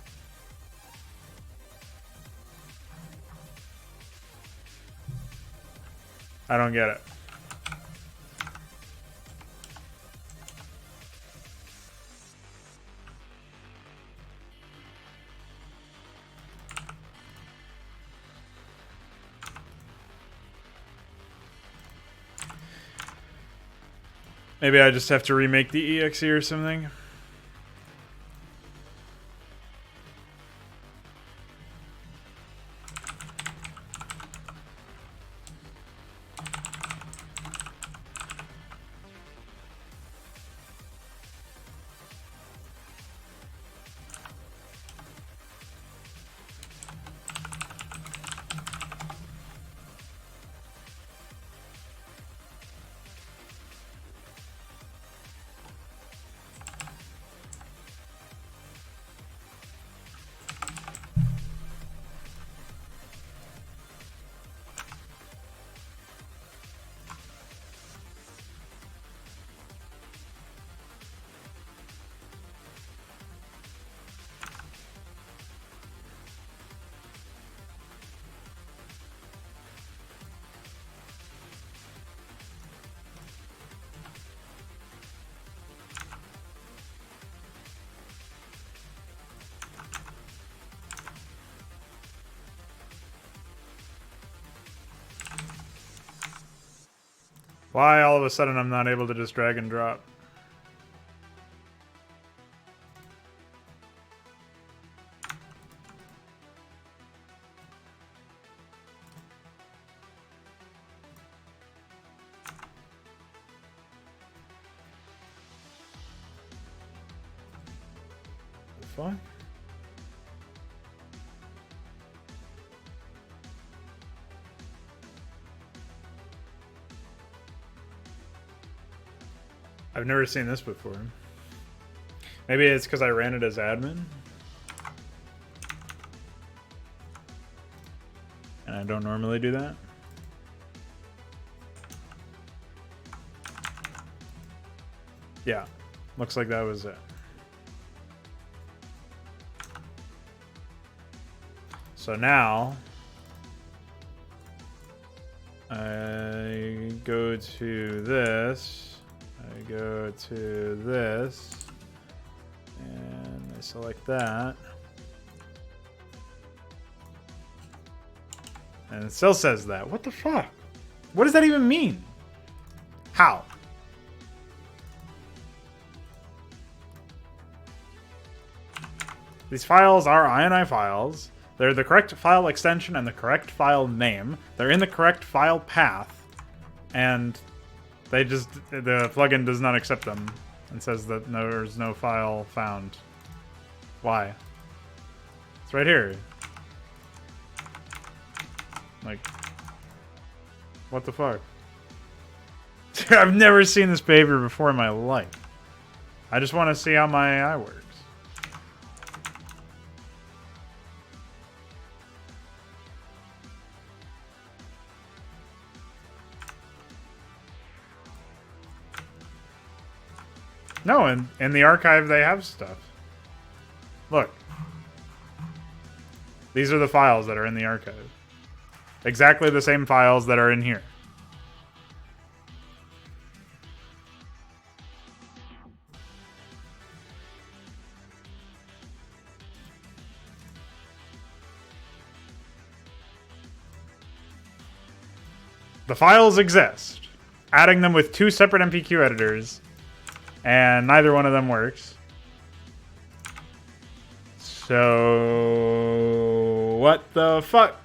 I don't get it. Maybe I just have to remake the exe or something. Why all of a sudden I'm not able to just drag and drop? Fine. I've never seen this before. Maybe it's because I ran it as admin. And I don't normally do that. Yeah, looks like that was it. So now I go to this. I go to this, and I select that, and it still says that. What the fuck? What does that even mean? How? These files are INI files. They're the correct file extension and the correct file name. They're in the correct file path, and the plugin does not accept them and says that there's no file found. Why? It's right here. Like, what the fuck? I've never seen this behavior before in my life. I just want to see how my AI works. No, in the archive they have stuff. Look. These are the files that are in the archive. Exactly the same files that are in here. The files exist. Adding them with 2 separate MPQ editors, and neither one of them works. So what the fuck?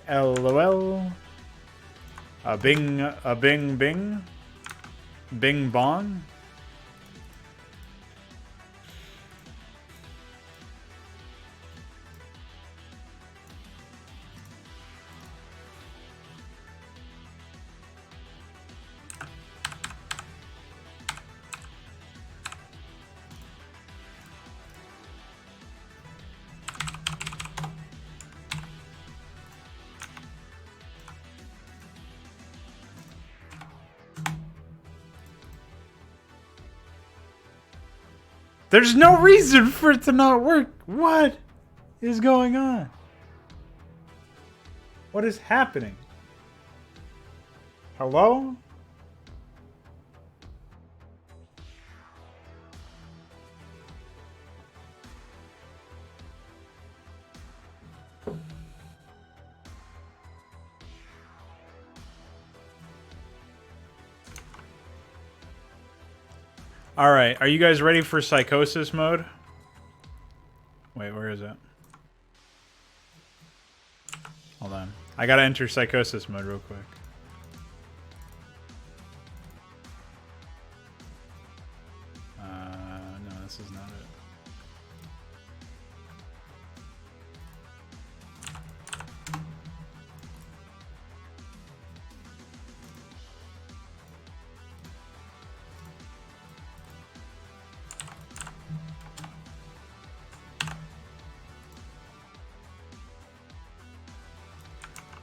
LOL. A bing bing. Bing bong. There's no reason for it to not work. What is going on? What is happening? Hello? All right, are you guys ready for psychosis mode? Wait, where is it? Hold on. I gotta enter psychosis mode real quick. No, this is not it.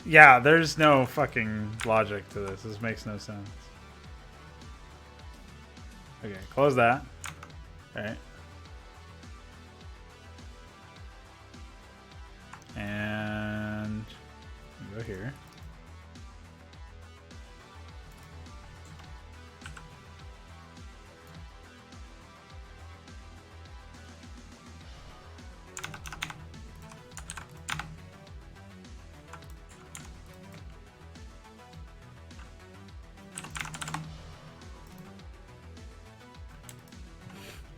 Yeah, there's no fucking logic to this. This makes no sense. Okay, close that. Alright. And go here.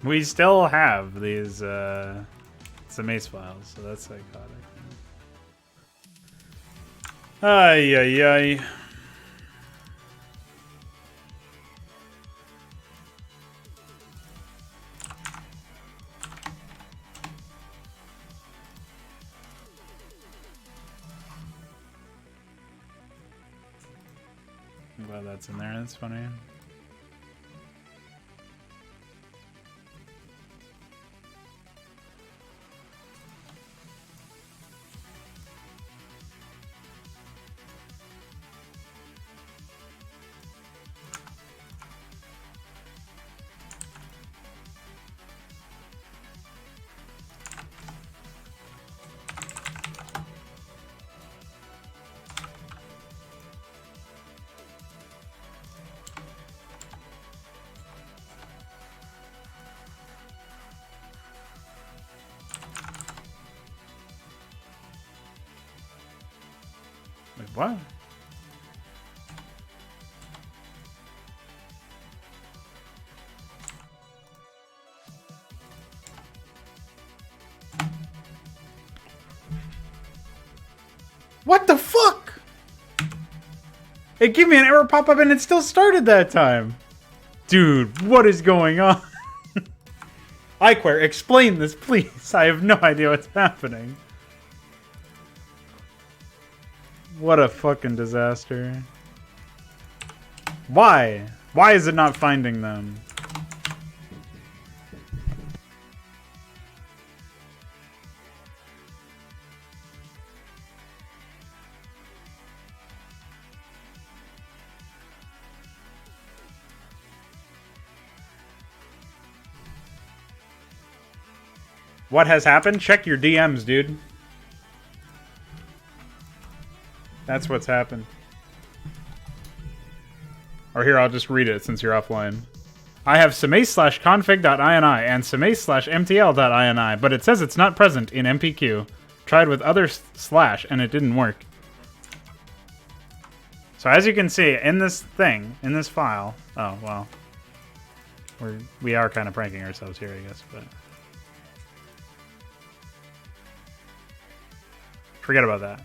We still have these some Mace files, so that's psychotic. Ay ay ay. I'm glad that's in there. That's funny. Wait, what? What the fuck? It gave me an error pop-up and it still started that time. Dude, what is going on? iQuare, explain this, please. I have no idea what's happening. What a fucking disaster. Why? Why is it not finding them? What has happened? Check your DMs, dude. That's what's happened. Or here, I'll just read it since you're offline. I have sumace/config.ini and sumace/mtl.ini, but it says it's not present in MPQ. Tried with other slash and it didn't work. So as you can see, in this thing, in this file... Oh, well. We are kind of pranking ourselves here, I guess, but... Forget about that.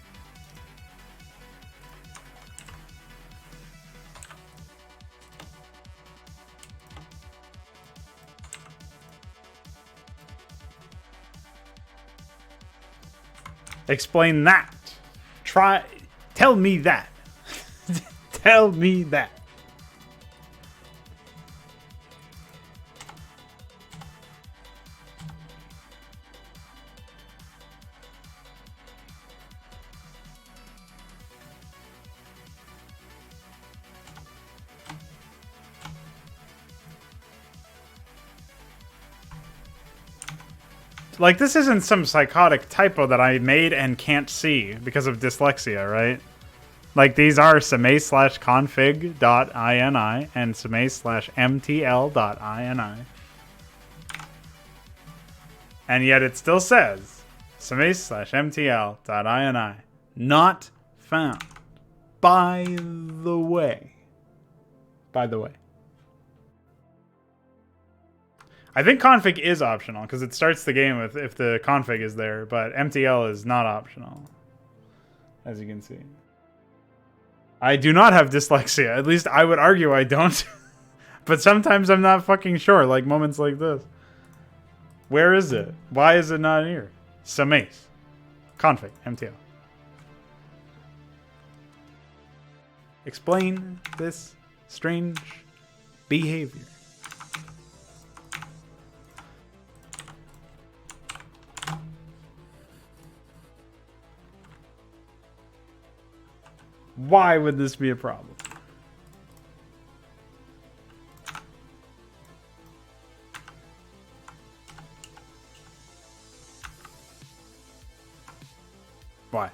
Explain that. Tell me that. Tell me that. Like, this isn't some psychotic typo that I made and can't see because of dyslexia, right? Like, these are sumace/config.ini and sumace/mtl.ini. And yet it still says sumace/mtl.ini. Not found. By the way. By the way. I think config is optional because it starts the game with if the config is there, but MTL is not optional, as you can see. I do not have dyslexia. At least I would argue I don't. But sometimes I'm not fucking sure, like moments like this. Where is it? Why is it not here? Sumace. Config. MTL. Explain this strange behavior. Why would this be a problem? Why?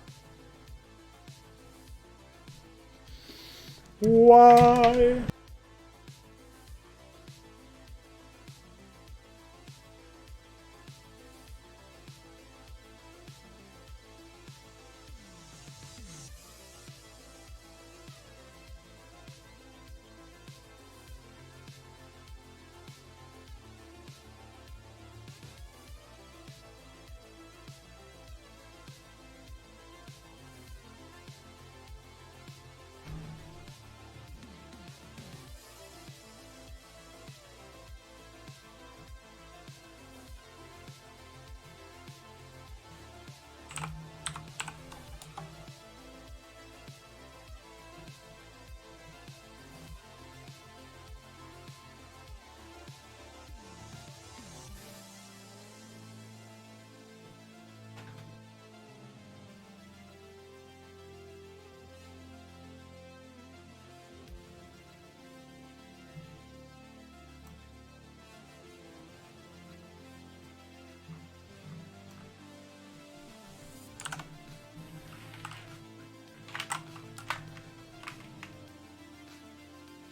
Why?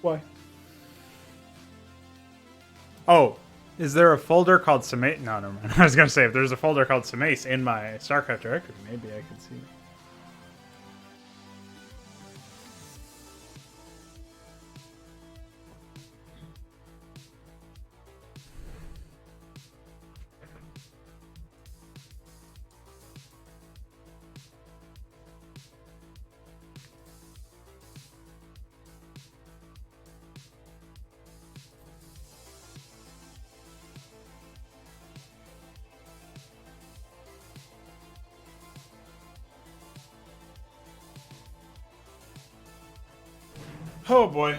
Why? Oh, is there a folder called Sumace? No, never mind. I was going to say, if there's a folder called Sumace in my Starcraft directory, maybe I could see it. Oh boy.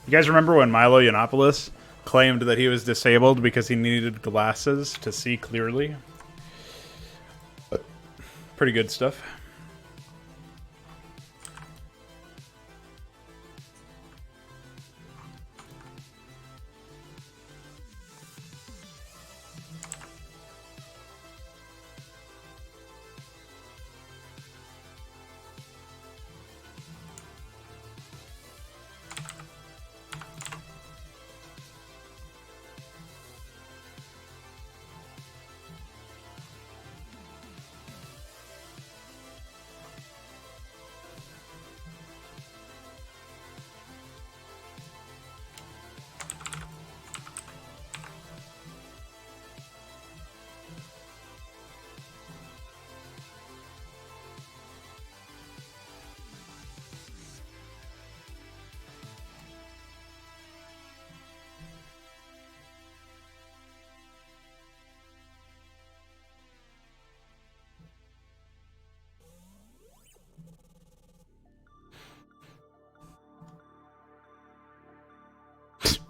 You guys remember when Milo Yiannopoulos claimed that he was disabled because he needed glasses to see clearly? Pretty good stuff.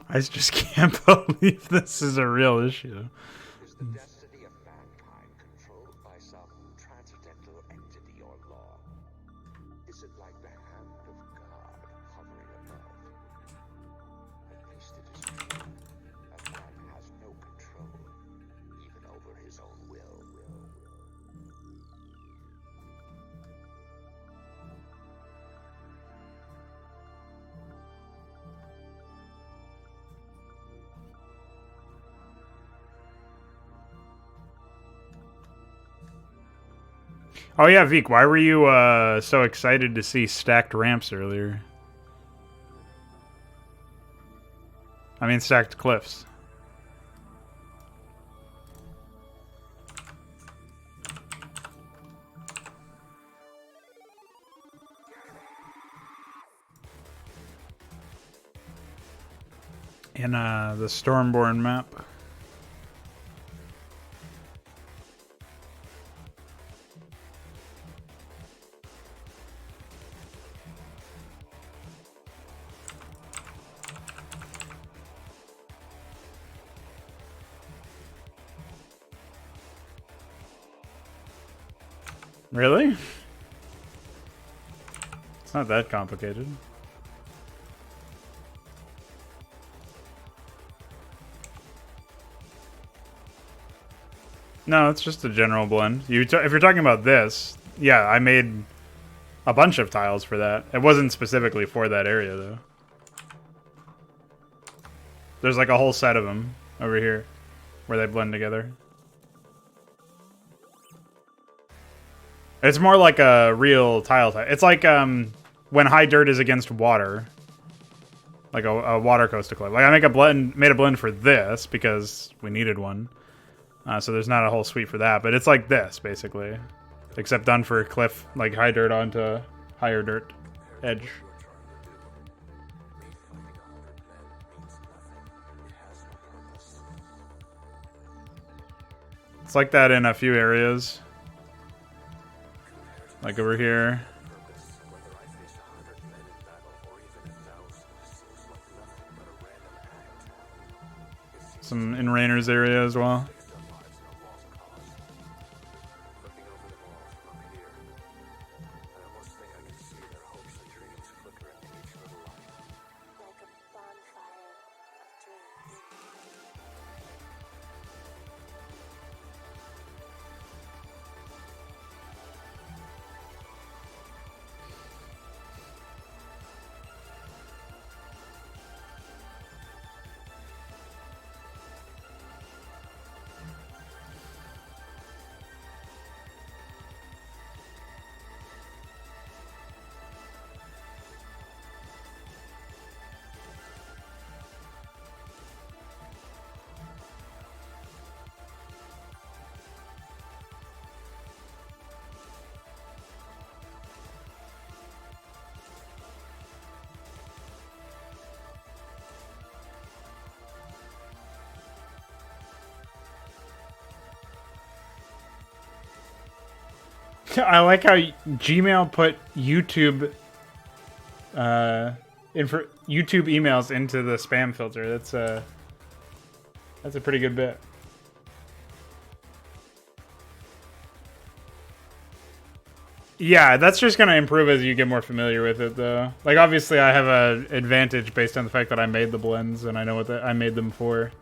I just can't believe this is a real issue. Is the destiny of mankind controlled by some transcendental entity or law? Is it like the hand of God hovering above? At least it is true that man has no control, even over his own will. Oh yeah, Veek, why were you so excited to see stacked ramps earlier? I mean stacked cliffs. In the Stormborne map. Really? It's not that complicated. No, it's just a general blend. If you're talking about this, yeah, I made a bunch of tiles for that. It wasn't specifically for that area, though. There's like a whole set of them over here where they blend together. It's more like a real tile type. It's like when high dirt is against water. Like a water coaster cliff. Like I made a blend for this because we needed one. So there's not a whole suite for that, but it's like this basically, except done for cliff, like high dirt onto higher dirt edge. It's like that in a few areas, like over here. Some in Rainer's area as well. I like how Gmail put YouTube YouTube emails into the spam filter. That's a pretty good bit. Yeah, that's just gonna improve as you get more familiar with it, though. Like, obviously, I have an advantage based on the fact that I made the blends and I know what I made them for.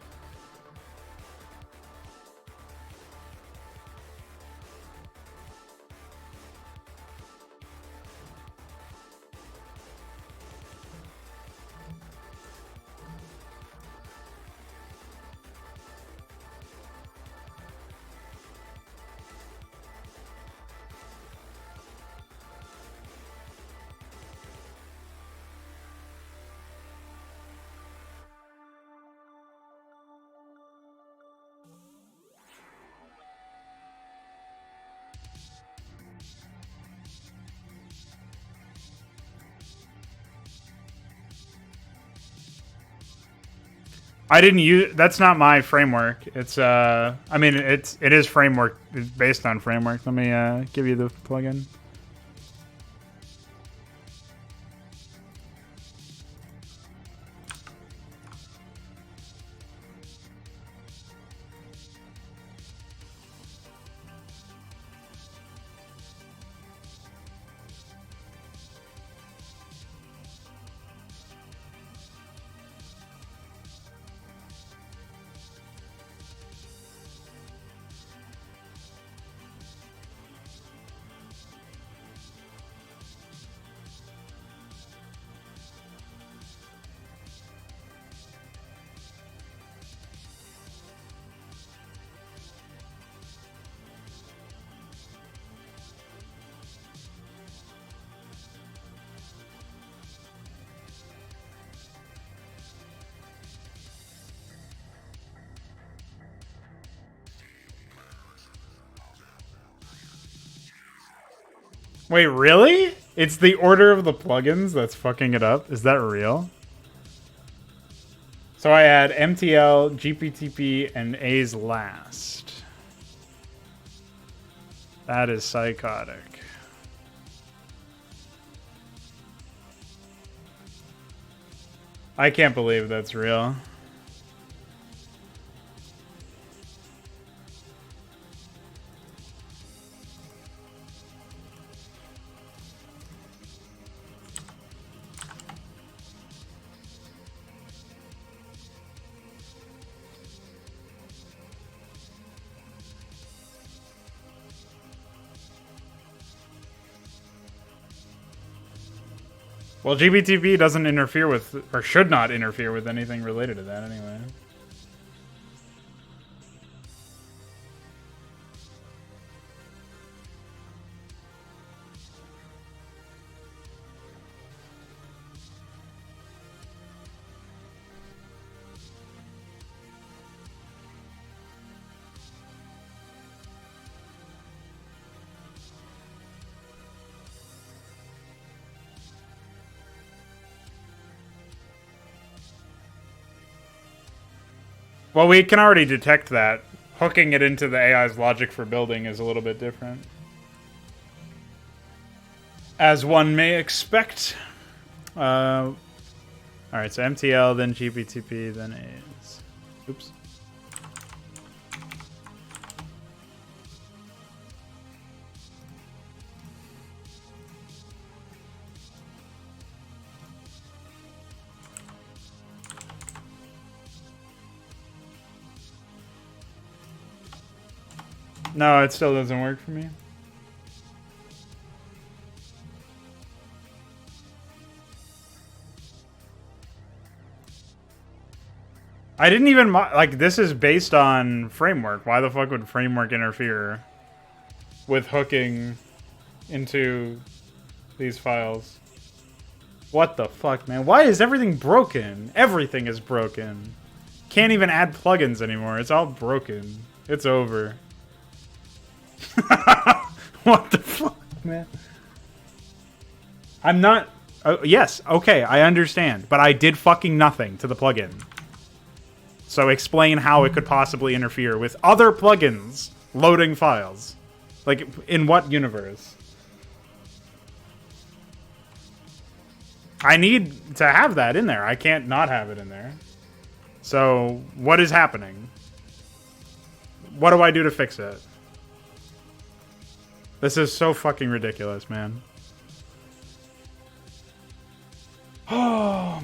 I didn't use. That's not my framework. It's I mean it is framework. It's based on framework. Let me give you the plugin. Wait, really? It's the order of the plugins that's fucking it up? Is that real? So I had MTL, GPTP, and A's last. That is psychotic. I can't believe that's real. Well, GBTP doesn't interfere with, or should not interfere with anything related to that anyway. Well, we can already detect that. Hooking it into the AI's logic for building is a little bit different. As one may expect. Alright, so MTL, then GPTP, then A's. Oops. No, it still doesn't work for me. I didn't even like, this is based on framework. Why the fuck would framework interfere with hooking into these files? What the fuck, man? Why is everything broken? Everything is broken. Can't even add plugins anymore. It's all broken. It's over. What the fuck, man? I'm not... yes, okay, I understand. But I did fucking nothing to the plugin. So explain how it could possibly interfere with other plugins loading files. Like, in what universe? I need to have that in there. I can't not have it in there. So, what is happening? What do I do to fix it? This is so fucking ridiculous, man. Oh.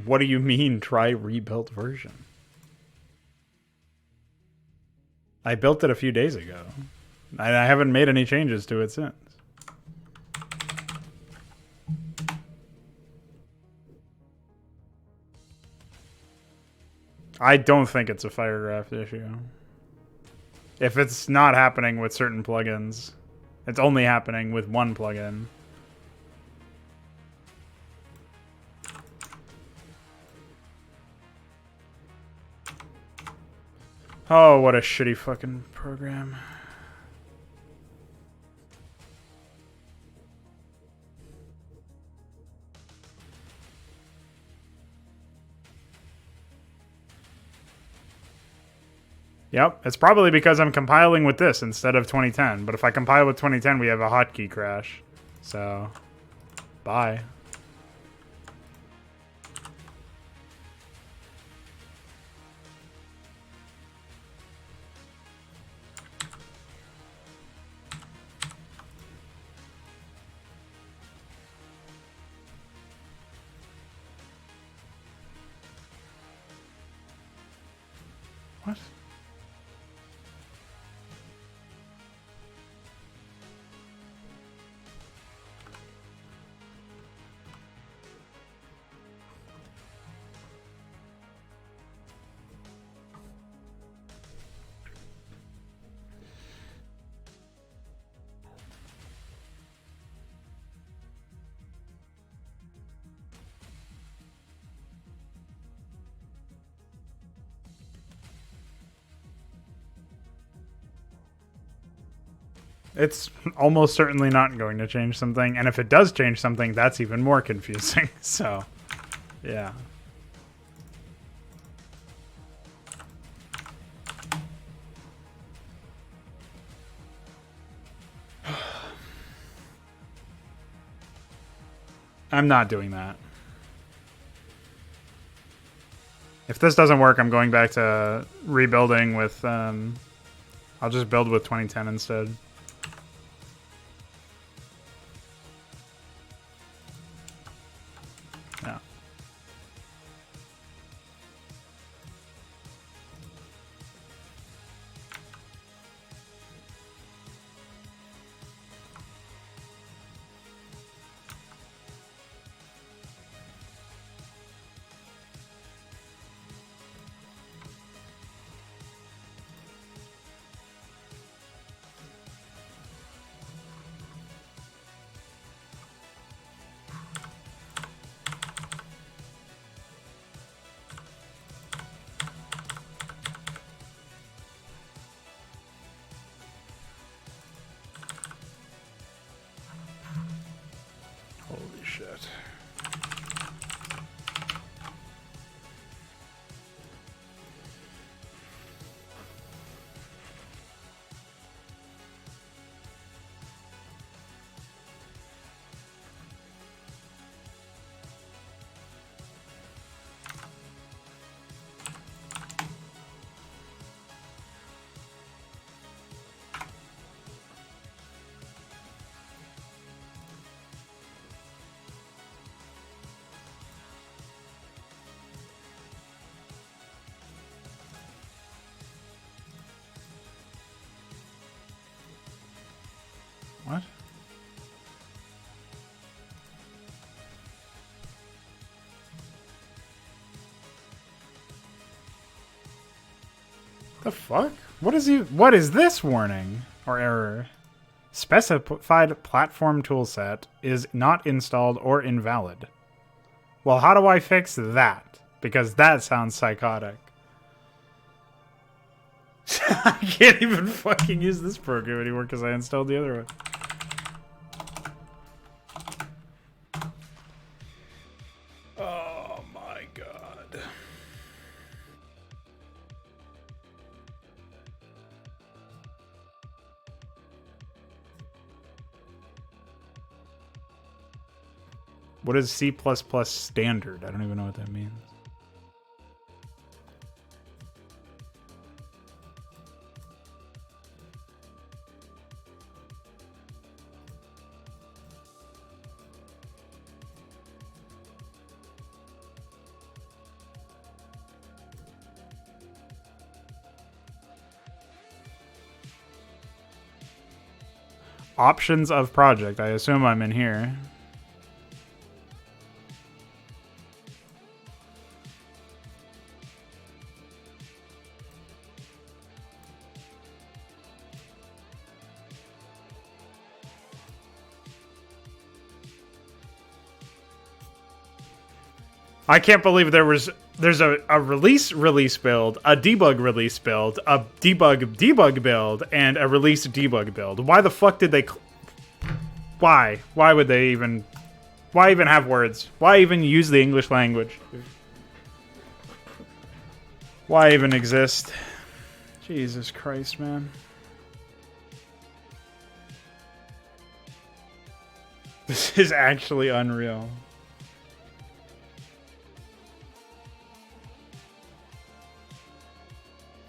What do you mean, try rebuilt version? I built it a few days ago. I haven't made any changes to it since. I don't think it's a Firegraph issue. If it's not happening with certain plugins, it's only happening with one plugin. Oh, what a shitty fucking program. Yep, it's probably because I'm compiling with this instead of 2010. But if I compile with 2010, we have a hotkey crash. So, bye. What? It's almost certainly not going to change something, and if it does change something, that's even more confusing. So, yeah. I'm not doing that. If this doesn't work, I'm going back to rebuilding with... I'll just build with 2010 instead. Yeah. Holy shit. What? The fuck? What is this warning or error? Specified platform toolset is not installed or invalid. Well, how do I fix that? Because that sounds psychotic. I can't even fucking use this program anymore because I installed the other one. Oh my god. What is C++ standard? I don't even know what that means. Options of project. I assume I'm in here. I can't believe there's a release build, a debug release build, a debug build, and a release debug build. Why the fuck did they... Why? Why would they even... Why even have words? Why even use the English language? Why even exist? Jesus Christ, man. This is actually unreal.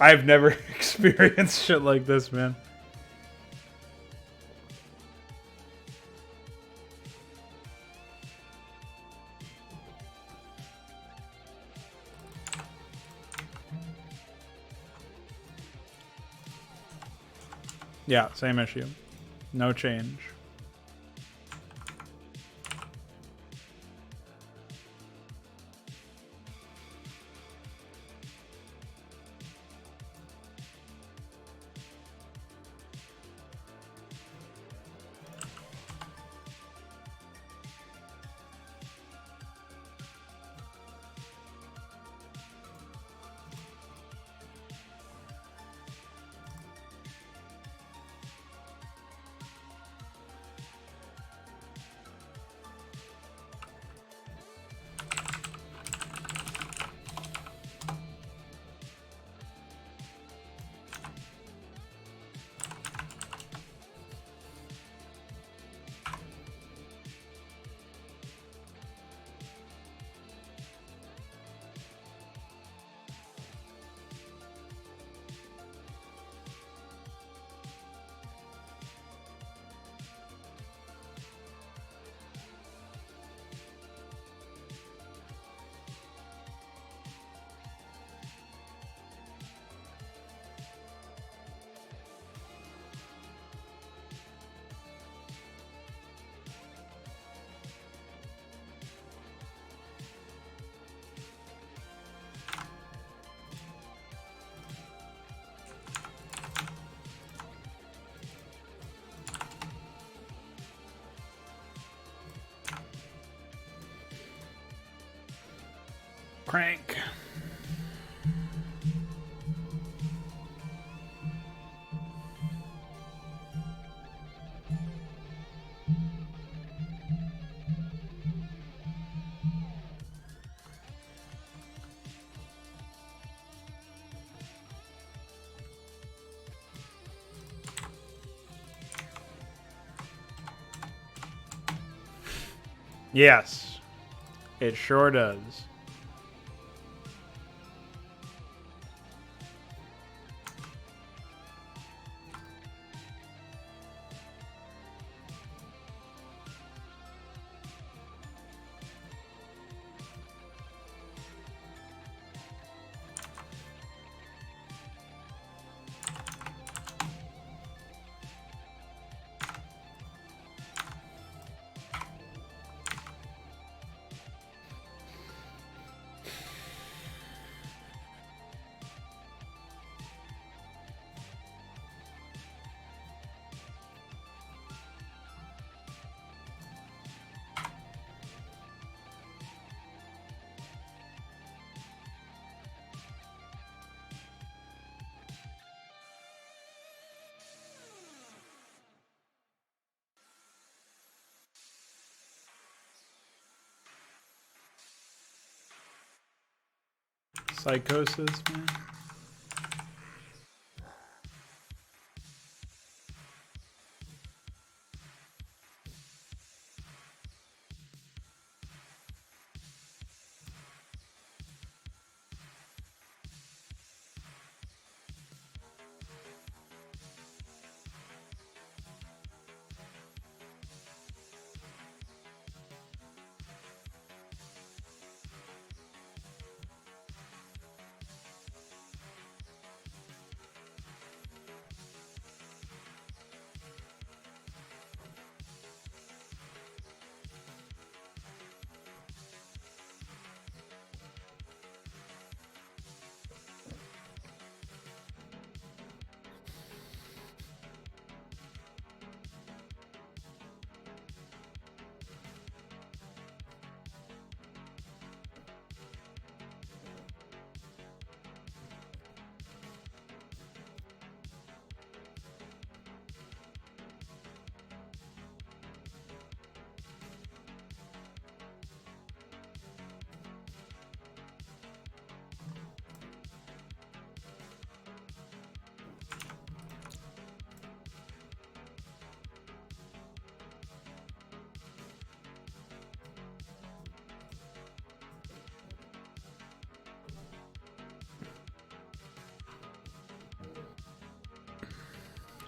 I've never experienced shit like this, man. Yeah, same issue. No change. Crank. Yes, it sure does. Psychosis, man.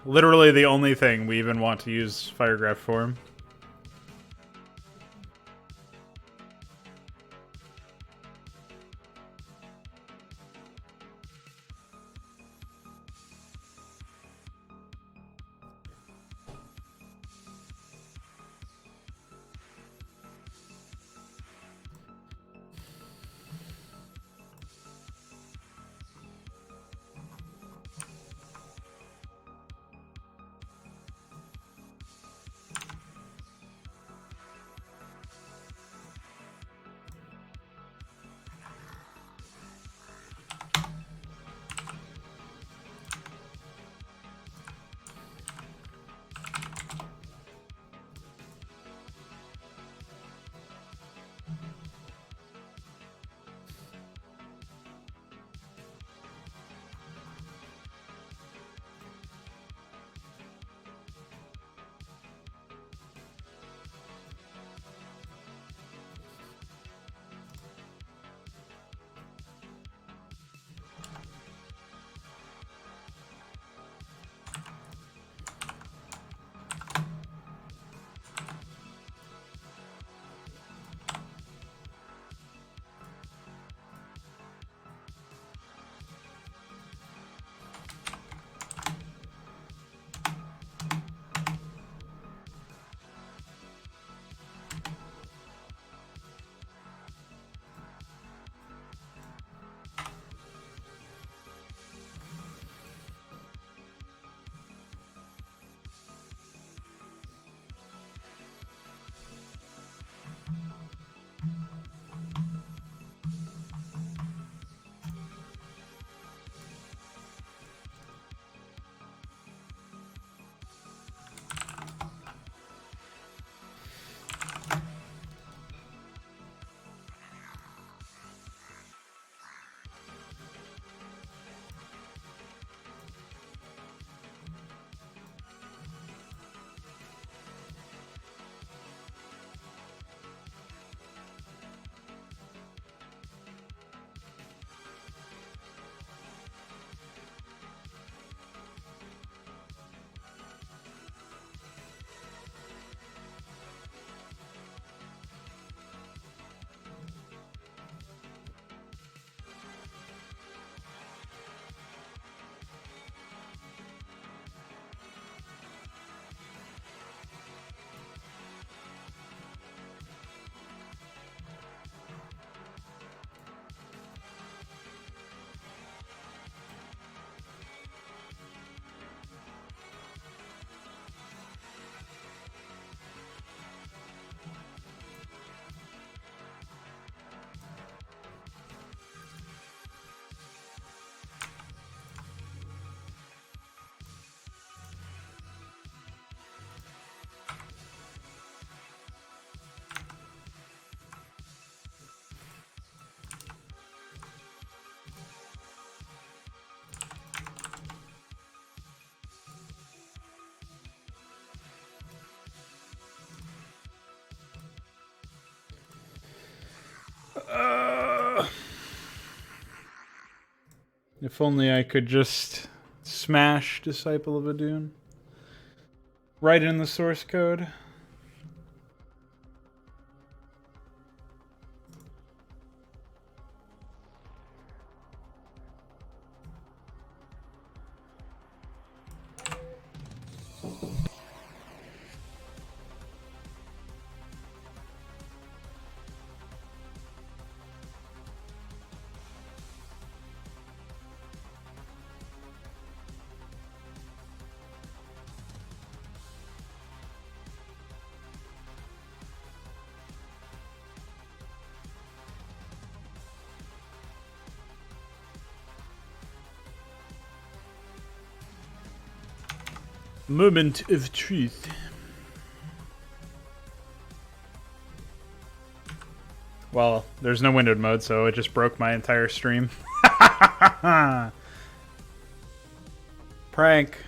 Literally the only thing we even want to use Firegraph for. If only I could just smash Disciple of Adun right in the source code. Moment of truth. Well, there's no windowed mode, so it just broke my entire stream. Prank.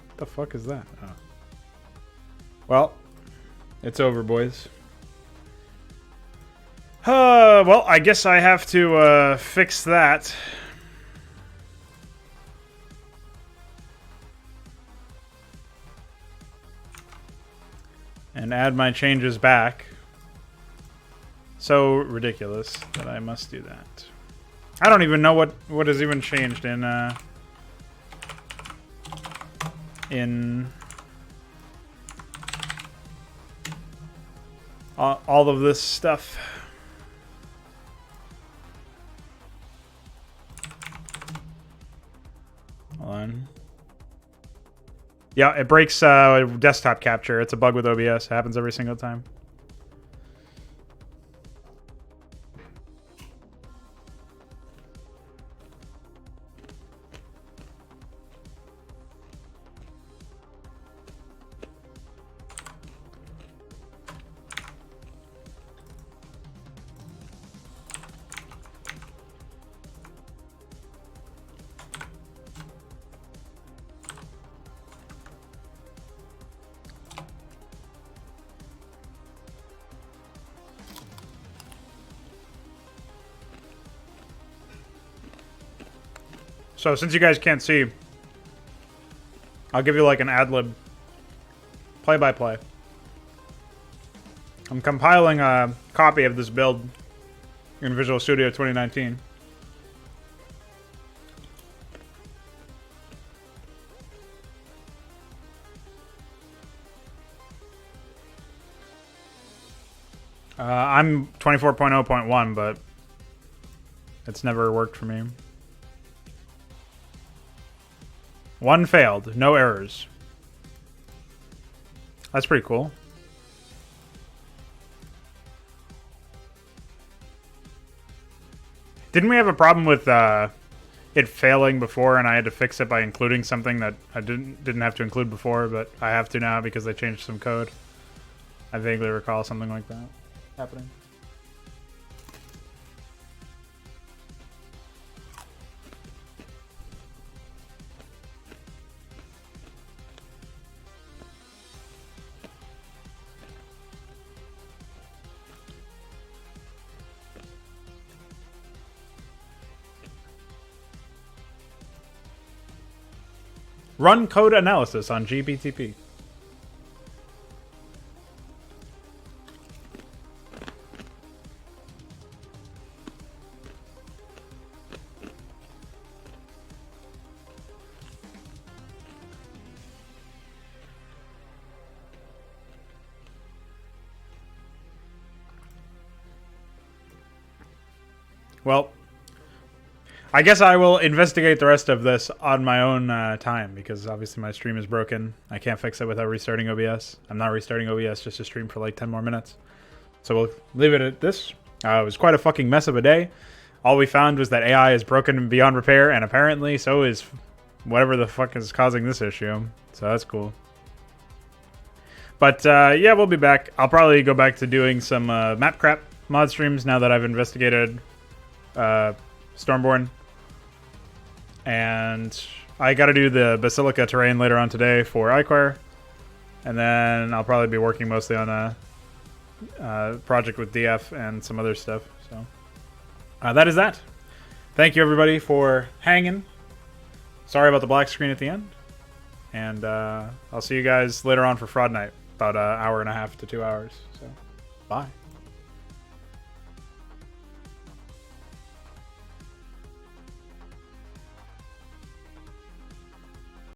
What the fuck is that? Oh. Well, it's over, boys. Well, I guess I have to fix that. And add my changes back. So ridiculous that I must do that. I don't even know what has even changed in all of this stuff. Hold on. Yeah, it breaks desktop capture. It's a bug with OBS. It happens every single time. So since you guys can't see, I'll give you like an ad-lib play-by-play. I'm compiling a copy of this build in Visual Studio 2019. I'm 24.0.1, but it's never worked for me. One failed, no errors. That's pretty cool. Didn't we have a problem with it failing before, and I had to fix it by including something that I didn't have to include before, but I have to now because they changed some code? I vaguely recall something like that happening. Run code analysis on GBTP. Well, I guess I will investigate the rest of this on my own time, because obviously my stream is broken. I can't fix it without restarting OBS. I'm not restarting OBS just to stream for like 10 more minutes. So we'll leave it at this. It was quite a fucking mess of a day. All we found was that AI is broken beyond repair, and apparently so is whatever the fuck is causing this issue. So that's cool. But yeah, we'll be back. I'll probably go back to doing some map crap mod streams now that I've investigated Stormborne. And I got to do the Basilica terrain later on today for iQuire. And then I'll probably be working mostly on a project with DF and some other stuff. So that is that. thank you everybody for hanging. Sorry about the black screen at the end. And I'll see you guys later on for Fraud Night. About an hour and a half to 2 hours. So, bye.